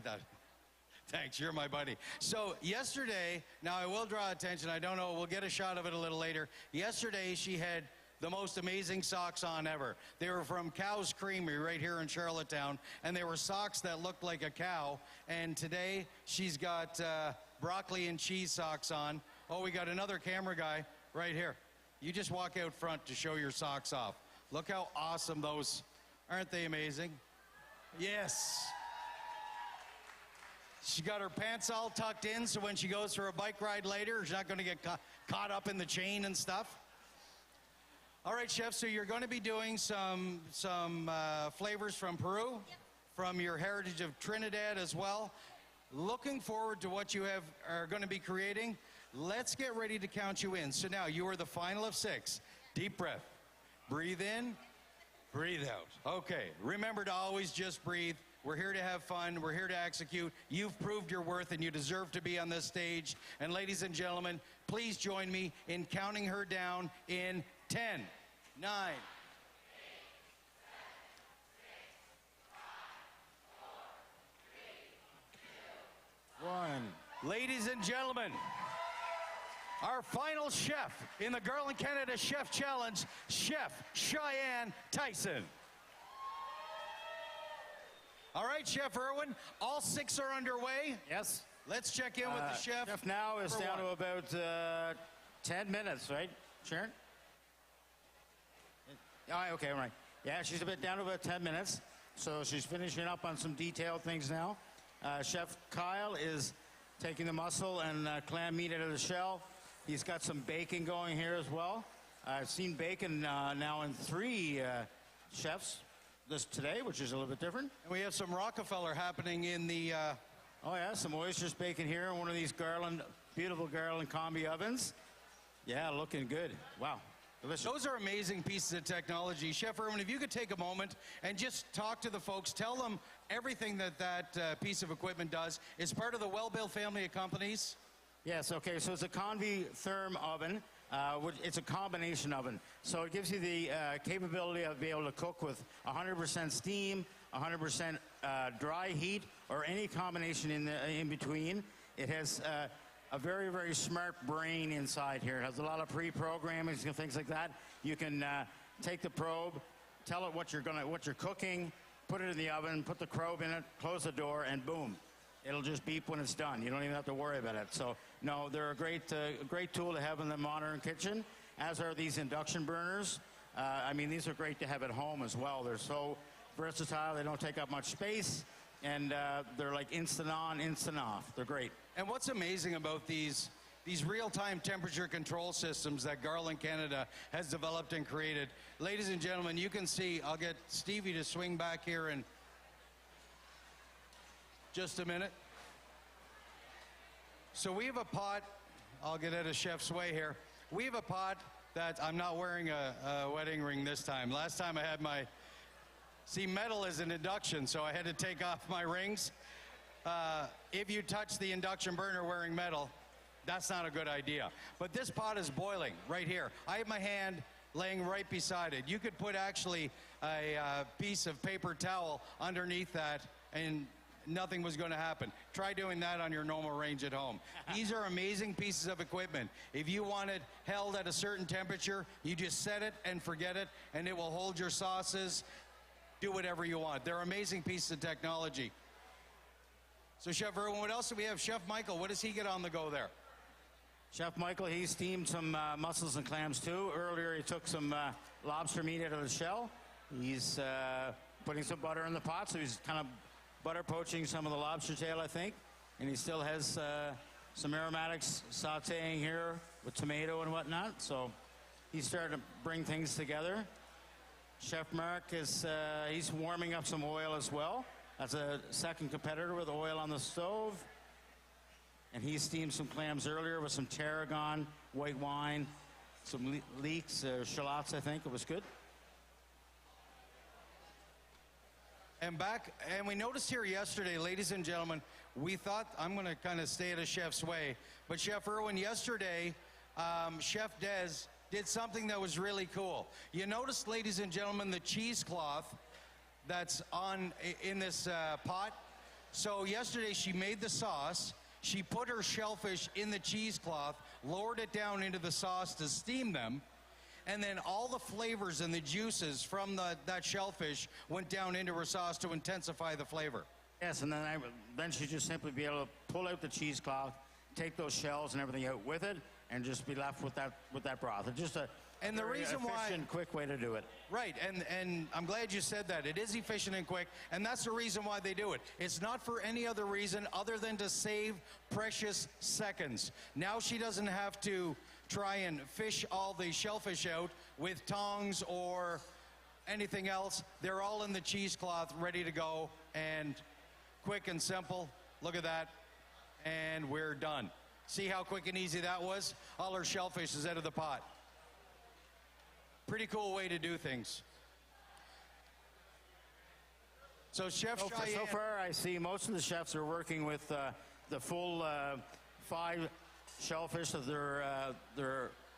thanks, you're my buddy. So yesterday, now I will draw attention, I don't know, we'll get a shot of it a little later. Yesterday, she had the most amazing socks on ever. They were from Cow's Creamery right here in Charlottetown, and they were socks that looked like a cow. And today, she's got broccoli and cheese socks on. Oh, we got another camera guy right here. You just walk out front to show your socks off. Look how awesome those, aren't they amazing? Yes. She got her pants all tucked in, so when she goes for a bike ride later, she's not going to get caught up in the chain and stuff. All right, Chef, so you're going to be doing some flavors from Peru, from your heritage of Trinidad as well. Looking forward to what you are going to be creating. Let's get ready to count you in. So now you are the final of 6. Deep breath. Breathe in, breathe out. Okay, remember to always just breathe. We're here to have fun. We're here to execute. You've proved your worth, and you deserve to be on this stage. And ladies and gentlemen, please join me in counting her down in 10, 9, 8, 7, 6, 5, 4, 3, 2, 1. Ladies and gentlemen, our final chef in the Garland Canada Chef Challenge, Chef Cheyenne Tyson. All right, Chef Irwin, all 6 are underway. Yes. Let's check in with the chef. Chef now is for down one. to about 10 minutes, right, Sharon? Oh, okay, right. Yeah, she's a bit down to about 10 minutes. So she's finishing up on some detailed things now. Chef Kyle is taking the mussel and clam meat out of the shell. He's got some bacon going here as well. I've seen bacon now in 3 chefs today, which is a little bit different. And we have some Rockefeller happening in the... Oh yeah, some oysters bacon here in one of these beautiful Garland combi ovens. Yeah, looking good. Wow, delicious. Those are amazing pieces of technology. Chef Irwin, if you could take a moment and just talk to the folks, tell them everything that piece of equipment does. It's part of the Well-Built family of companies. Yes, okay, so it's a Convi therm oven. It's a combination oven. So it gives you the capability of being able to cook with 100% steam, 100% dry heat, or any combination in between. It has a very, very smart brain inside here. It has a lot of pre-programming and things like that. You can take the probe, tell it what you're cooking, put it in the oven, put the probe in it, close the door, and boom. It'll just beep when it's done. You don't even have to worry about it. So, no, they're a great tool to have in the modern kitchen, as are these induction burners. I mean, these are great to have at home as well. They're so versatile. They don't take up much space, and they're like instant on, instant off. They're great. And what's amazing about these real-time temperature control systems that Garland Canada has developed and created, ladies and gentlemen, you can see, I'll get Stevie to swing back here in just a minute. So we have a pot, I'll get at a chef's way here. We have a pot that I'm not wearing a wedding ring this time. Last time I had metal is an induction, so I had to take off my rings. If you touch the induction burner wearing metal, that's not a good idea. But this pot is boiling right here. I have my hand laying right beside it. You could put actually a piece of paper towel underneath that and nothing was going to happen. Try doing that on your normal range at home. These are amazing pieces of equipment. If you want it held at a certain temperature, you just set it and forget it, and it will hold your sauces. Do whatever you want. They're amazing pieces of technology. So Chef Irwin, what else do we have? Chef Michael, what does he get on the go there? Chef Michael, he steamed some mussels and clams too. Earlier he took some lobster meat out of the shell. He's putting some butter in the pot, so he's kind of butter poaching some of the lobster tail, I think. And he still has some aromatics sauteing here with tomato and whatnot. So he's starting to bring things together. Chef Mark he's warming up some oil as well. That's a second competitor with oil on the stove. And he steamed some clams earlier with some tarragon, white wine, some leeks, shallots, I think. It was good. And we noticed here yesterday, ladies and gentlemen, we thought, I'm going to kind of stay at a chef's way, but Chef Irwin, yesterday, Chef Des did something that was really cool. You noticed, ladies and gentlemen, the cheesecloth that's in this pot. So yesterday she made the sauce. She put her shellfish in the cheesecloth, lowered it down into the sauce to steam them, and then all the flavors and the juices from that shellfish went down into her sauce to intensify the flavor. Yes, and then she just simply be able to pull out the cheesecloth, take those shells and everything out with it, and just be left with that broth. It's just a very efficient, quick way to do it. Right, and I'm glad you said that. It is efficient and quick, and that's the reason why they do it. It's not for any other reason other than to save precious seconds. Now she doesn't have to try and fish all the shellfish out with tongs or anything else. They're all in the cheesecloth, ready to go, and quick and simple. Look at that, and we're done. See how quick and easy that was? All her shellfish is out of the pot. Pretty cool way to do things. So Chef Cheyenne... So far, I see most of the chefs are working with the full 5 shellfish that they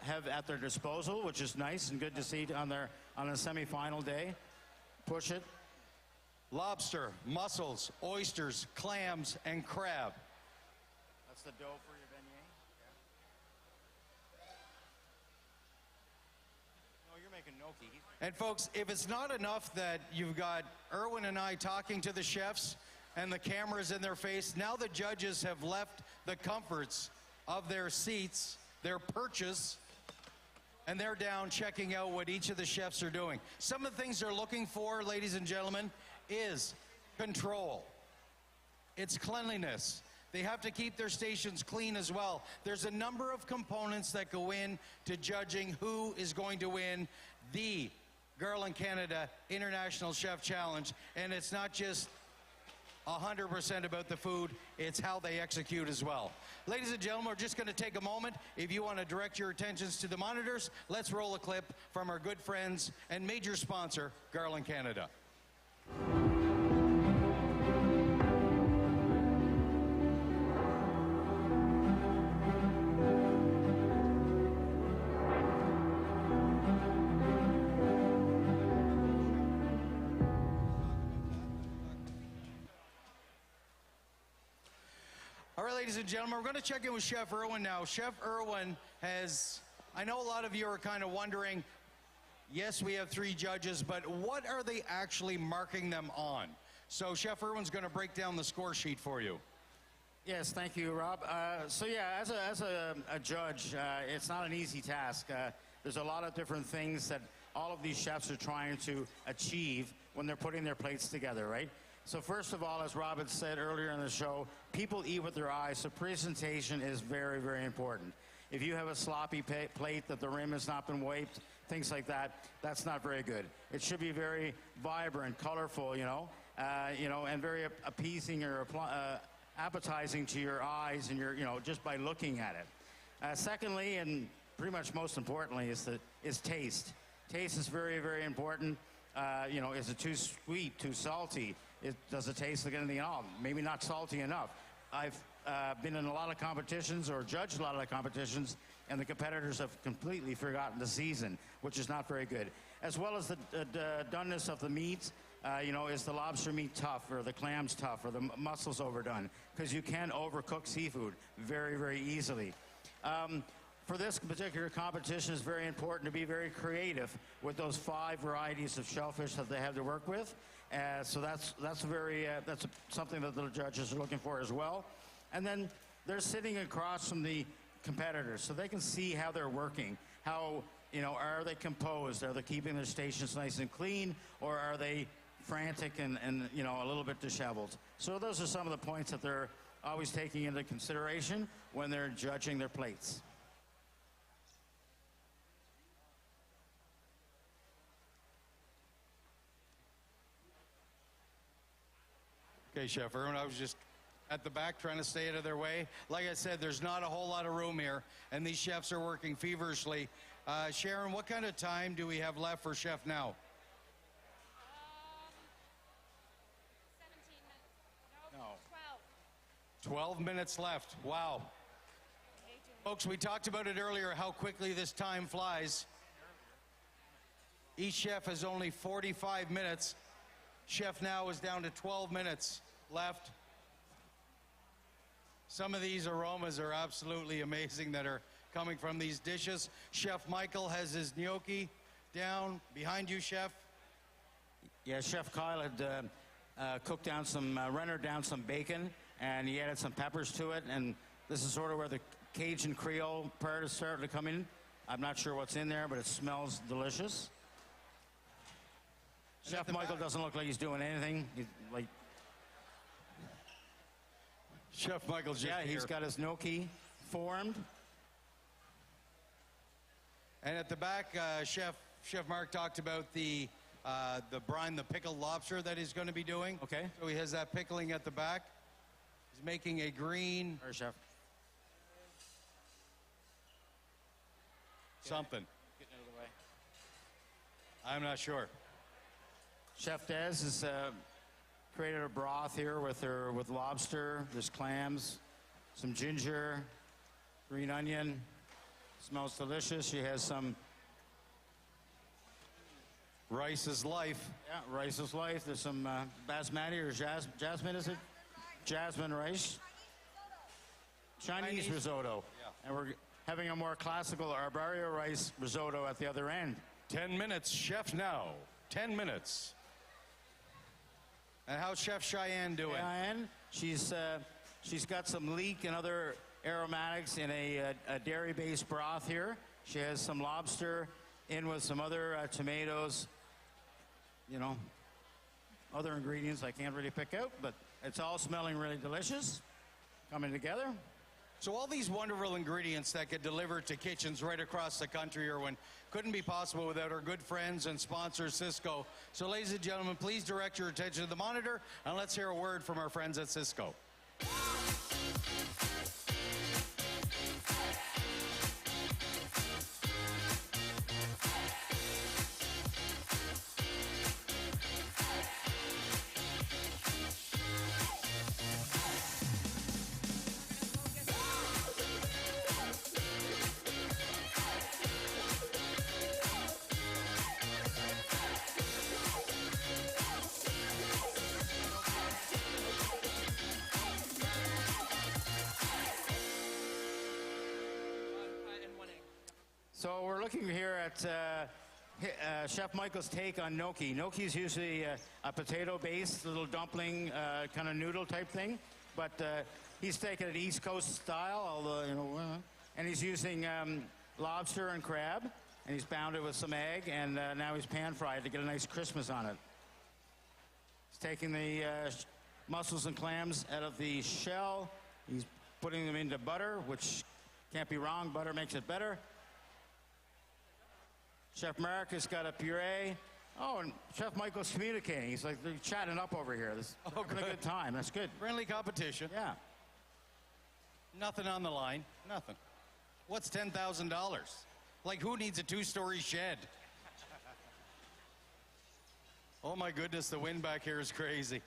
have at their disposal, which is nice and good to see on a semi-final day. Push it. Lobster, mussels, oysters, clams, and crab. That's the dough for your beignet. No, you're making gnocchi. And folks, if it's not enough that you've got Erwin and I talking to the chefs and the cameras in their face, now the judges have left the comforts of their seats, their perches, and they're down checking out what each of the chefs are doing. Some of the things they're looking for, ladies and gentlemen, is control. It's cleanliness. They have to keep their stations clean as well. There's a number of components that go in to judging who is going to win the Garland Canada International Chef Challenge. And it's not just 100% about the food, it's how they execute as well. Ladies and gentlemen, we're just going to take a moment. If you want to direct your attentions to the monitors, let's roll a clip from our good friends and major sponsor, Garland Canada. All right, ladies and gentlemen, we're going to check in with Chef Erwin now. Chef Erwin has, I know a lot of you are kind of wondering, yes, we have 3 judges, but what are they actually marking them on? So Chef Erwin's going to break down the score sheet for you. Yes, thank you, Rob. So yeah, as a judge, it's not an easy task. There's a lot of different things that all of these chefs are trying to achieve when they're putting their plates together, right? So first of all, as Rob had said earlier in the show, people eat with their eyes, so presentation is very, very important. If you have a sloppy plate that the rim has not been wiped, things like that, that's not very good. It should be very vibrant, colorful, and very appeasing or appetizing to your eyes and just by looking at it. Secondly, and pretty much most importantly, is taste. Taste is very, very important. Is it too sweet, too salty? Does it taste like anything at all? Maybe not salty enough. I've been in a lot of competitions or judged a lot of the competitions, and the competitors have completely forgotten the season, which is not very good. As well as the doneness of the meat. Is the lobster meat tough, or the clams tough, or the mussels overdone? Because you can overcook seafood very, very easily. For this particular competition, it's very important to be very creative with those 5 varieties of shellfish that they have to work with. So that's something that the judges are looking for as well. And then they're sitting across from the competitors, so they can see how they're working. How, are they composed? Are they keeping their stations nice and clean, or are they frantic and a little bit disheveled? So those are some of the points that they're always taking into consideration when they're judging their plates. Okay, Chef Erwin, I was just at the back trying to stay out of their way. Like I said, there's not a whole lot of room here, and these chefs are working feverishly. Sharon, what kind of time do we have left for Chef now? 17 minutes. No, 12. 12 minutes left. Wow. Folks, we talked about it earlier, how quickly this time flies. Each chef has only 45 minutes. Chef now is down to 12 minutes left. Some of these aromas are absolutely amazing that are coming from these dishes. Chef Michael has his gnocchi down. Behind you, Chef. Yeah, Chef Kyle had cooked down rendered down some bacon, and he added some peppers to it. And this is sort of where the Cajun Creole part is starting to come in. I'm not sure what's in there, but it smells delicious. Chef Michael doesn't look like he's doing anything. Chef Michael's just he's got his gnocchi formed. And at the back, Chef Mark talked about the brine, the pickled lobster that he's going to be doing. Okay. So he has that pickling at the back. He's making a green. Or Chef. Something. Getting out of the way. I'm not sure. Chef Des has created a broth here with lobster. There's clams, some ginger, green onion. Smells delicious. She has some rice is life. Yeah, rice is life. There's some basmati or jasmine, is it? Jasmine rice. Chinese risotto. And we're having a more classical arborio rice risotto at the other end. 10 minutes, chef now. 10 minutes. And how's Chef Cheyenne doing? Cheyenne, she's got some leek and other aromatics in a dairy-based broth here. She has some lobster in with some other tomatoes, you know, other ingredients I can't really pick out, but it's all smelling really delicious, coming together. So all these wonderful ingredients that get delivered to kitchens right across the country, Erwin, couldn't be possible without our good friends and sponsor, Cisco. So ladies and gentlemen, please direct your attention to the monitor, and let's hear a word from our friends at Cisco. So we're looking here at Chef Michael's take on gnocchi. Gnocchi is usually a potato-based little dumpling kind of noodle type thing, but he's taken it East Coast style, although, you know, and he's using lobster and crab, and he's bound it with some egg, and now he's pan-fried to get a nice crispness on it. He's taking the mussels and clams out of the shell. He's putting them into butter, which can't be wrong. Butter makes it better. Chef Mark has got a puree. Oh, and Chef Michael's communicating. He's like, they're chatting up over here. This having a good time. That's good. Friendly competition. Yeah. Nothing on the line. Nothing. What's $10,000? Like, who needs a two-story shed? Oh, my goodness, the wind back here is crazy.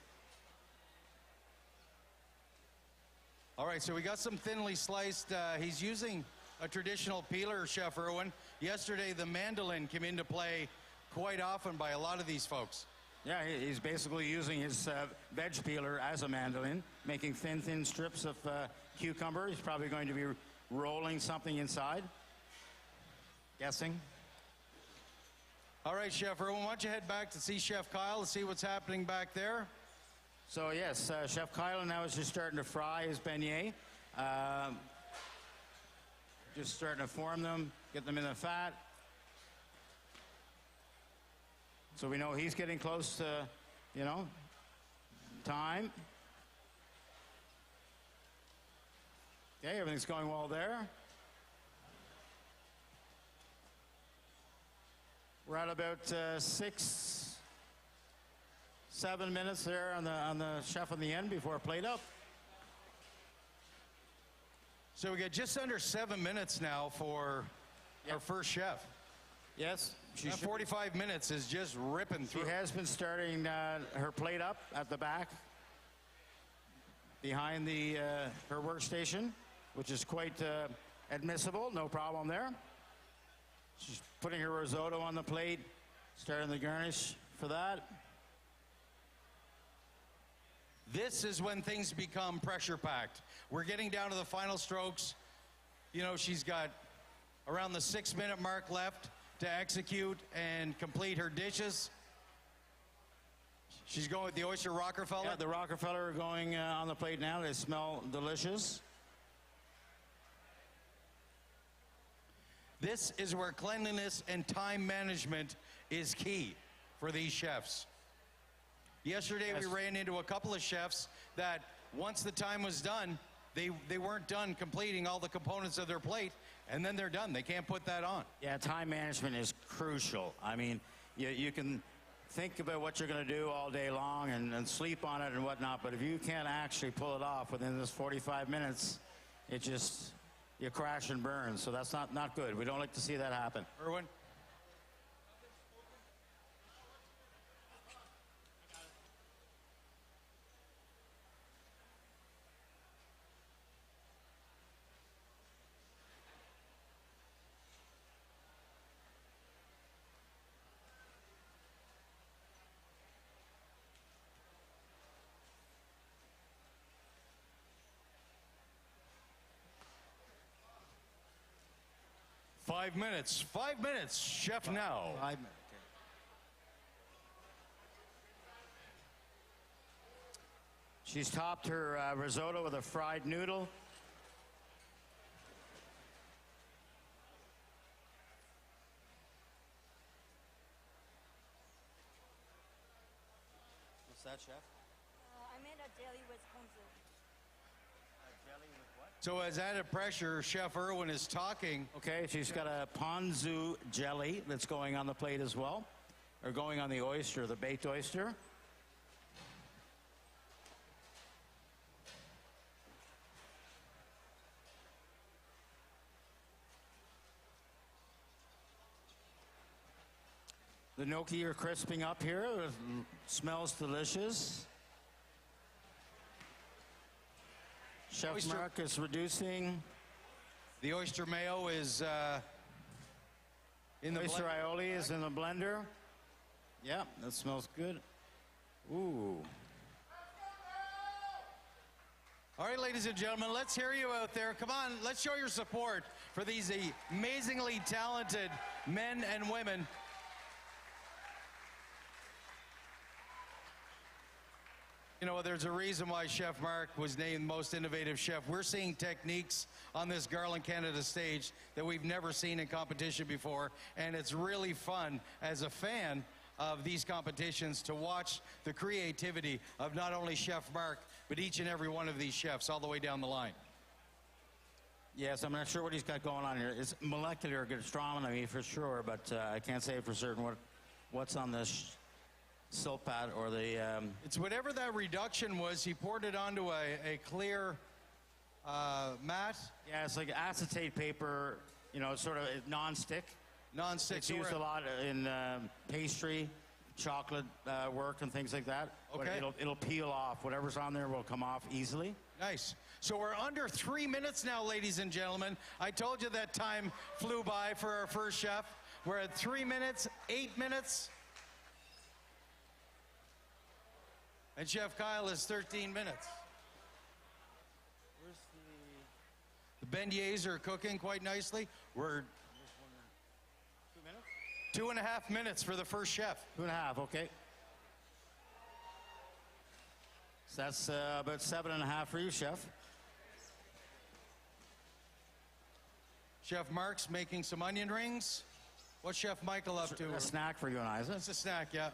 All right, so we got some thinly sliced. He's using a traditional peeler, Chef Erwin. Yesterday, the mandolin came into play quite often by a lot of these folks. Yeah, he's basically using his veg peeler as a mandolin, making thin strips of cucumber. He's probably going to be rolling something inside. Guessing. All right, Chef Erwin, why don't you head back to see Chef Kyle to see what's happening back there? So, yes, Chef Kyle now is just starting to fry his beignet. Just starting to form them, get them in the fat. So we know he's getting close to, you know, time. Okay, everything's going well there. We're at about 6, 7 minutes there on the chef on the end before plate up. So we got just under 7 minutes now for our first chef. Yes. That 45 minutes is just ripping through. She has been starting her plate up at the back behind her workstation, which is quite admissible, no problem there. She's putting her risotto on the plate, starting the garnish for that. This is when things become pressure-packed. We're getting down to the final strokes. You know, she's got around the 6-minute mark left to execute and complete her dishes. She's going with the oyster Rockefeller? Yeah, the Rockefeller are going on the plate now. They smell delicious. This is where cleanliness and time management is key for these chefs. Yesterday, we ran into a couple of chefs that once the time was done, they weren't done completing all the components of their plate, and then they're done. They can't put that on. Yeah, time management is crucial. I mean, you can think about what you're going to do all day long and sleep on it and whatnot, but if you can't actually pull it off within this 45 minutes, it just, you crash and burn. So that's not good. We don't like to see that happen. Erwin? 5 minutes. 5 minutes, Chef Now. 5 minutes. She's topped her risotto with a fried noodle. What's that, Chef? I made a jelly with ponzu. So as added pressure, Chef Irwin is talking. Okay, she's got a ponzu jelly that's going on the plate as well, or going on the oyster, the baked oyster. The gnocchi are crisping up here. It smells delicious. Chef Oyster- Mark is reducing. The oyster mayo is in the Oyster blender. aioli is in the blender. Yeah, that smells good. Ooh. All right, ladies and gentlemen, let's hear you out there. Come on, let's show your support for these amazingly talented men and women. You know, there's a reason why Chef Mark was named most innovative chef. We're seeing techniques on this Garland Canada stage that we've never seen in competition before, and it's really fun as a fan of these competitions to watch the creativity of not only Chef Mark, but each and every one of these chefs all the way down the line. Yes, I'm not sure what he's got going on here. It's molecular gastronomy for sure, but I can't say for certain what's on this silpat or the... It's whatever that reduction was, he poured it onto a clear mat. Yeah, it's like acetate paper, you know, sort of non-stick. Non-stick. It's so used we're- a lot in pastry, chocolate work and things like that. But Okay. it'll peel off. Whatever's on there will come off easily. Nice. So we're under 3 minutes now, ladies and gentlemen. I told you that time flew by for our first chef. We're at 3 minutes, 8 minutes. And Chef Kyle is 13 minutes. Where's the beignets are cooking quite nicely. We're 2 minutes? 2.5 minutes for the first chef. 2.5, okay. So that's about 7.5 for you, Chef. Chef Mark's making some onion rings. What's Chef Michael up to? A snack for you and I, is it? It's a snack, yeah.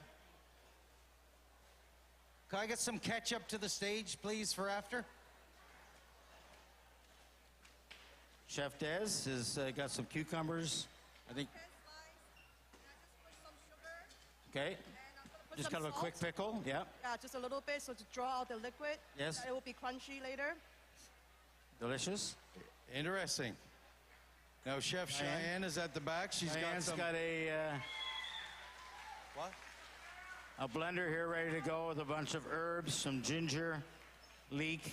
Can I get some ketchup to the stage, please, for after? Chef Des has got some cucumbers. I think. Okay. Put Just some kind of a quick salt. pickle, yeah. Yeah, just a little bit so to draw out the liquid. Yes. It will be crunchy later. Delicious. Interesting. Now, Chef Diane? Cheyenne is at the back. She's Diane's got some... got What? a blender here ready to go with a bunch of herbs, some ginger, leek.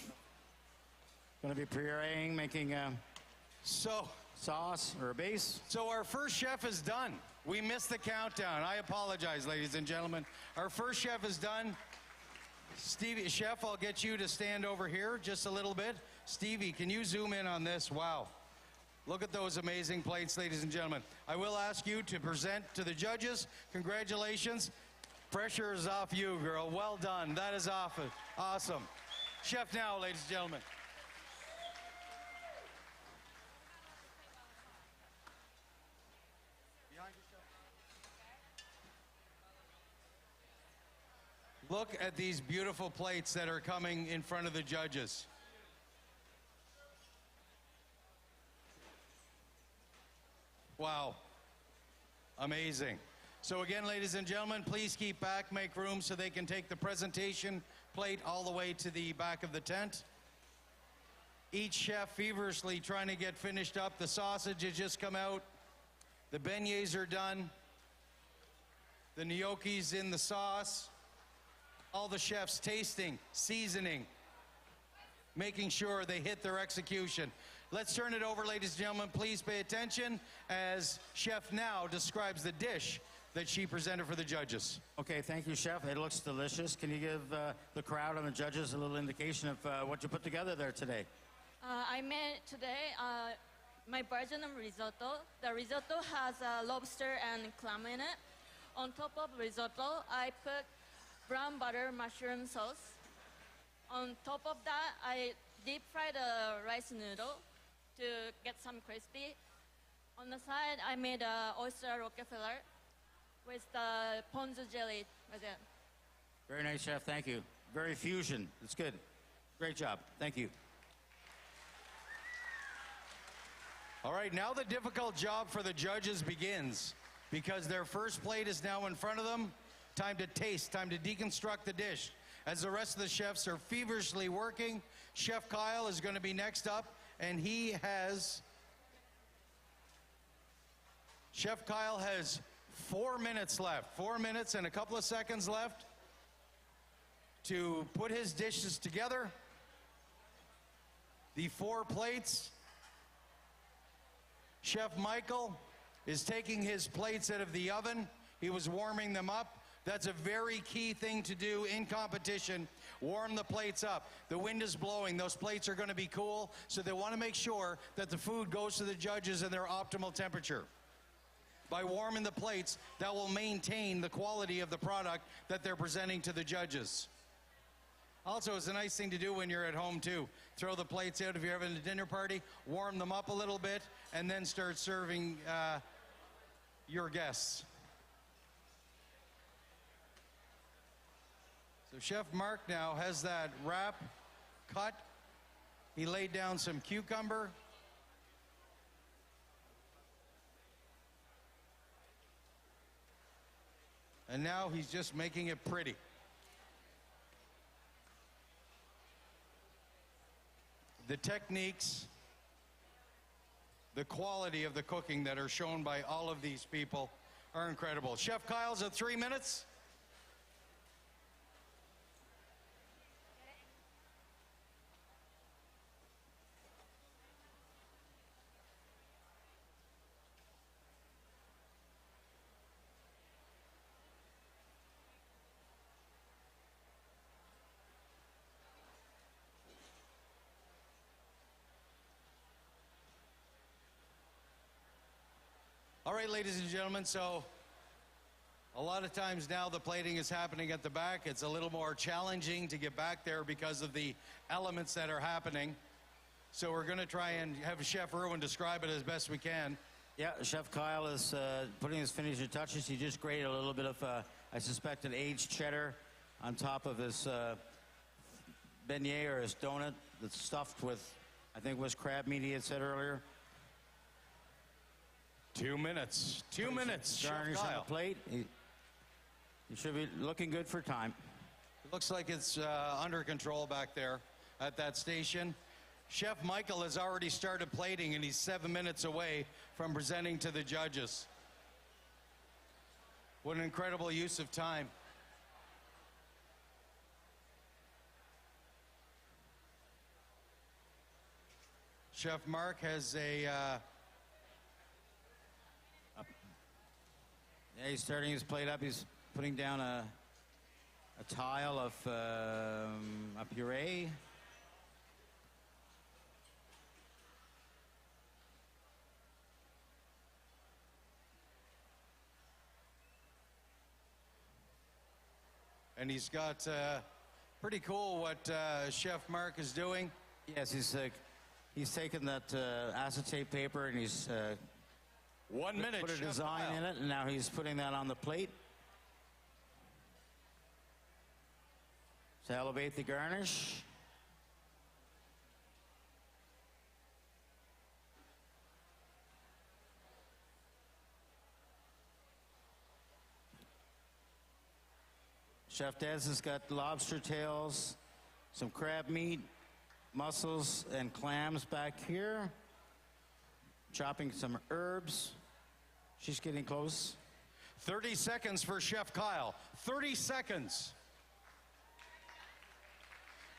Going to be pureeing, making a sauce or a base. So our first chef is done. We missed the countdown. I apologize, ladies and gentlemen. Our first chef is done. Stevie, Chef, I'll get you to stand over here just a little bit. Stevie, can you zoom in on this? Wow. Look at those amazing plates, ladies and gentlemen. I will ask you to present to the judges. Congratulations. Pressure is off you, girl. Well done. That is awesome. Chef Now, ladies and gentlemen. Look at these beautiful plates that are coming in front of the judges. Wow. Amazing. So again, ladies and gentlemen, please keep back, make room so they can take the presentation plate all the way to the back of the tent. Each chef feverishly trying to get finished up. The sausage has just come out. The beignets are done. The gnocchi's in the sauce. All the chefs tasting, seasoning, making sure they hit their execution. Let's turn it over, ladies and gentlemen. Please pay attention as Chef Now describes the dish that she presented for the judges. Okay, thank you, Chef. It looks delicious. Can you give the crowd and the judges a little indication of what you put together there today? I made today my version of risotto. The risotto has lobster and clam in it. On top of risotto, I put brown butter mushroom sauce. On top of that, I deep fry the rice noodle to get some crispy. On the side, I made oyster Rockefeller with the ponzu jelly with it. Very nice, chef. Thank you. Very fusion. It's good. Great job. Thank you. All right, now the difficult job for the judges begins because their first plate is now in front of them. Time to taste, time to deconstruct the dish. As the rest of the chefs are feverishly working, Chef Kyle is going to be next up, and Chef Kyle has 4 minutes left. 4 minutes and a couple of seconds left to put his dishes together. The 4 plates. Chef Michael is taking his plates out of the oven. He was warming them up. That's a very key thing to do in competition. Warm the plates up. The wind is blowing. Those plates are going to be cool, so they want to make sure that the food goes to the judges in their optimal temperature. By warming the plates, that will maintain the quality of the product that they're presenting to the judges. Also, it's a nice thing to do when you're at home, too. Throw the plates out if you're having a dinner party, warm them up a little bit, and then start serving your guests. So Chef Mark now has that wrap cut. He laid down some cucumber. And now he's just making it pretty. The techniques, the quality of the cooking that are shown by all of these people are incredible. Chef Kyle's at 3 minutes. All right, ladies and gentlemen, so a lot of times now the plating is happening at the back. It's a little more challenging to get back there because of the elements that are happening. So we're going to try and have Chef Irwin describe it as best we can. Yeah, Chef Kyle is putting his finishing touches. He just grated a little bit of, I suspect, an aged cheddar on top of his beignet or his donut that's stuffed with, I think it was crab meat he had said earlier. 2 minutes. 2 minutes, Chef Garnish on Kyle. the plate. He should be looking good for time. It looks like it's under control back there at that station. Chef Michael has already started plating, and he's 7 minutes away from presenting to the judges. What an incredible use of time. Chef Mark has a... Yeah, he's starting his plate up. He's putting down a tile of a puree. And he's got pretty cool what Chef Mark is doing. Yes, he's taken that acetate paper and he's 1 minute. put a Chef design Kyle. in it, and now he's putting that on the plate to elevate the garnish. Chef Des has got lobster tails, some crab meat, mussels, and clams back here. Chopping some herbs. She's getting close. 30 seconds for Chef Kyle. 30 seconds.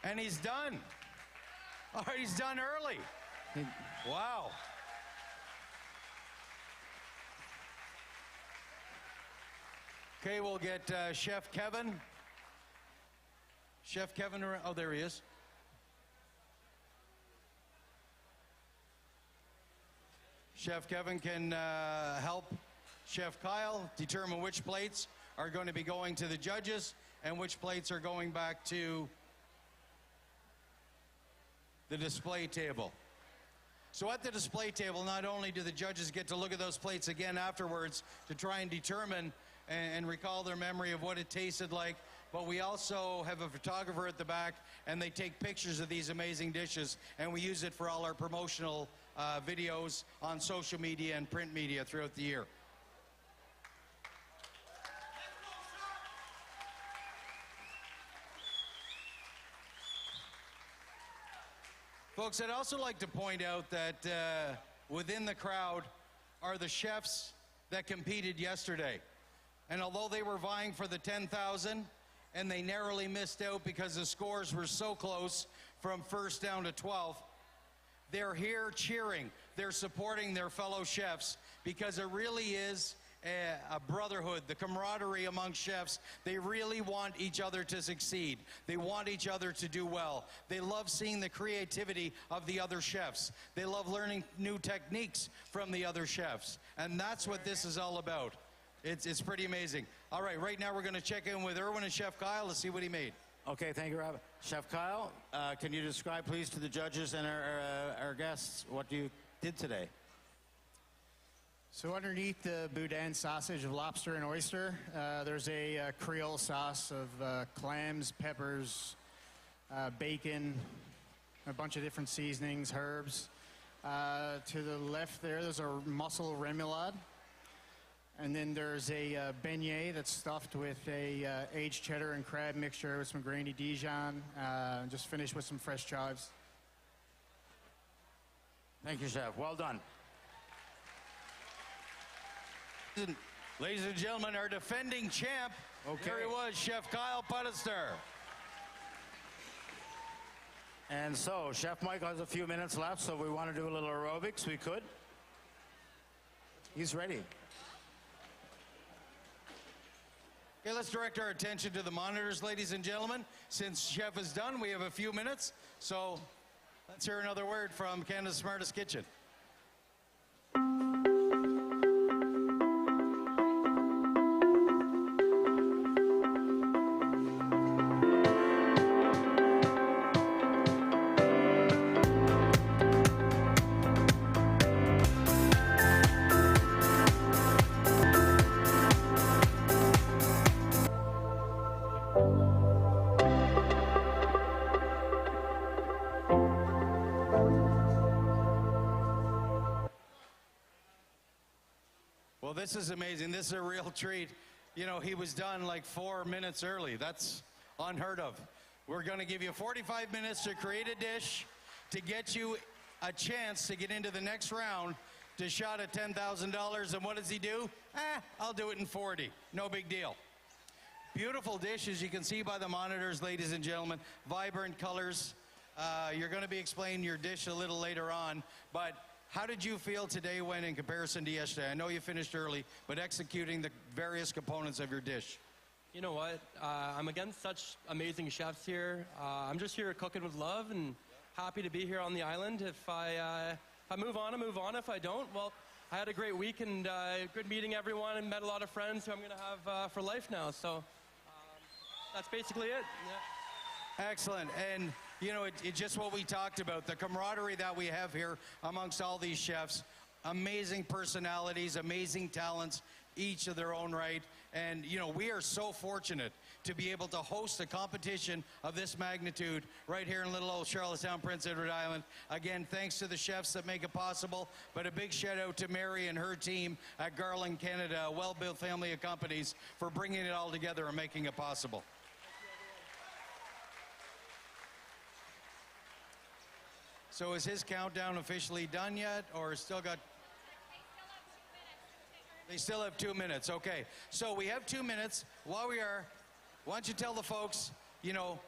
And he's done. All right, he's done early. Wow. Okay, we'll get Chef Kevin. Chef Kevin, oh, there he is. Chef Kevin can help Chef Kyle determine which plates are going to be going to the judges and which plates are going back to the display table. So at the display table, not only do the judges get to look at those plates again afterwards to try and determine and recall their memory of what it tasted like, but we also have a photographer at the back, and they take pictures of these amazing dishes, and we use it for all our promotional videos on social media and print media throughout the year. Folks, I'd also like to point out that within the crowd are the chefs that competed yesterday. And although they were vying for the 10,000 and they narrowly missed out because the scores were so close from first down to 12th, they're here cheering. They're supporting their fellow chefs because it really is a brotherhood, the camaraderie among chefs. They really want each other to succeed. They want each other to do well. They love seeing the creativity of the other chefs. They love learning new techniques from the other chefs. And that's what this is all about. It's pretty amazing. All right, right now we're going to check in with Irwin and Chef Kyle to see what he made. Okay, thank you, Rob. Chef Kyle, can you describe, please, to the judges and our guests what you did today? So underneath the boudin sausage of lobster and oyster, there's a Creole sauce of clams, peppers, bacon, a bunch of different seasonings, herbs. To the left there's a mussel remoulade. And then there's a beignet that's stuffed with a aged cheddar and crab mixture with some grainy Dijon, just finished with some fresh chives. Thank you, Chef. Well done. Ladies and gentlemen, our defending champ, there he was, Chef Kyle Puddester. And so, Chef Michael has a few minutes left, so if we want to do a little aerobics, we could. He's ready. Okay, let's direct our attention to the monitors, ladies and gentlemen. Since Chef is done, we have a few minutes, so let's hear another word from Canada's Smartest Kitchen. Well, this is amazing. This is a real treat. You know, he was done like 4 minutes early. That's unheard of. We're going to give you 45 minutes to create a dish to get you a chance to get into the next round to shot at $10,000. And what does he do? I'll do it in 40. No big deal. Beautiful dish, as you can see by the monitors, ladies and gentlemen. Vibrant colors. You're going to be explaining your dish a little later on, but how did you feel today when in comparison to yesterday? I know you finished early, but executing the various components of your dish. You know what? I'm against such amazing chefs here. I'm just here cooking with love and happy to be here on the island. If I move on, I move on. If I don't, well, I had a great week and good meeting everyone and met a lot of friends who I'm going to have for life now. So that's basically it. Yeah. Excellent. And you know, it's just what we talked about, the camaraderie that we have here amongst all these chefs. Amazing personalities, amazing talents, each of their own right. And, you know, we are so fortunate to be able to host a competition of this magnitude right here in little old Charlottetown, Prince Edward Island. Again, thanks to the chefs that make it possible, but a big shout out to Mary and her team at Garland Canada, a well-built family of companies, for bringing it all together and making it possible. So is his countdown officially done yet, or still got? They still have 2 minutes. Okay. So we have 2 minutes. While we are, why don't you tell the folks, you know,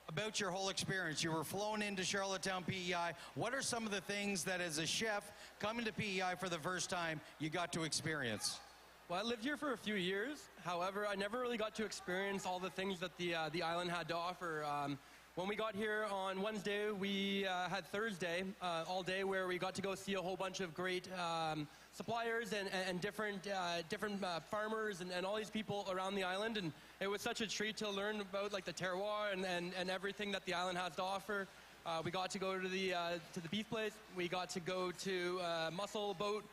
about your whole experience? You were flown into Charlottetown PEI. What are some of the things that, as a chef coming to PEI for the first time, you got to experience? Well, I lived here for a few years. However, I never really got to experience all the things that the island had to offer. When we got here on Wednesday, we had Thursday all day where we got to go see a whole bunch of great suppliers and different farmers and all these people around the island. And it was such a treat to learn about like the terroir and everything that the island has to offer. We got to go to the beef place. We got to go to Mussel Boat.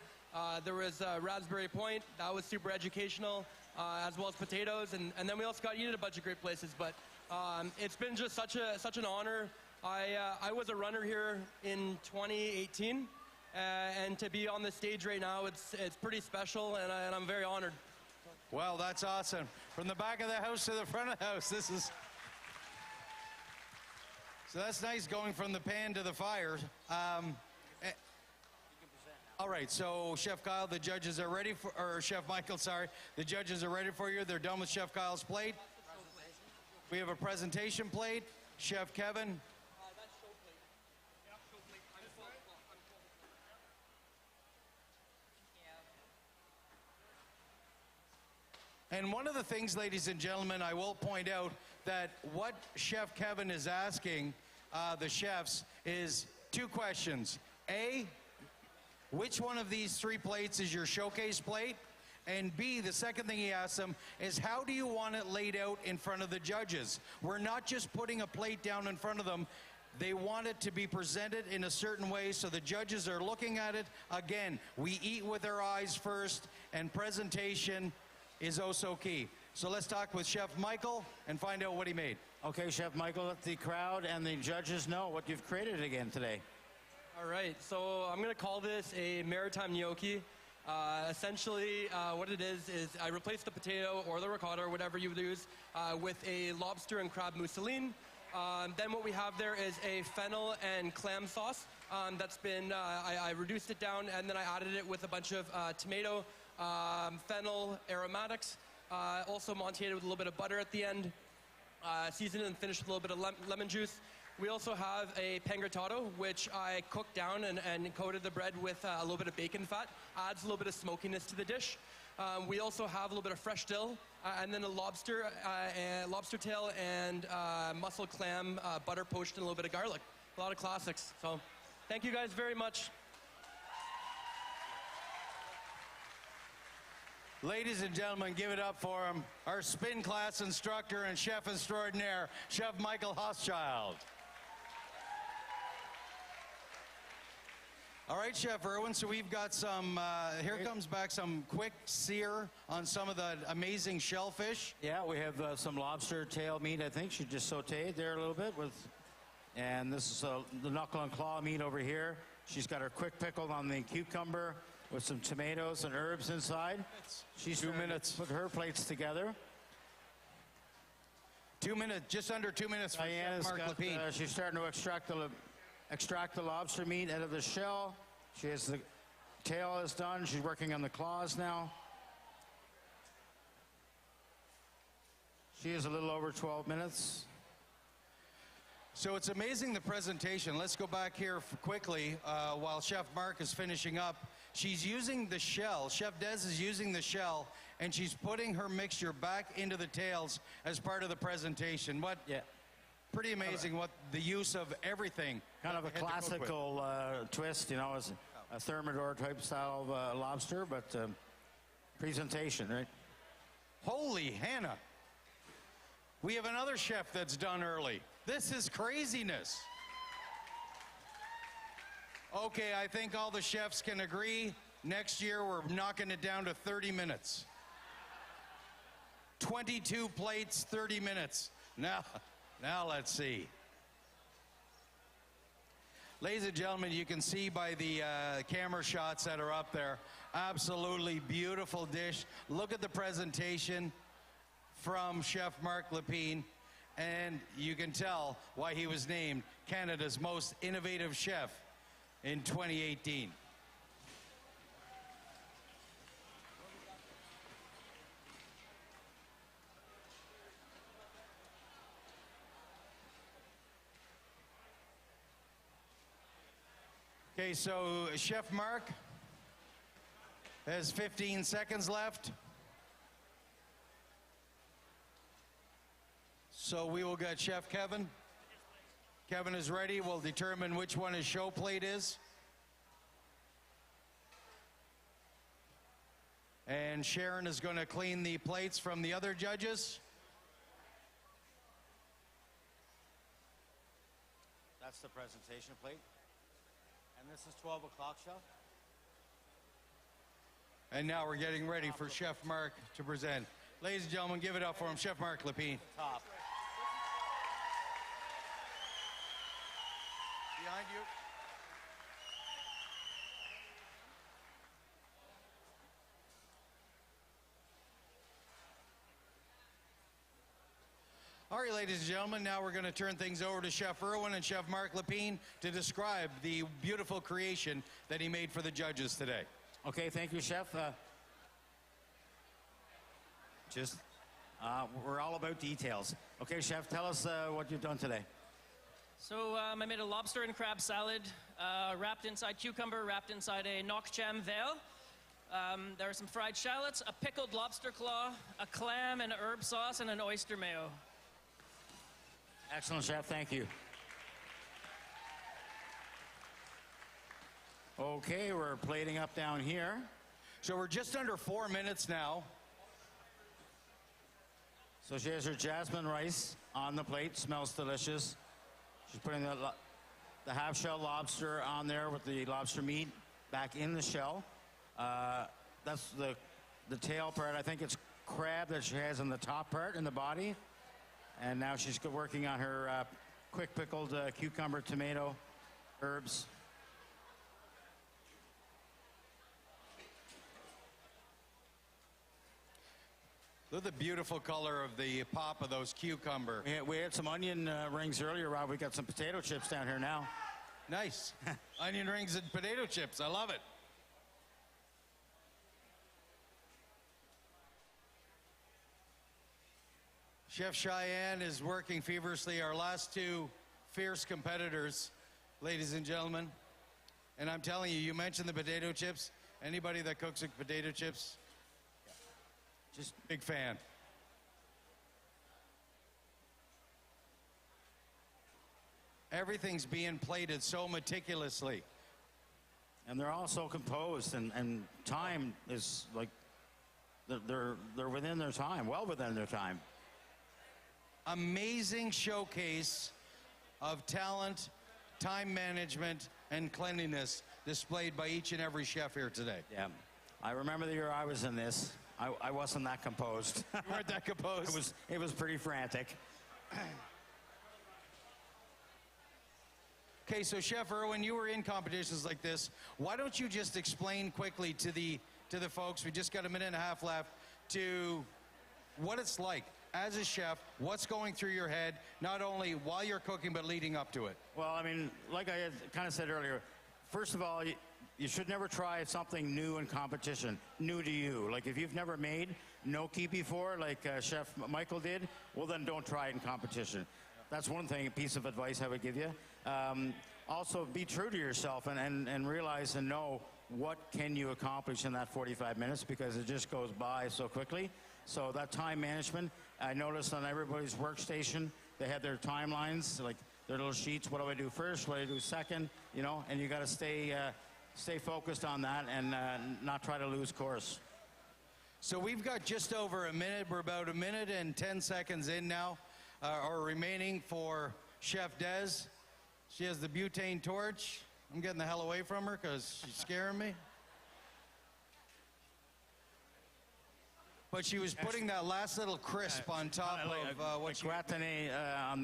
There was Raspberry Point. That was super educational, as well as potatoes. And then we also got to eat at a bunch of great places. But it's been just such an honor. I was a runner here in 2018, and to be on the stage right now, it's pretty special, and I'm very honored. Well, that's awesome. From the back of the house to the front of the house, this is... So that's nice going from the pan to the fire. All right, so Chef Kyle, the judges are ready for, or Chef Michael, sorry, the judges are ready for you. They're done with Chef Kyle's plate. We have a presentation plate. Chef Kevin. And one of the things, ladies and gentlemen, I will point out that what Chef Kevin is asking the chefs is two questions. A, which one of these three plates is your showcase plate? And B, the second thing he asks them is, how do you want it laid out in front of the judges? We're not just putting a plate down in front of them. They want it to be presented in a certain way so the judges are looking at it. Again, we eat with our eyes first, and presentation is also key. So let's talk with Chef Michael and find out what he made. Okay, Chef Michael, let the crowd and the judges know what you've created again today. All right, so I'm going to call this a maritime gnocchi. Essentially, what it is I replace the potato or the ricotta or whatever you would use with a lobster and crab mousseline. Then what we have there is a fennel and clam sauce that's been, I reduced it down and then I added it with a bunch of tomato, fennel aromatics, also montiated with a little bit of butter at the end, seasoned and finished with a little bit of lemon juice. We also have a pangrattato, which I cooked down and coated the bread with a little bit of bacon fat. Adds a little bit of smokiness to the dish. We also have a little bit of fresh dill, and then a lobster tail and mussel clam butter poached and a little bit of garlic. A lot of classics. So thank you guys very much. Ladies and gentlemen, give it up for him, our spin class instructor and chef extraordinaire, Chef Michael Hochschild. All right, Chef Irwin, so we've got some, here comes back some quick sear on some of the amazing shellfish. Yeah, we have some lobster tail meat, I think. She just sauteed there a little bit with, and this is the knuckle and claw meat over here. She's got her quick pickled on the cucumber with some tomatoes and herbs inside. She's 2 minutes. Put her plates together. 2 minutes, just under 2 minutes for Chef Mark Lapine. She's starting to extract the lobster meat out of the shell. She has the tail is done. She's working on the claws now. She is a little over 12 minutes. So it's amazing the presentation. Let's go back here quickly while Chef Mark is finishing up. She's using the shell. Chef Des is using the shell, and she's putting her mixture back into the tails as part of the presentation. What? Yeah. Pretty amazing what the use of everything. Kind of a classical twist, you know, as a thermidor type style of lobster, but presentation, right? Holy Hannah. We have another chef that's done early. This is craziness. Okay, I think all the chefs can agree. Next year, we're knocking it down to 30 minutes. 22 plates, 30 minutes. Now let's see. Ladies and gentlemen, you can see by the camera shots that are up there, absolutely beautiful dish. Look at the presentation from Chef Mark Lapine, and you can tell why he was named Canada's most innovative chef in 2018. Okay, so Chef Mark has 15 seconds left. So we will get Chef Kevin. Kevin is ready. We'll determine which one his show plate is. And Sharon is going to clean the plates from the other judges. That's the presentation plate. And this is 12 o'clock, Chef. And now we're getting ready for Chef Mark to present. Ladies and gentlemen, give it up for him, Chef Mark Lepine. Top. Behind you. All right, ladies and gentlemen, now we're going to turn things over to Chef Irwin and Chef Mark Lepine to describe the beautiful creation that he made for the judges today. Okay, thank you, Chef. We're all about details. Okay, Chef, tell us what you've done today. So I made a lobster and crab salad, wrapped inside cucumber, wrapped inside a knock jam veil. There are some fried shallots, a pickled lobster claw, a clam and herb sauce, and an oyster mayo. Excellent, Chef. Thank you. Okay, we're plating up down here. So we're just under 4 minutes now. So she has her jasmine rice on the plate. Smells delicious. She's putting the half-shell lobster on there with the lobster meat back in the shell. That's the tail part. I think it's crab that she has in the top part, in the body. And now she's working on her quick pickled cucumber, tomato, herbs. Look at the beautiful color of the pop of those cucumber. We had some onion rings earlier, Rob. We got some potato chips down here now. Nice. Onion rings and potato chips. I love it. Chef Cheyenne is working feverishly. Our last two fierce competitors, ladies and gentlemen. And I'm telling you, you mentioned the potato chips. Anybody that cooks with potato chips, just big fan. Everything's being plated so meticulously. And they're all so composed, and time is like, they're within their time, well within their time. Amazing showcase of talent, time management, and cleanliness displayed by each and every chef here today. Yeah. I remember the year I was in this. I wasn't that composed. You weren't that composed? It was pretty frantic. Okay, so Chef Irwin, you were in competitions like this. Why don't you just explain quickly to the folks, we just got a minute and a half left, to what it's like as a chef, what's going through your head, not only while you're cooking, but leading up to it? Well, I mean, like I had kind of said earlier, first of all, you should never try something new in competition, new to you. Like if you've never made gnocchi before, like Chef Michael did, well then don't try it in competition. That's one thing, a piece of advice I would give you. Also, be true to yourself and realize and know what can you accomplish in that 45 minutes, because it just goes by so quickly. So that time management, I noticed on everybody's workstation, they had their timelines, like their little sheets. What do I do first? What do I do second? You know, and you got to stay focused on that and not try to lose course. So we've got just over a minute. We're about a minute and 10 seconds in now, or remaining for Chef Des. She has the butane torch. I'm getting the hell away from her because she's scaring me. But she was putting that last little crisp on top of what she gratinate on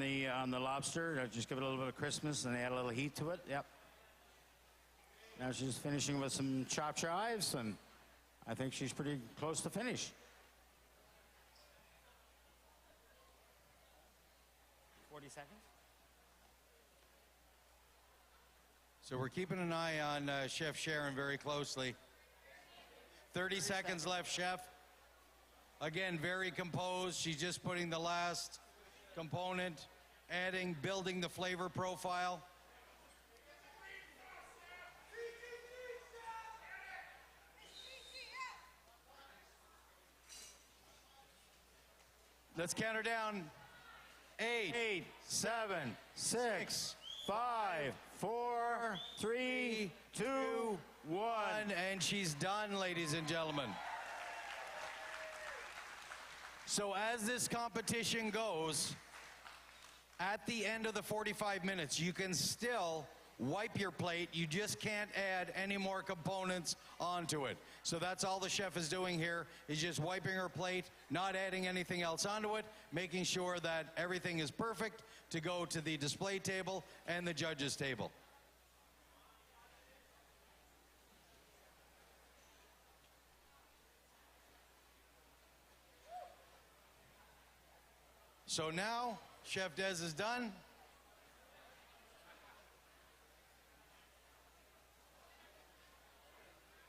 the lobster. Just give it a little bit of crispness and add a little heat to it. Yep. Now she's finishing with some chopped chives, and I think she's pretty close to finish. 40 seconds. So we're keeping an eye on Chef Sharon very closely. 30 seconds left, Chef. Again, very composed. She's just putting the last component, building the flavor profile. Let's count her down. 8, 7, 6, 5, 4, 3, 2, 1. and she's done, ladies and gentlemen. So as this competition goes, at the end of the 45 minutes, you can still wipe your plate. You just can't add any more components onto it. So that's all the chef is doing here, is just wiping her plate, not adding anything else onto it, making sure that everything is perfect to go to the display table and the judges' table. So now, Chef Des is done.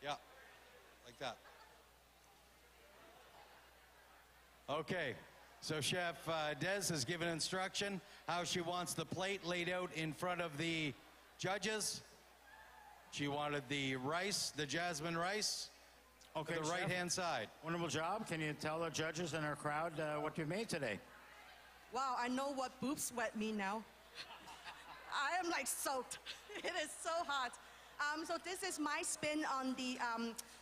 Yeah, like that. Okay, so Chef Des has given instruction how she wants the plate laid out in front of the judges. She wanted the rice, the jasmine rice, Okay, to the Chef, right-hand side. Wonderful job. Can you tell the judges and our crowd what you've made today? Wow, I know what boob sweat mean now. I am like soaked. It is so hot. So this is my spin on the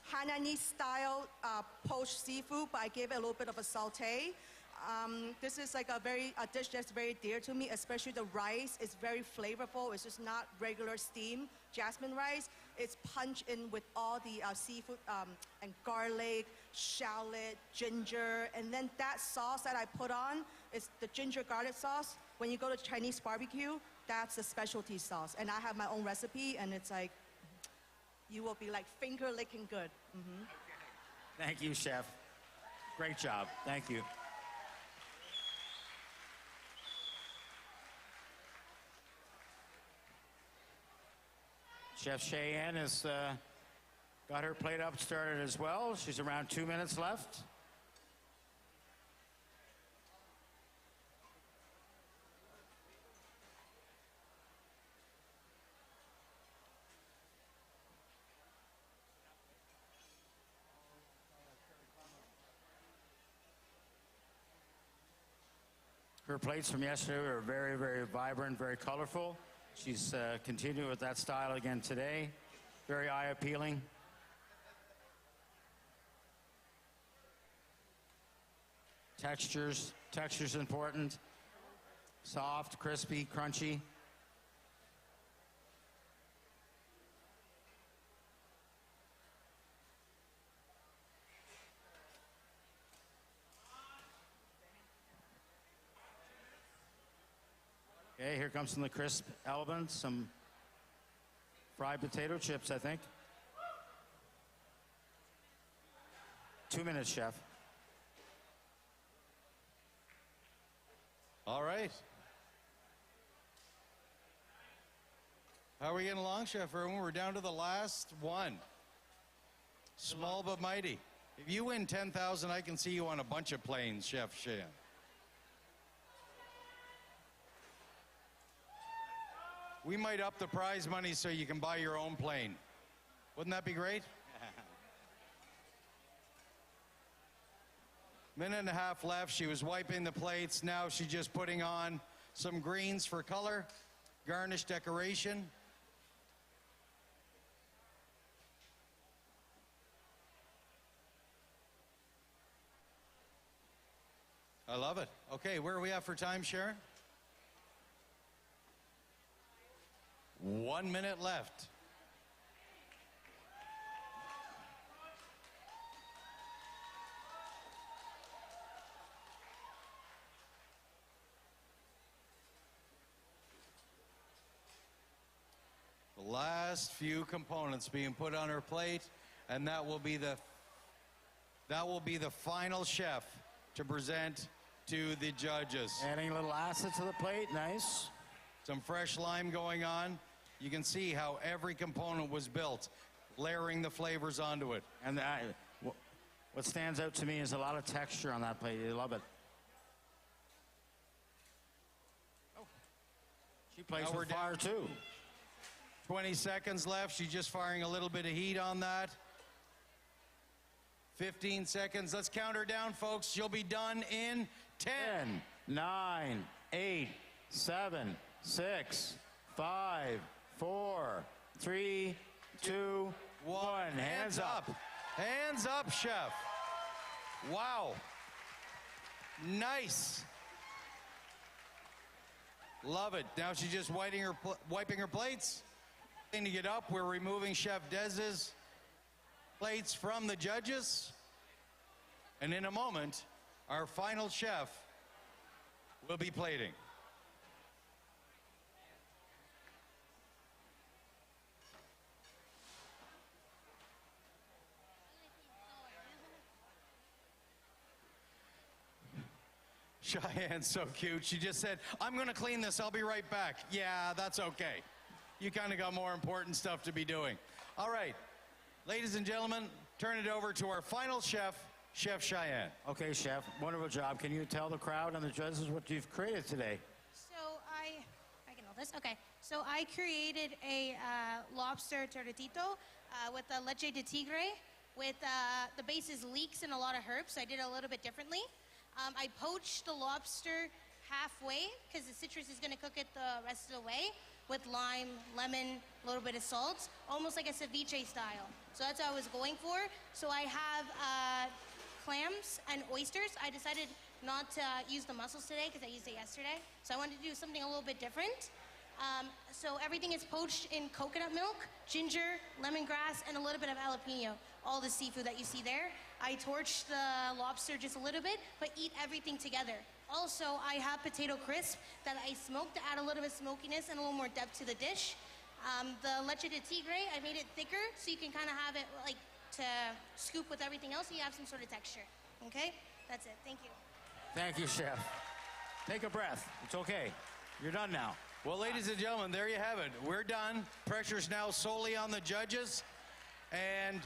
Hainanese style poached seafood, but I gave it a little bit of a saute. This is like a dish that's very dear to me, especially the rice. It's very flavorful. It's just not regular steam jasmine rice. It's punched in with all the seafood and garlic, shallot, ginger, and then that sauce that I put on is the ginger garlic sauce. When you go to Chinese barbecue, that's the specialty sauce. And I have my own recipe, and it's like, you will be like finger licking good. Thank you, Chef. Great job. Thank you. Chef Cheyenne has got her plate up started as well. She's around 2 minutes left. Her plates from yesterday were very, very vibrant, very colorful. She's continuing with that style again today. Very eye appealing. Texture's important. Soft, crispy, crunchy. Okay, here comes some of the crisp elements, some fried potato chips, I think. 2 minutes, Chef. All right. How are we getting along, Chef Irwin? We're down to the last one. Small but mighty. If you win 10,000, I can see you on a bunch of planes, Chef Cheyenne. We might up the prize money so you can buy your own plane. Wouldn't that be great? Minute and a half left. She was wiping the plates. Now she's just putting on some greens for color, garnish decoration. I love it. Okay, where are we at for time, Sharon? 1 minute left. The last few components being put on her plate, and that will be the final chef to present to the judges. Adding a little acid to the plate, nice. Some fresh lime going on. You can see how every component was built, layering the flavors onto it. And what stands out to me is a lot of texture on that plate. I love it. Oh. She plays Now with fire too. 20 seconds left. She's just firing a little bit of heat on that. 15 seconds. Let's count her down, folks. She'll be done in 10, 9, 8, 7, 6, 5, 4, 3, 2, 1. Hands up. Hands up, chef. Wow. Nice. Love it. Now she's just wiping her plates. To get up, we're removing Chef Dez's plates from the judges. And in a moment, our final chef will be plating. Cheyenne's so cute. She just said, I'm going to clean this. I'll be right back. Yeah, that's okay. You kind of got more important stuff to be doing. All right. Ladies and gentlemen, turn it over to our final chef, Chef Cheyenne. Okay, Chef, wonderful job. Can you tell the crowd and the judges what you've created today? So I can hold this. Okay. So I created a lobster tortito with a leche de tigre. With the base is leeks and a lot of herbs. So I did it a little bit differently. I poached the lobster halfway because the citrus is going to cook it the rest of the way with lime, lemon, a little bit of salt, almost like a ceviche style. So that's what I was going for. So I have clams and oysters. I decided not to use the mussels today because I used it yesterday. So I wanted to do something a little bit different. So everything is poached in coconut milk, ginger, lemongrass, and a little bit of jalapeno, all the seafood that you see there. I torched the lobster just a little bit, but eat everything together. Also, I have potato crisp that I smoked to add a little bit of smokiness and a little more depth to the dish. The leche de tigre, I made it thicker so you can kind of have it like to scoop with everything else so you have some sort of texture. Okay? That's it. Thank you. Thank you, Chef. Take a breath. It's okay. You're done now. Well, ladies and gentlemen, there you have it. We're done. Pressure's now solely on the judges. And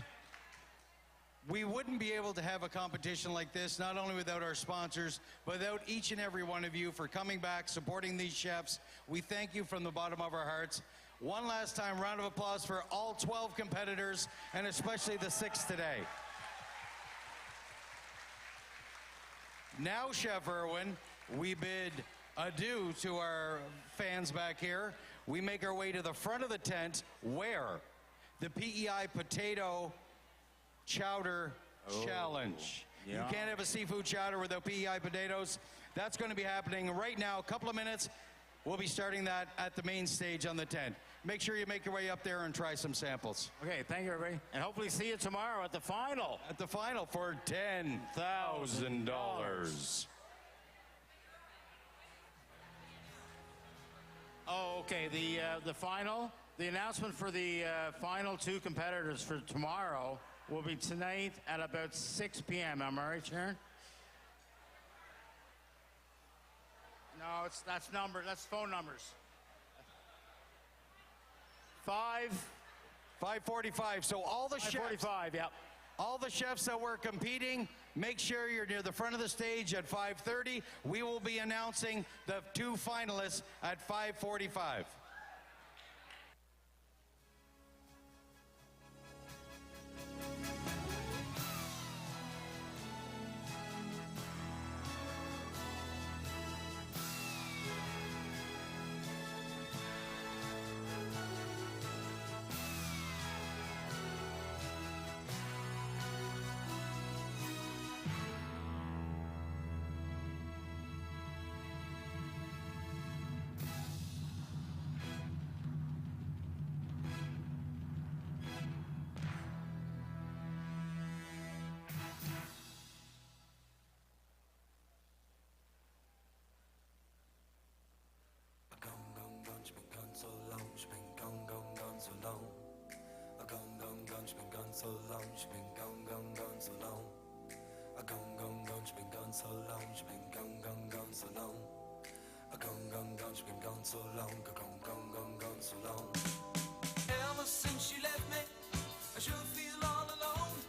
we wouldn't be able to have a competition like this, not only without our sponsors, but without each and every one of you for coming back, supporting these chefs. We thank you from the bottom of our hearts. One last time, round of applause for all 12 competitors, and especially the 6 today. Now, Chef Irwin, we bid adieu to our fans back here. We make our way to the front of the tent where the PEI Potato Chowder Challenge. Yeah. You can't have a seafood chowder without PEI potatoes. That's going to be happening right now. A couple of minutes. We'll be starting that at the main stage on the tent. Make sure you make your way up there and try some samples. Okay, thank you, everybody. And hopefully see you tomorrow at the final. At the final for $10,000. Oh, okay. The final, the announcement for the final 2 competitors for tomorrow will be tonight at about 6 p.m. Am I right, Sharon? No, that's phone numbers. 5:45. So all the chefs. 5:45. Yep. All the chefs that were competing, make sure you're near the front of the stage at 5:30. We will be announcing the 2 finalists at 5:45. So long, she been gone so long. A gone, she been gone so long. She been gone so long. A gone, she been gone so long. Gone so long. Ever since she left me, I sure feel all alone.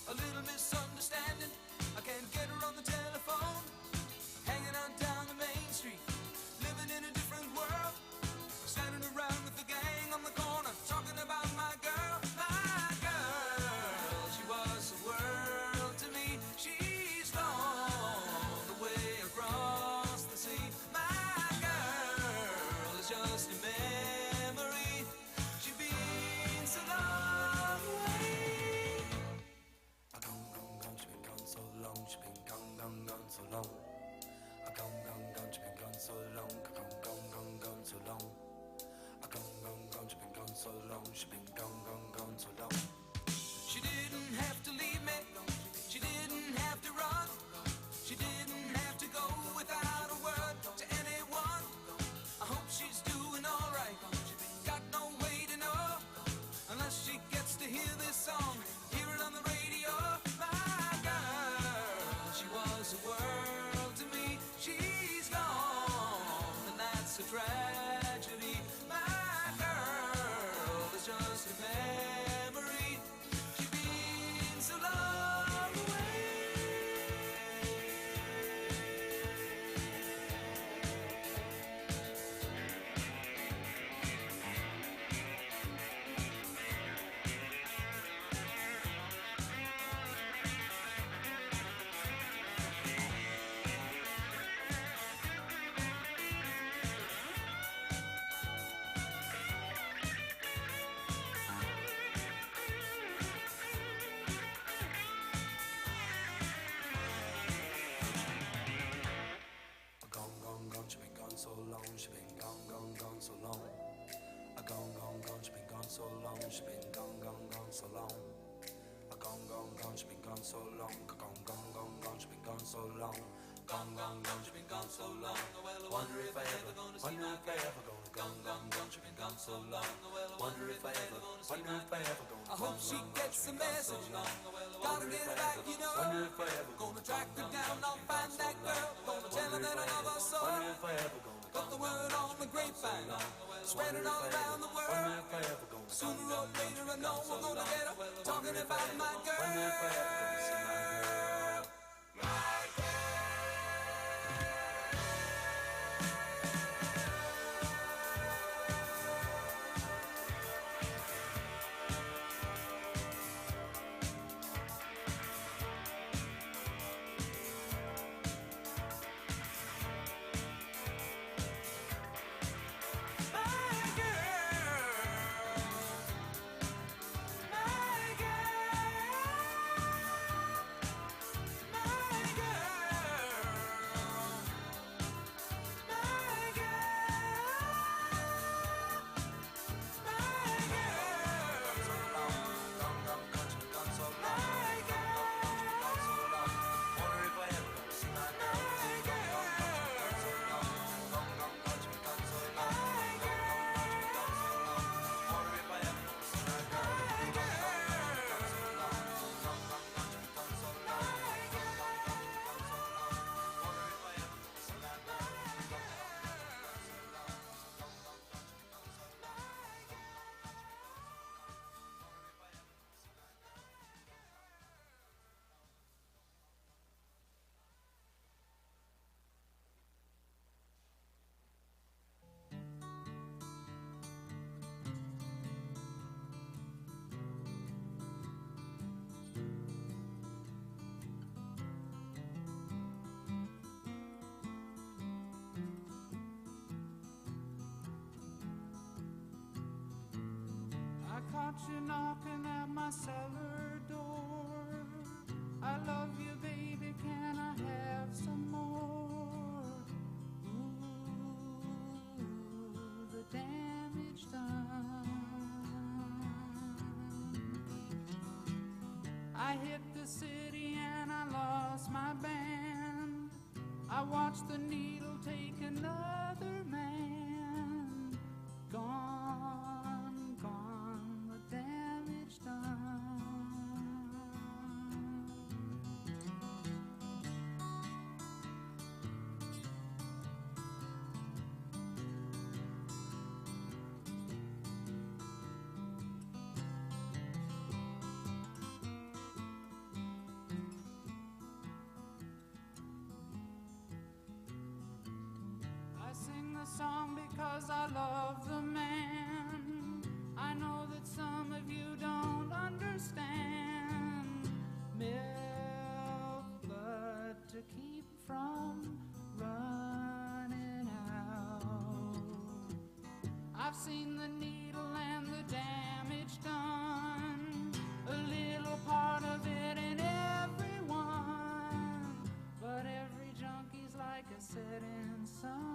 A little misunderstanding. I can't get her on the telephone. Hanging out down the main street, living in a different world. Standing around with the gang on the corner, talking about my girl. My so long. Gone, gone, gone, you've been gone so long. Well, I wonder if I ever gonna see my girl. Gone, gone, gone, you've been gone so long. Well, I wonder if I ever gonna see my girl. I hope she gets the message. Gotta get her back, you know. Gonna track her down, I'll find that girl. Gonna tell her that I love her so. Got the word on the grapevine, spread it all around the world. Sooner or later I know we're gonna get her. Talking about my girl. My girl. I caught you knocking at my cellar door. I love you, baby, can I have some more? Ooh, the damage done. I hit the city and I lost my band. I watched the needle take another man. Gone, gone, the damage done. I sing the song because I love the man. I know that some of you don't understand. Milk blood to keep from running out. I've seen the needle and the damage done. A little part of it in everyone. But every junkie's like a setting sun.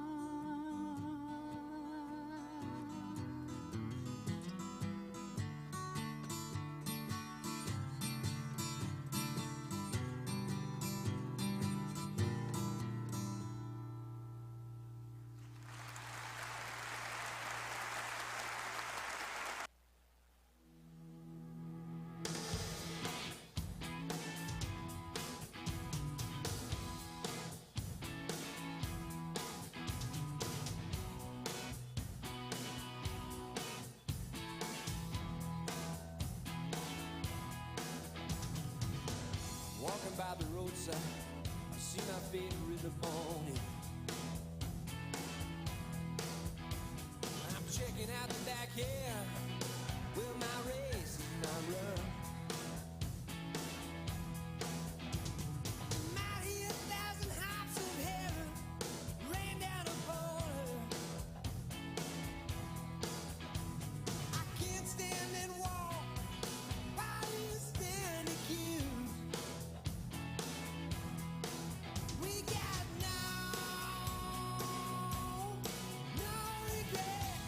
Walking by the roadside, I see my favorite pony. I'm checking out the backyard where my race is not run. Might hear 1,000 hops of heaven rain down upon her. I can't stand and walk while you stand accused. We got no regret.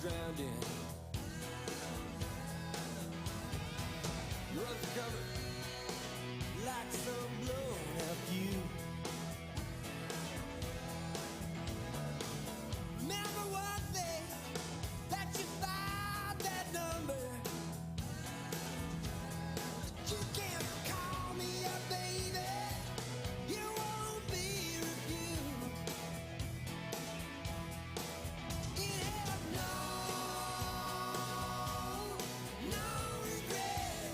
drowned in. Run for cover like some blown out fuse. Remember one thing, that you found that number. You can't call me up, baby. You won't be refused. It had no regret.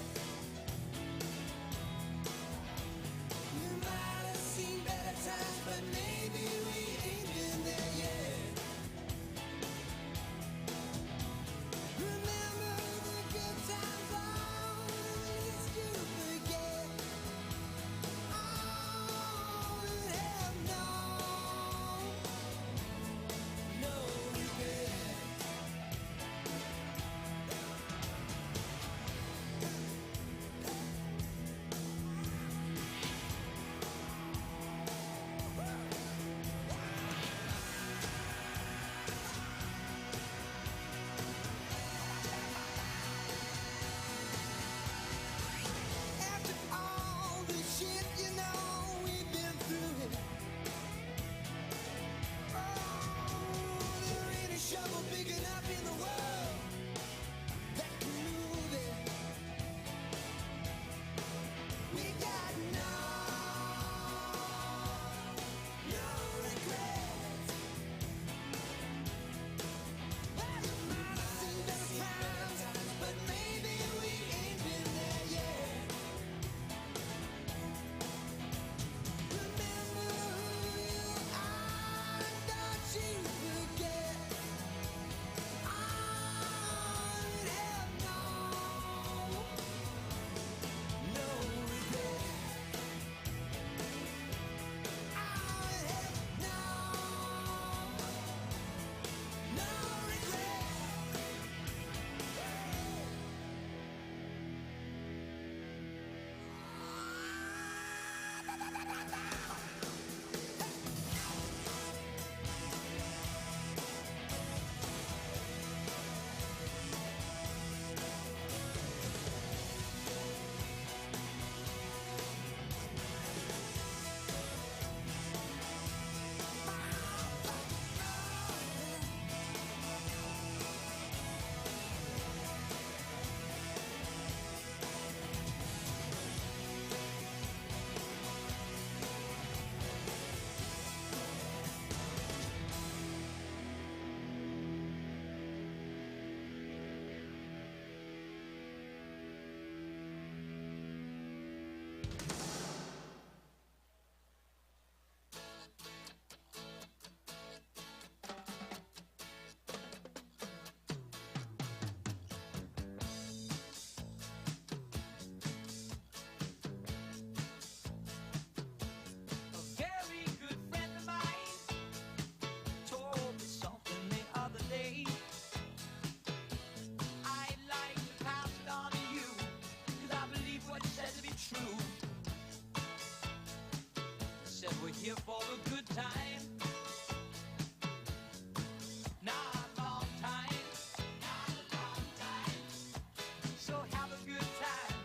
You might have seen better times, but maybe we ain't been there yet. Remember the good times, all the least you forget. Oh, it had no regret. After all the shit, you know, we've been through it. Oh, there ain't a shovel big enough in the world that can move it. We got no regrets. Well, you might have seen better times, but maybe we ain't been there yet. Remember who you are, don't you forget. Oh, it had no regret. Oh, it had no regret. A very good friend of mine told me something the other day. I'd like to pass it on to you, 'cause I believe what he said to be true. He said we're here for a good time, not a long time. So have a good time.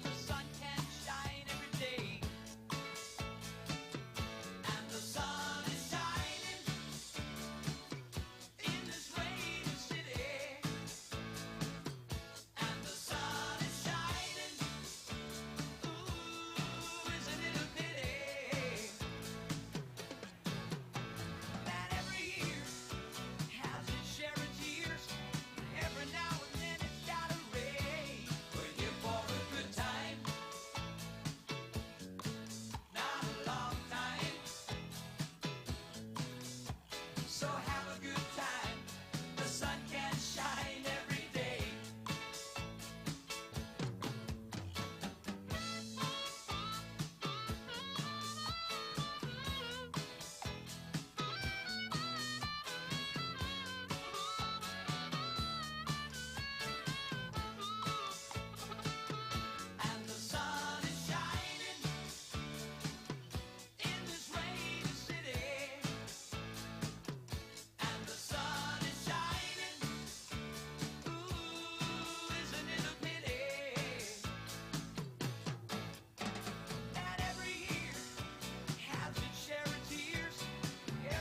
The sun can shine every day. And the sun is shining in this rainy city. And the sun is shining, ooh, isn't it a pity?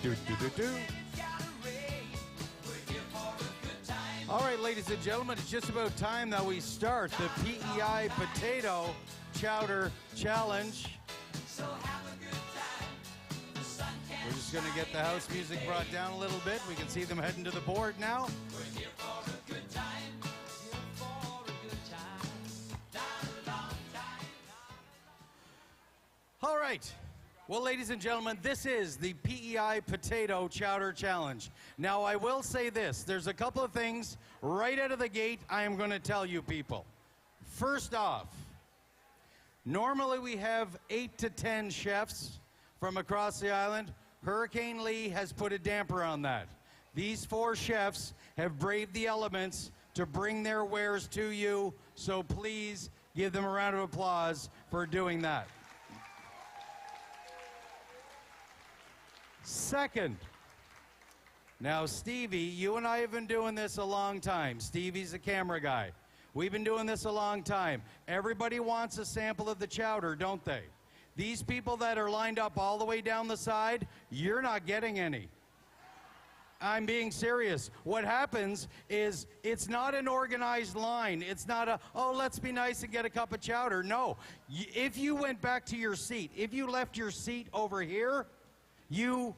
Do, do, do, do. All right, ladies and gentlemen, it's just about time that we start the PEI Potato Chowder Challenge. We're just going to get the house music brought down a little bit. We can see them heading to the board now. All right. Well, ladies and gentlemen, this is the PEI Potato Chowder Challenge. Now, I will say this. There's a couple of things right out of the gate I am going to tell you people. First off, normally we have 8 to 10 chefs from across the island. Hurricane Lee has put a damper on that. These 4 chefs have braved the elements to bring their wares to you, so please give them a round of applause for doing that. Second, now Stevie, you and I have been doing this a long time. Stevie's the camera guy. We've been doing this a long time. Everybody wants a sample of the chowder, don't they? These people that are lined up all the way down the side, you're not getting any. I'm being serious. What happens is it's not an organized line. It's not a, oh, let's be nice and get a cup of chowder. No. If you went back to your seat, if you left your seat over here, you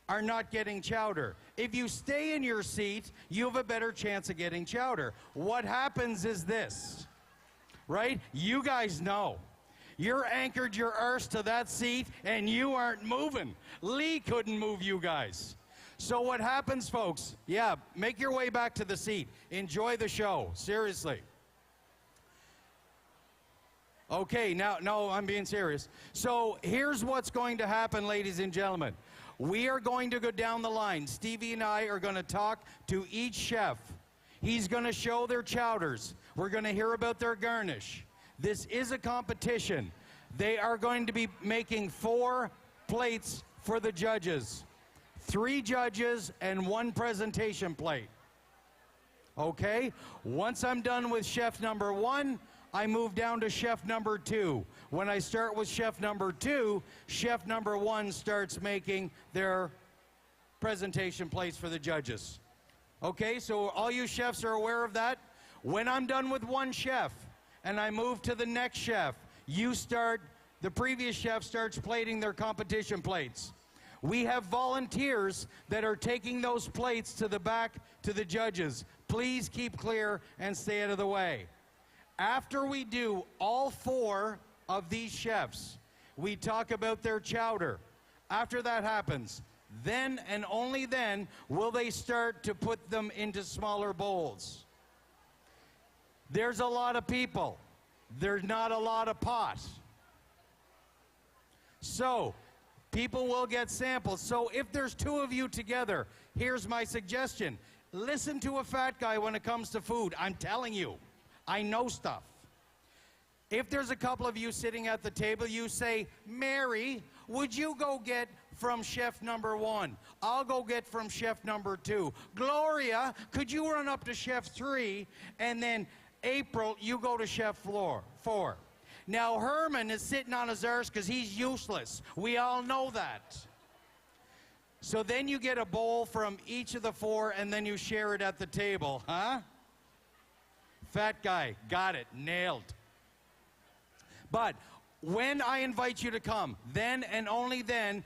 are not getting chowder. If you stay in your seat, you have a better chance of getting chowder. What happens is this, right? You guys know. You're anchored your arse to that seat and you aren't moving. Lee couldn't move you guys. So what happens, folks? Yeah, make your way back to the seat. Enjoy the show, seriously. Okay, now, no, I'm being serious. So here's what's going to happen, ladies and gentlemen. We are going to go down the line. Stevie and I are going to talk to each chef. He's going to show their chowders. We're going to hear about their garnish. This is a competition. They are going to be making 4 plates for the judges. 3 judges and 1 presentation plate. Okay? Once I'm done with chef number 1, I move down to chef number 2. When I start with chef number 2, chef number 1 starts making their presentation plates for the judges. Okay, so all you chefs are aware of that. When I'm done with one chef and I move to the next chef, the previous chef starts plating their competition plates. We have volunteers that are taking those plates to the back to the judges. Please keep clear and stay out of the way. After we do all 4 of these chefs, we talk about their chowder. After that happens, then and only then will they start to put them into smaller bowls. There's a lot of people. There's not a lot of pot. So, people will get samples. So if there's 2 of you together, here's my suggestion. Listen to a fat guy when it comes to food. I'm telling you. I know stuff. If there's a couple of you sitting at the table, you say, Mary, would you go get from chef number 1? I'll go get from chef number 2. Gloria, could you run up to chef 3? And then April, you go to chef 4. Now Herman is sitting on his arse because he's useless. We all know that. So then you get a bowl from each of the 4 and then you share it at the table, huh? Fat guy, got it, nailed. But when I invite you to come, then and only then,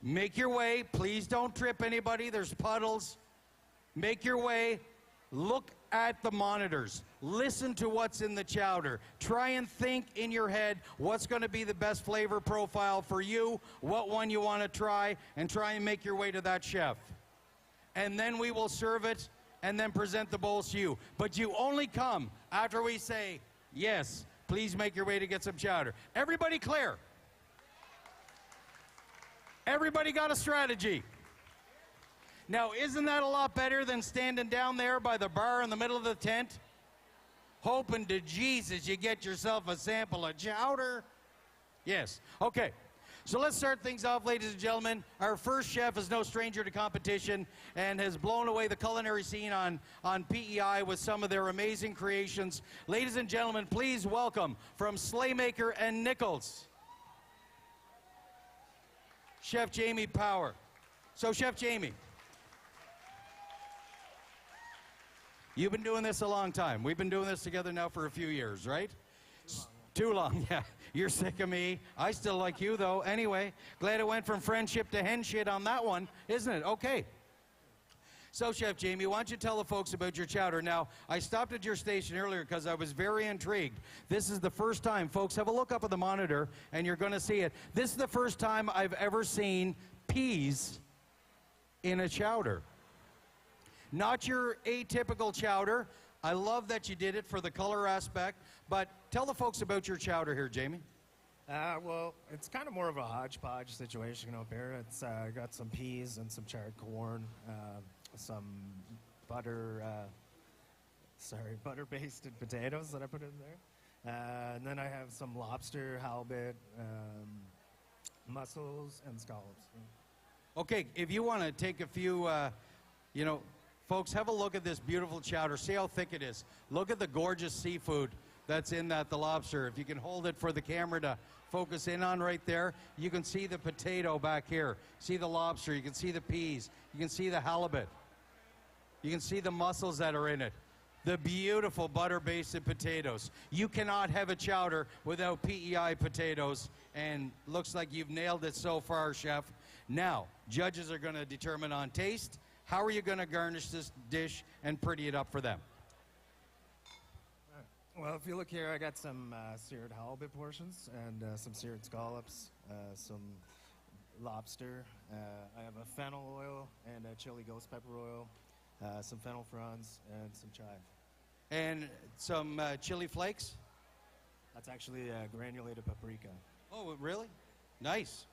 make your way. Please don't trip anybody. There's puddles. Make your way. Look at the monitors. Listen to what's in the chowder. Try and think in your head what's going to be the best flavor profile for you, what one you want to try, and try and make your way to that chef. And then we will serve it and then present the bowls to you. But you only come after we say, yes, please make your way to get some chowder. Everybody clear? Everybody got a strategy? Now, isn't that a lot better than standing down there by the bar in the middle of the tent, hoping to Jesus you get yourself a sample of chowder? Yes. Okay. So let's start things off, ladies and gentlemen. Our first chef is no stranger to competition and has blown away the culinary scene on PEI with some of their amazing creations. Ladies and gentlemen, please welcome from Slaymaker and Nichols, Chef Jamie Power. So, Chef Jamie, you've been doing this a long time. We've been doing this together now for a few years, right? Too long, yeah. You're sick of me. I still like you, though. Anyway, glad it went from friendship to hen shit on that one, isn't it? Okay. So, Chef Jamie, why don't you tell the folks about your chowder? Now, I stopped at your station earlier because I was very intrigued. This is the first time, folks, have a look up at the monitor, and you're going to see it. This is the first time I've ever seen peas in a chowder. Not your atypical chowder. I love that you did it for the color aspect, but tell the folks about your chowder here, Jamie. Well, it's kind of more of a hodgepodge situation up here. It's got some peas and some charred corn, some butter-basted potatoes that I put in there. And then I have some lobster, halibut, mussels, and scallops. Okay, if you want to take a few, folks, have a look at this beautiful chowder. See how thick it is. Look at the gorgeous seafood that's in the lobster. If you can hold it for the camera to focus in on right there, you can see the potato back here. See the lobster. You can see the peas. You can see the halibut. You can see the mussels that are in it. The beautiful butter-basted potatoes. You cannot have a chowder without PEI potatoes, and looks like you've nailed it so far, Chef. Now, judges are going to determine on taste. How are you going to garnish this dish and pretty it up for them? Well, if you look here, I got some seared halibut portions and some seared scallops, some lobster. I have a fennel oil and a chili ghost pepper oil, some fennel fronds, and some chive. And some chili flakes? That's actually granulated paprika. Oh, really? Nice.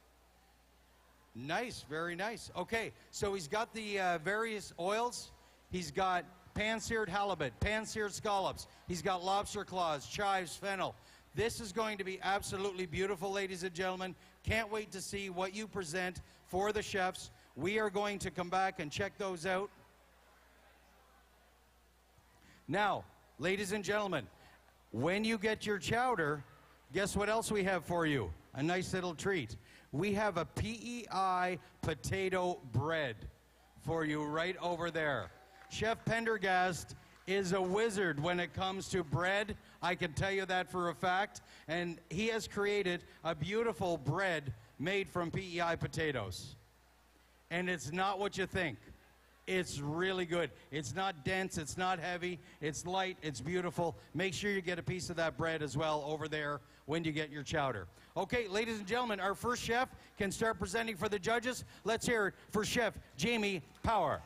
Nice, very nice. Okay, so he's got the various oils. He's got pan-seared halibut, pan-seared scallops. He's got lobster claws, chives, fennel. This is going to be absolutely beautiful, ladies and gentlemen. Can't wait to see what you present for the chefs. We are going to come back and check those out. Now, ladies and gentlemen, when you get your chowder, guess what else we have for you? A nice little treat. We have a PEI potato bread for you right over there. Chef Pendergast is a wizard when it comes to bread. I can tell you that for a fact. And he has created a beautiful bread made from PEI potatoes. And it's not what you think. It's really good. It's not dense, it's not heavy, it's light, it's beautiful. Make sure you get a piece of that bread as well over there when you get your chowder. Okay, ladies and gentlemen, our first chef can start presenting for the judges. Let's hear it for Chef Jamie Power.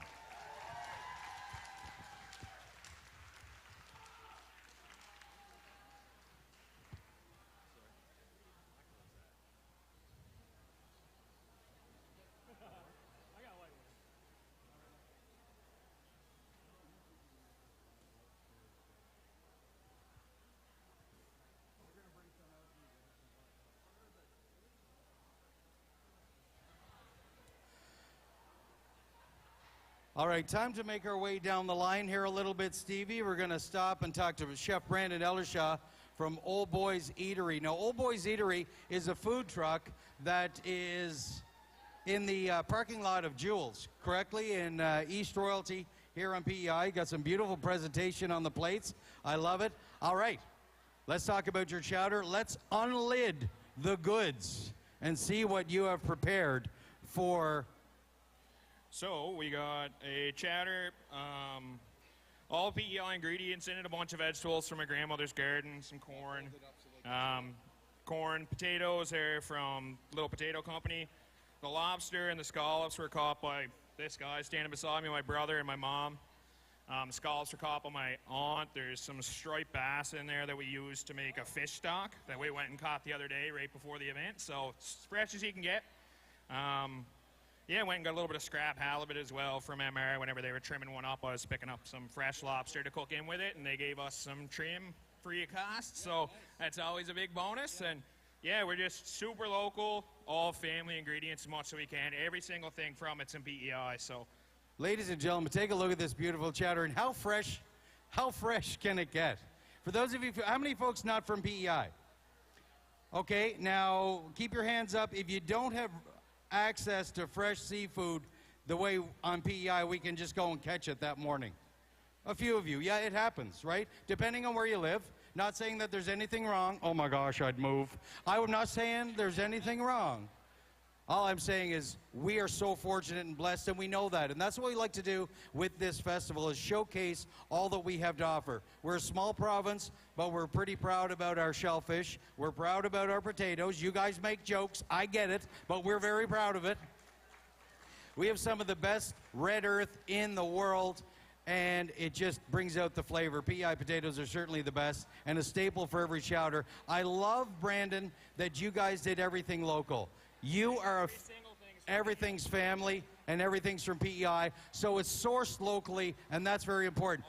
All right, time to make our way down the line here a little bit, Stevie. We're going to stop and talk to Chef Brandon Ellershaw from Old Boys Eatery. Now, Old Boys Eatery is a food truck that is in the parking lot of Jules, correctly, in East Royalty here on PEI. Got some beautiful presentation on the plates. I love it. All right, let's talk about your chowder. Let's unlid the goods and see what you have prepared for. So we got a chowder, all PEI ingredients in it, a bunch of vegetables from my grandmother's garden, some corn, potatoes are from Little Potato Company. The lobster and the scallops were caught by this guy standing beside me, my brother and my mom. The scallops were caught by my aunt. There's some striped bass in there that we used to make a fish stock that we went and caught the other day right before the event. So it's as fresh as you can get. Yeah, went and got a little bit of scrap halibut as well from MR. Whenever they were trimming one up, I was picking up some fresh lobster to cook in with it, and they gave us some trim free of cost, so that's always a big bonus. And yeah, we're just super local, all family ingredients as much as we can. Every single thing from it's in PEI, so. Ladies and gentlemen, take a look at this beautiful chowder, and how fresh can it get? For those of you, how many folks not from PEI? Okay, now keep your hands up. If you don't have access to fresh seafood, the way on PEI we can just go and catch it that morning. A few of you, yeah, it happens, right? Depending on where you live. Not saying that there's anything wrong. Oh my gosh, I'd move. I'm not saying there's anything wrong. All I'm saying is we are so fortunate and blessed, and we know that. And that's what we like to do with this festival, is showcase all that we have to offer. We're a small province, but we're pretty proud about our shellfish. We're proud about our potatoes. You guys make jokes. I get it, but we're very proud of it. We have some of the best red earth in the world, and it just brings out the flavor. PEI potatoes are certainly the best and a staple for every chowder. I love, Brandon, that you guys did everything local. You are everything's family and everything's from PEI, so it's sourced locally, and that's very important.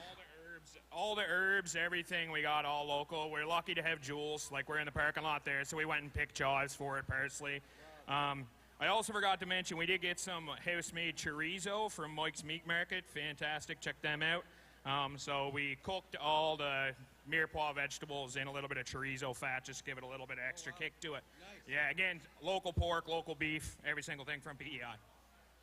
All the herbs, everything we got all local. We're lucky to have Jules, like we're in the parking lot there, so we went and picked chives for it personally. I also forgot to mention we did get some house-made chorizo from Mike's Meat Market. Fantastic, check them out. So we cooked all the mirepoix vegetables in a little bit of chorizo fat, just give it a little bit of extra kick to it. Nice. Yeah, again, local pork, local beef, every single thing from PEI.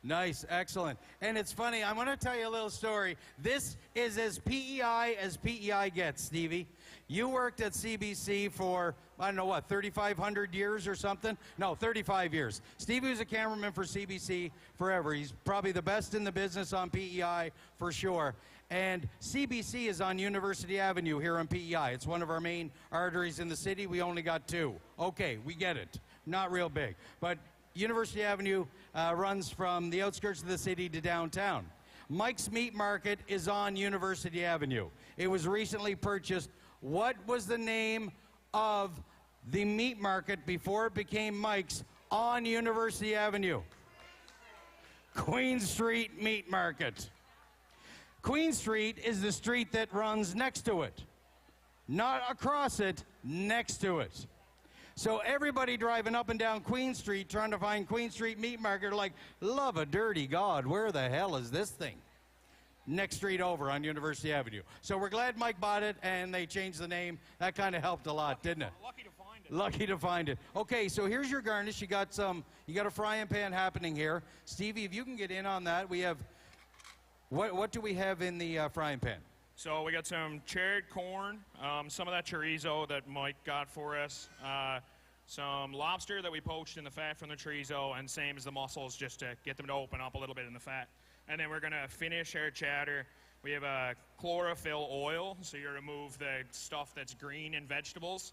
Nice, excellent. And it's funny, I'm going to tell you a little story. This is as PEI gets, Stevie. You worked at CBC for, I don't know what, 3,500 years or something? No, 35 years. Stevie was a cameraman for CBC forever. He's probably the best in the business on PEI for sure. And CBC is on University Avenue here on PEI. It's one of our main arteries in the city. We only got two. Okay, we get it. Not real big. But University Avenue runs from the outskirts of the city to downtown. Mike's Meat Market is on University Avenue. It was recently purchased. What was the name of the meat market before it became Mike's on University Avenue? Queen Street Meat Market. Queen Street is the street that runs next to it. Not across it, next to it. So everybody driving up and down Queen Street trying to find Queen Street Meat Market are like, love a dirty God, where the hell is this thing? Next street over on University Avenue. So we're glad Mike bought it and they changed the name. That kind of helped a lot, didn't it? Lucky to find it. Lucky to find it. Okay, so here's your garnish. You got a frying pan happening here. Stevie, if you can get in on that, we have, what do we have in the frying pan? So we got some charred corn, some of that chorizo that Mike got for us, some lobster that we poached in the fat from the chorizo, and same as the mussels, just to get them to open up a little bit in the fat. And then we're going to finish our chowder. We have a chlorophyll oil, so you remove the stuff that's green in vegetables,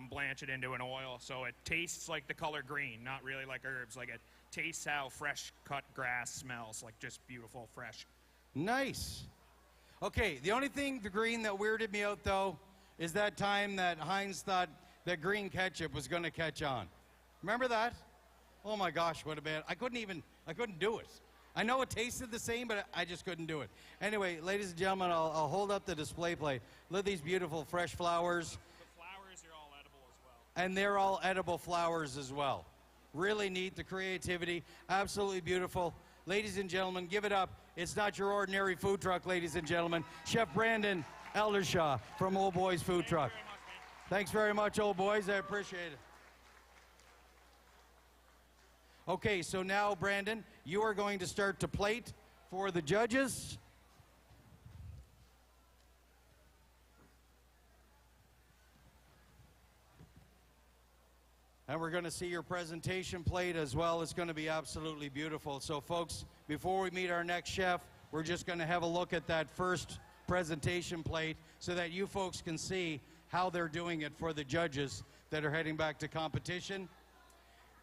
blanch it into an oil, so it tastes like the color green, not really like herbs. Like it tastes how fresh cut grass smells, like just beautiful, fresh. Nice. Okay, the only thing, the green, that weirded me out, though, is that time that Heinz thought that green ketchup was going to catch on. Remember that? Oh, my gosh, what a bad... I couldn't do it. I know it tasted the same, but I just couldn't do it. Anyway, ladies and gentlemen, I'll hold up the display plate. Look at these beautiful fresh flowers. The flowers are all edible as well. And they're all edible flowers as well. Really neat, the creativity, absolutely beautiful. Ladies and gentlemen, give it up. It's not your ordinary food truck, ladies and gentlemen. Chef Brandon Eldershaw from Old Boys Food Truck. Thanks very much, Old Boys. I appreciate it. Okay, so now, Brandon, you are going to start to plate for the judges. And we're going to see your presentation plate as well. It's going to be absolutely beautiful. So, folks, before we meet our next chef, we're just going to have a look at that first presentation plate so that you folks can see how they're doing it for the judges that are heading back to competition.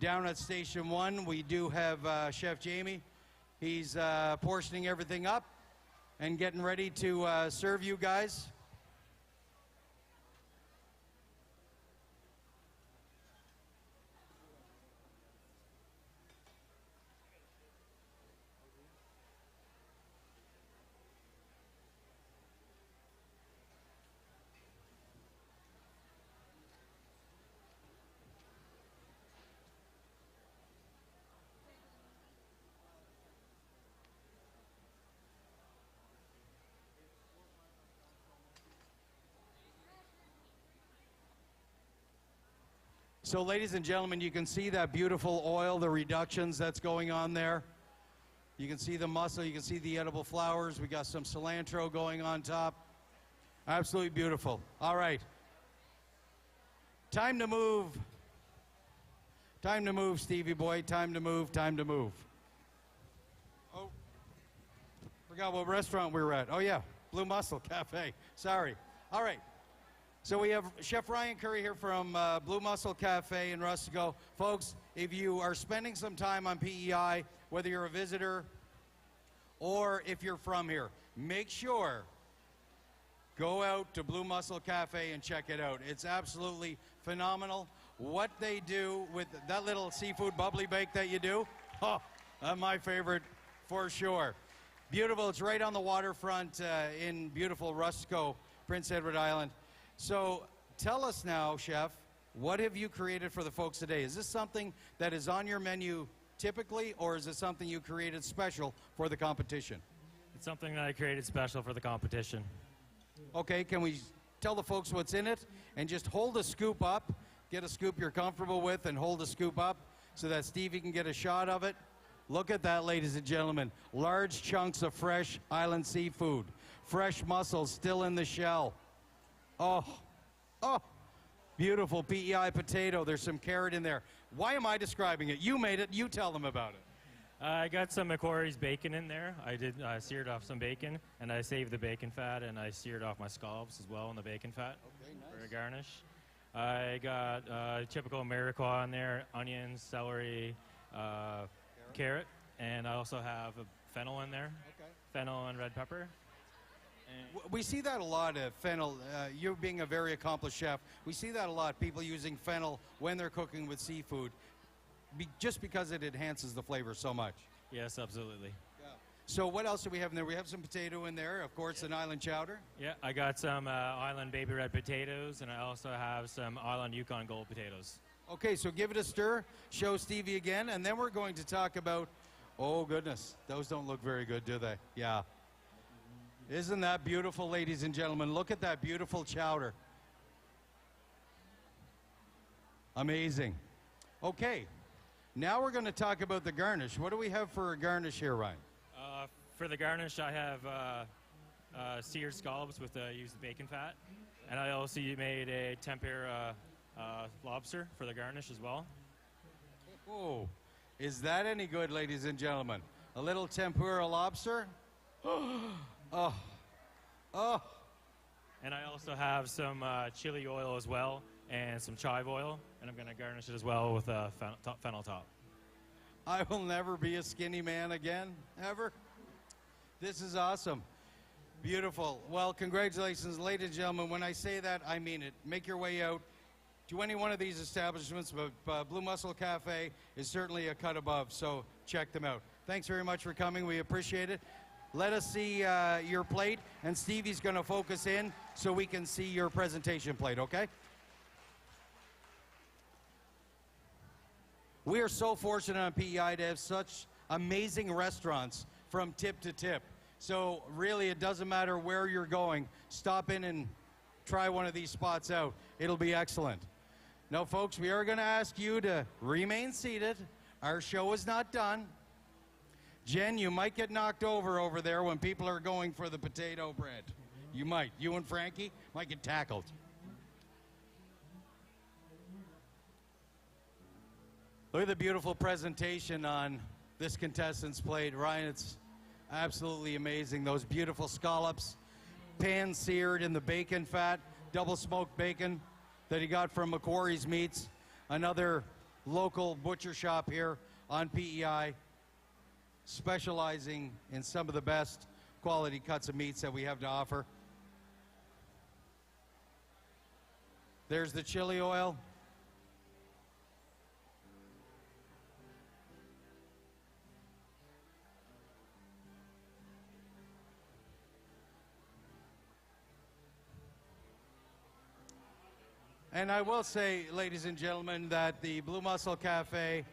Down at Station 1, we do have Chef Jamie. He's portioning everything up and getting ready to serve you guys. So, ladies and gentlemen, you can see that beautiful oil, the reductions that's going on there. You can see the mussel, you can see the edible flowers. We got some cilantro going on top. Absolutely beautiful. All right. Time to move. Time to move, Stevie boy. Time to move, time to move. Oh, forgot what restaurant we were at. Oh, yeah, Blue Mussel Cafe. Sorry. All right. So we have Chef Ryan Curry here from Blue Mussel Cafe in Rustico. Folks, if you are spending some time on PEI, whether you're a visitor or if you're from here, make sure go out to Blue Mussel Cafe and check it out. It's absolutely phenomenal. What they do with that little seafood bubbly bake that you do, oh, my favorite for sure. Beautiful. It's right on the waterfront in beautiful Rustico, Prince Edward Island. So tell us now, Chef, what have you created for the folks today? Is this something that is on your menu typically, or is it something you created special for the competition? It's something that I created special for the competition. Okay, can we tell the folks what's in it? And just hold a scoop up, get a scoop you're comfortable with, and hold a scoop up so that Stevie can get a shot of it. Look at that, ladies and gentlemen. Large chunks of fresh island seafood. Fresh mussels still in the shell. Oh, beautiful PEI potato. There's some carrot in there. Why am I describing it? You made it. You tell them about it. I got some Macquarie's bacon in there. I seared off some bacon, and I saved the bacon fat, and I seared off my scallops as well in the bacon fat for a garnish. I got typical Mirepoix in there, onions, celery, carrot, and I also have a fennel in there, fennel and red pepper. We see that a lot, fennel. You being a very accomplished chef, we see that a lot, people using fennel when they're cooking with seafood, just because it enhances the flavor so much. Yes, absolutely. Yeah. So what else do we have in there? We have some potato in there, of course, an island chowder. Yeah, I got some island baby red potatoes, and I also have some island Yukon gold potatoes. Okay, so give it a stir, show Stevie again, and then we're going to talk about, oh goodness, those don't look very good, do they? Yeah. Isn't that beautiful, ladies and gentlemen? Look at that beautiful chowder. Amazing. Okay, now we're going to talk about the garnish. What do we have for a garnish here, Ryan? For the garnish, I have seared scallops with used bacon fat, and I also made a tempura lobster for the garnish as well. Oh, is that any good, ladies and gentlemen? A little tempura lobster? Oh. And I also have some chili oil as well and some chive oil, and I'm going to garnish it as well with a fennel top. I will never be a skinny man again, ever. This is awesome. Beautiful. Well, congratulations, ladies and gentlemen. When I say that, I mean it. Make your way out to any one of these establishments, but Blue Mussel Cafe is certainly a cut above, so check them out. Thanks very much for coming. We appreciate it. Let us see your plate, and Stevie's going to focus in so we can see your presentation plate, okay? We are so fortunate on PEI to have such amazing restaurants from tip to tip. So really, it doesn't matter where you're going. Stop in and try one of these spots out. It'll be excellent. Now, folks, we are going to ask you to remain seated. Our show is not done. Jen, you might get knocked over there when people are going for the potato bread. You might. You and Frankie might get tackled. Look at the beautiful presentation on this contestant's plate. Ryan, it's absolutely amazing. Those beautiful scallops, pan-seared in the bacon fat, double-smoked bacon that he got from Macquarie's Meats, another local butcher shop here on PEI, specializing in some of the best quality cuts of meats that we have to offer. There's the chili oil. And I will say, ladies and gentlemen, that the Blue Mussel Cafe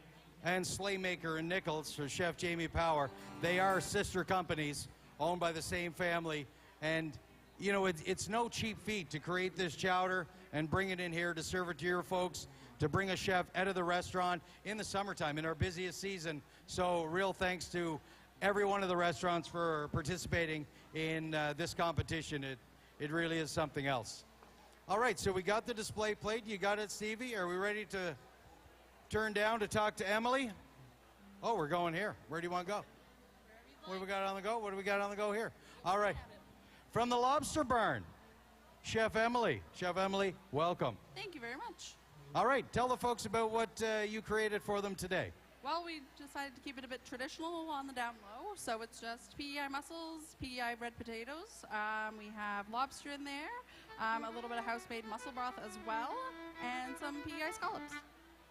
and Slaymaker and Nichols for Chef Jamie Power, they are sister companies owned by the same family. And, you know, it's no cheap feat to create this chowder and bring it in here to serve it to your folks, to bring a chef out of the restaurant in the summertime, in our busiest season. So real thanks to every one of the restaurants for participating in this competition. It really is something else. All right, so we got the display plate. You got it, Stevie? Are we ready to turn down to talk to Emily? Oh, we're going here. Where do you want to go? What do we got on the go? What do we got on the go here? All right. From the Lobster Barn, Chef Emily. Chef Emily, welcome. Thank you very much. All right, tell the folks about what you created for them today. Well, we decided to keep it a bit traditional on the down low, so it's just PEI mussels, PEI red potatoes. We have lobster in there, a little bit of house-made mussel broth as well, and some PEI scallops.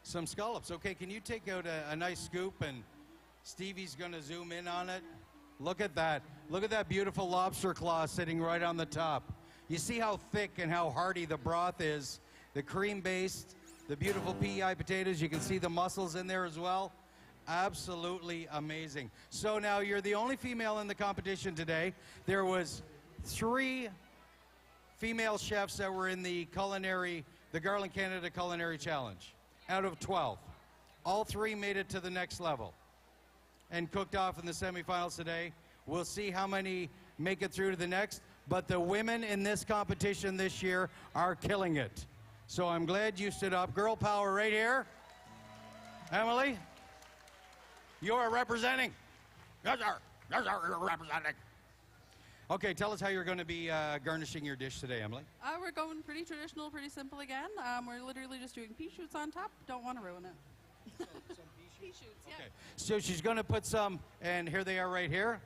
Some scallops. Okay, can you take out a nice scoop, and Stevie's going to zoom in on it? Look at that. Look at that beautiful lobster claw sitting right on the top. You see how thick and how hearty the broth is, the cream-based, the beautiful PEI potatoes. You can see the mussels in there as well. Absolutely amazing. So now you're the only female in the competition today. There was 3 female chefs that were in the Garland Canada Culinary Challenge out of 12. All 3 made it to the next level and cooked off in the semifinals today. We'll see how many make it through to the next, but the women in this competition this year are killing it. So I'm glad you stood up. Girl power right here. Emily, you are representing. Yes, sir. Yes, sir, you're representing. Okay, tell us how you're going to be garnishing your dish today, Emily. We're going pretty traditional, pretty simple again. We're literally just doing pea shoots on top. Don't want to ruin it. Pea shoots, yeah. Okay. So she's going to put some, and here they are right here,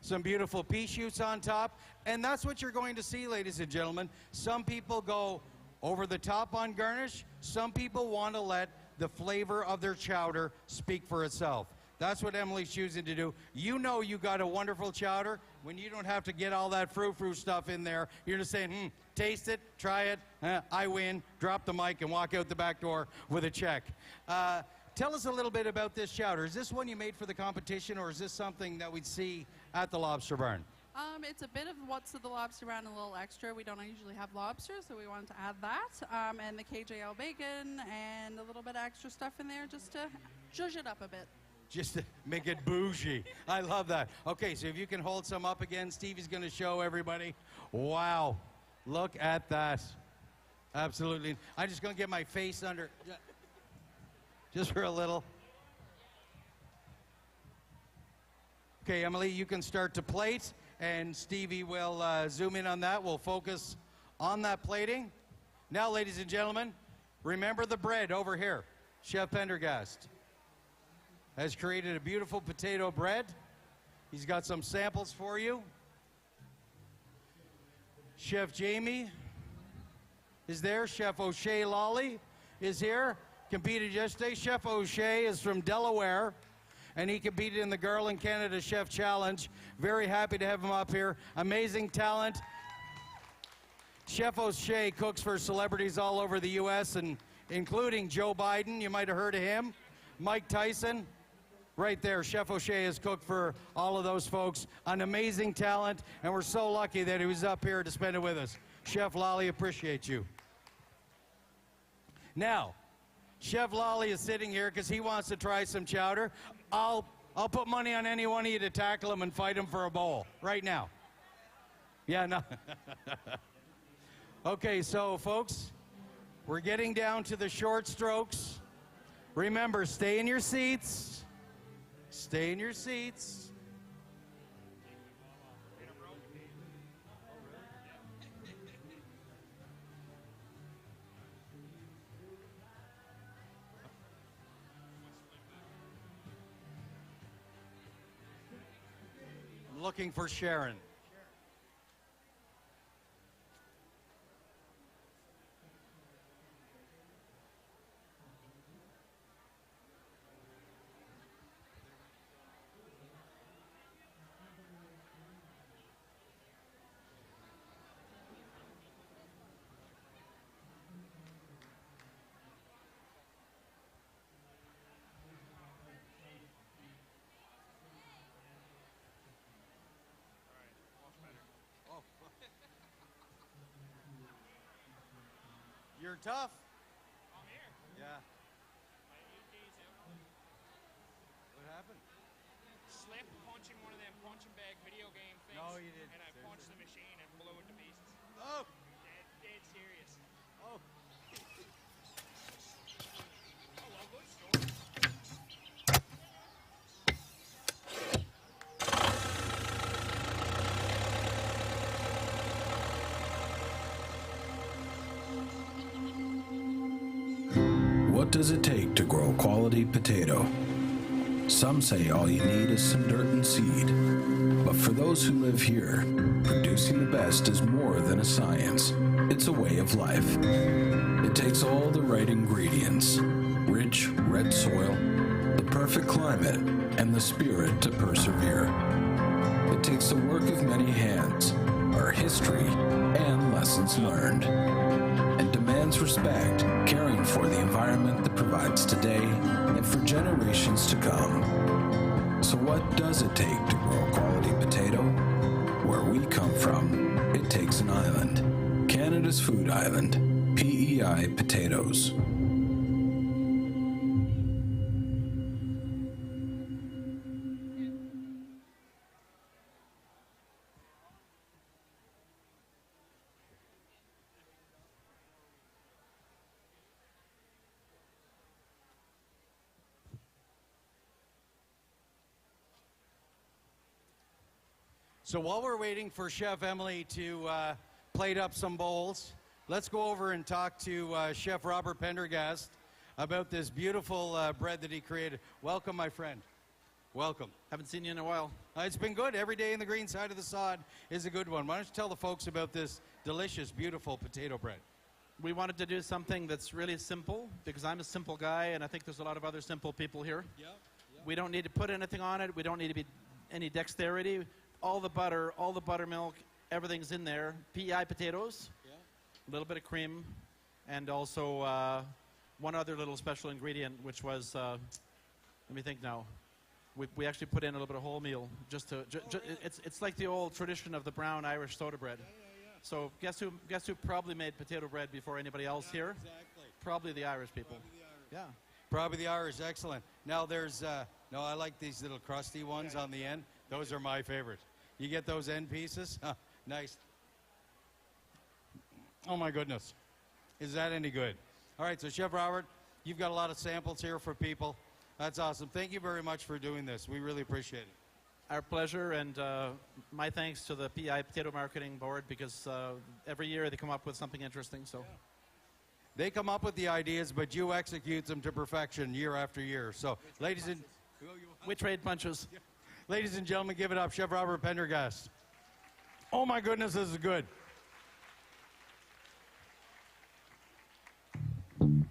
some beautiful pea shoots on top. And that's what you're going to see, ladies and gentlemen. Some people go over the top on garnish. Some people want to let the flavor of their chowder speak for itself. That's what Emily's choosing to do. You know you got a wonderful chowder when you don't have to get all that frou-frou stuff in there. You're just saying, taste it, try it, I win, drop the mic, and walk out the back door with a check. Tell us a little bit about this chowder. Is this one you made for the competition, or is this something that we'd see at the Lobster Barn? It's a bit of what's at the Lobster Barn, a little extra. We don't usually have lobster, so we wanted to add that. And the KJL bacon and a little bit of extra stuff in there just to zhuzh it up a bit. Just to make it bougie. I love that. Okay, so if you can hold some up again, Stevie's going to show everybody. Wow. Look at that. Absolutely. I'm just going to get my face under, just for a little. Okay, Emily, you can start to plate, and Stevie will zoom in on that. We'll focus on that plating. Now, ladies and gentlemen, remember the bread over here. Chef Pendergast has created a beautiful potato bread. He's got some samples for you. Chef Jamie is there. Chef O'Shea Lawley is here. Competed yesterday. Chef O'Shea is from Delaware, and he competed in the Garland Canada Chef Challenge. Very happy to have him up here. Amazing talent. Chef O'Shea cooks for celebrities all over the U.S., and including Joe Biden. You might have heard of him. Mike Tyson. Right there, Chef O'Shea has cooked for all of those folks. An amazing talent, and we're so lucky that he was up here to spend it with us. Chef Lawley, appreciate you. Now, Chef Lawley is sitting here because he wants to try some chowder. I'll put money on any one of you to tackle him and fight him for a bowl right now. Yeah, no. Okay, so folks, we're getting down to the short strokes. Remember, stay in your seats. Stay in your seats. I'm looking for Sharon. You're tough. I'm here. Yeah. My 8 days out. What happened? Slammed kept punching one of them punching bag video game things. No, you didn't. And I punched the machine and blew it to pieces. Oh! Dead serious. Oh. Oh, well, good story. What does it take to grow quality potato? Some say all you need is some dirt and seed. But for those who live here, producing the best is more than a science. It's a way of life. It takes all the right ingredients: rich, red soil, the perfect climate, and the spirit to persevere. It takes the work of many hands, our history, and lessons learned. And demands respect, caring for the environment that provides today and for generations to come. So what does it take to grow a quality potato? Where we come from, it takes an island. Canada's food island, PEI Potatoes. So while we're waiting for Chef Emily to plate up some bowls, let's go over and talk to Chef Robert Pendergast about this beautiful bread that he created. Welcome, my friend. Welcome. Haven't seen you in a while. It's been good. Every day in the green side of the sod is a good one. Why don't you tell the folks about this delicious, beautiful potato bread? We wanted to do something that's really simple because I'm a simple guy and I think there's a lot of other simple people here. We don't need to put anything on it. We don't need to be any dexterity. All the butter, all the buttermilk, everything's in there. PEI potatoes, a little bit of cream, and also one other little special ingredient, which was, let me think now. We actually put in a little bit of wholemeal just to. It's like the old tradition of the brown Irish soda bread. So guess who probably made potato bread before anybody else here? Exactly. Probably the Irish people. Yeah. Probably the Irish. Excellent. Now there's no. I like these little crusty ones on the end. Those are my favorite. You get those end pieces? Huh, nice. Oh my goodness. Is that any good? All right, so Chef Robert, you've got a lot of samples here for people. That's awesome. Thank you very much for doing this. We really appreciate it. Our pleasure, and my thanks to the PEI Potato Marketing Board because every year they come up with something interesting. So they come up with the ideas, but you execute them to perfection year after year. So, ladies and we trade punches. Ladies and gentlemen, give it up, Chef Robert Pendergast. Oh my goodness, this is good.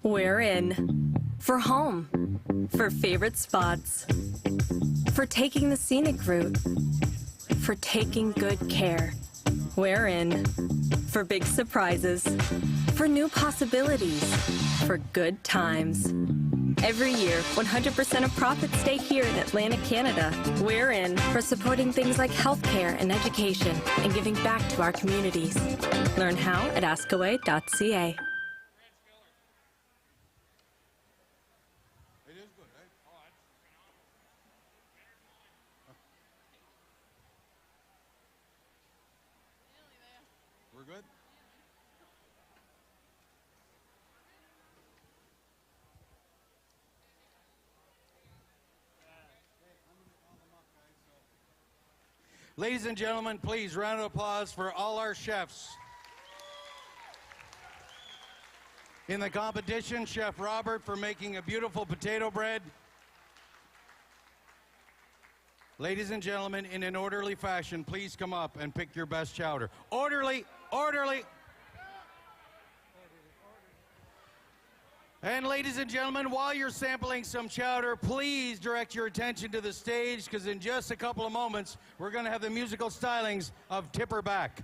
We're in. For home. For favorite spots. For taking the scenic route. For taking good care. We're in. For big surprises. For new possibilities. For good times. Every year, 100% of profits stay here in Atlantic Canada. We're in for supporting things like healthcare and education and giving back to our communities. Learn how at askaway.ca. We're good? Ladies and gentlemen, please, round of applause for all our chefs. In the competition, Chef Robert for making a beautiful potato bread. Ladies and gentlemen, in an orderly fashion, please come up and pick your best chowder. Orderly, orderly. And ladies and gentlemen, while you're sampling some chowder, please direct your attention to the stage because in just a couple of moments, we're going to have the musical stylings of Tipper Back.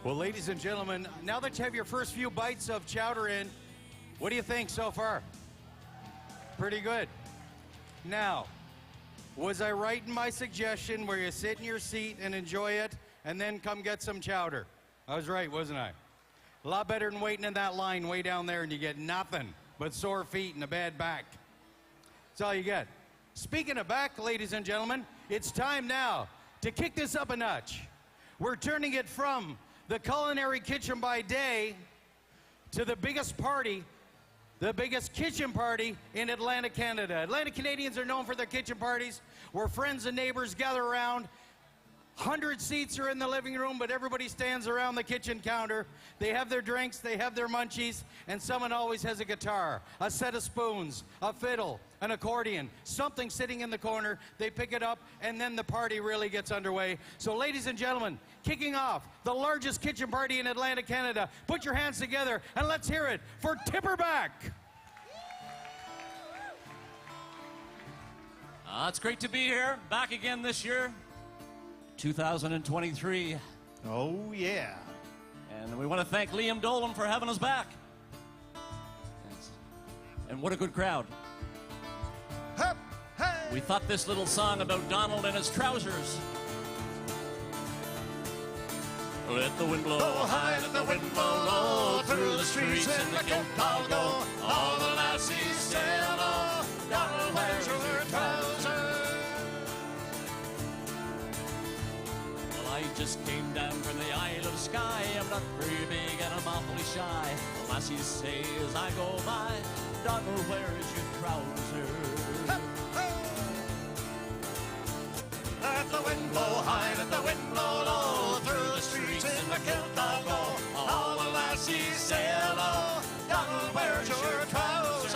Well, ladies and gentlemen, now that you have your first few bites of chowder in, what do you think so far? Pretty good. Now, was I right in my suggestion where you sit in your seat and enjoy it and then come get some chowder? I was right, wasn't I? A lot better than waiting in that line way down there and you get nothing but sore feet and a bad back. That's all you get. Speaking of back, ladies and gentlemen, it's time now to kick this up a notch. We're turning it from the culinary kitchen by day to the biggest party, the biggest kitchen party in Atlantic, Canada. Atlantic Canadians are known for their kitchen parties where friends and neighbors gather around. 100 seats are in the living room, but everybody stands around the kitchen counter. They have their drinks, they have their munchies, and someone always has a guitar, a set of spoons, a fiddle, an accordion, something sitting in the corner. They pick it up, and then the party really gets underway. So, ladies and gentlemen, kicking off the largest kitchen party in Atlantic, Canada, put your hands together, and let's hear it for Tipperback. It's great to be here, back again this year. 2023. Oh, yeah. And we want to thank Liam Dolan for having us back. And what a good crowd. We thought this little song about Donald and his trousers. Let the wind blow high, let the wind blow low, through the streets in the kilt I'll go. All the lassies sail low, Donald, where's your trousers? I just came down from the Isle of Skye. I'm not very big and I'm awfully shy. The lassies say as I go by, Donald, where is your trousers? Let the wind blow high, let the wind blow low, through the streets in the kilt I'll go. All the lassies say hello, Donald, where's your trousers?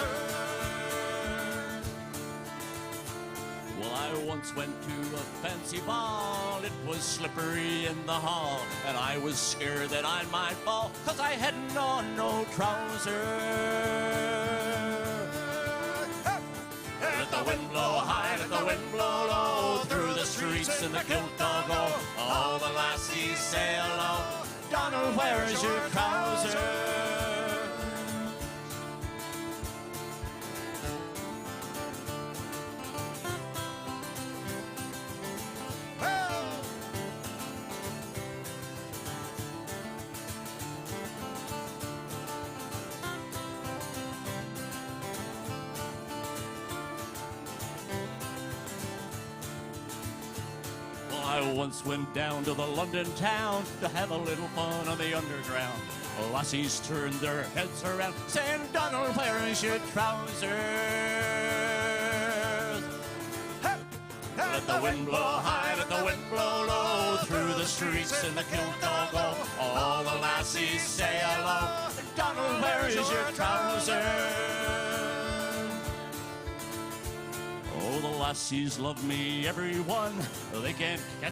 Well, I once went to a fancy ball. It was slippery in the hall, and I was scared that I might fall, 'cause I hadn't on no trousers. Let the wind blow high, let the wind blow low, through the streets in the kilt I'll go. All the lassies say hello, Donald, where is your trousers? I once went down to the London town to have a little fun on the underground. Lassies turned their heads around, saying, Donald, where is your trousers? Let the wind blow high, let the wind blow low, through the streets in the kilt I'll go. All the lassies say hello, Donald, where is your trousers? Oh, the lassies love me, everyone. They can't catch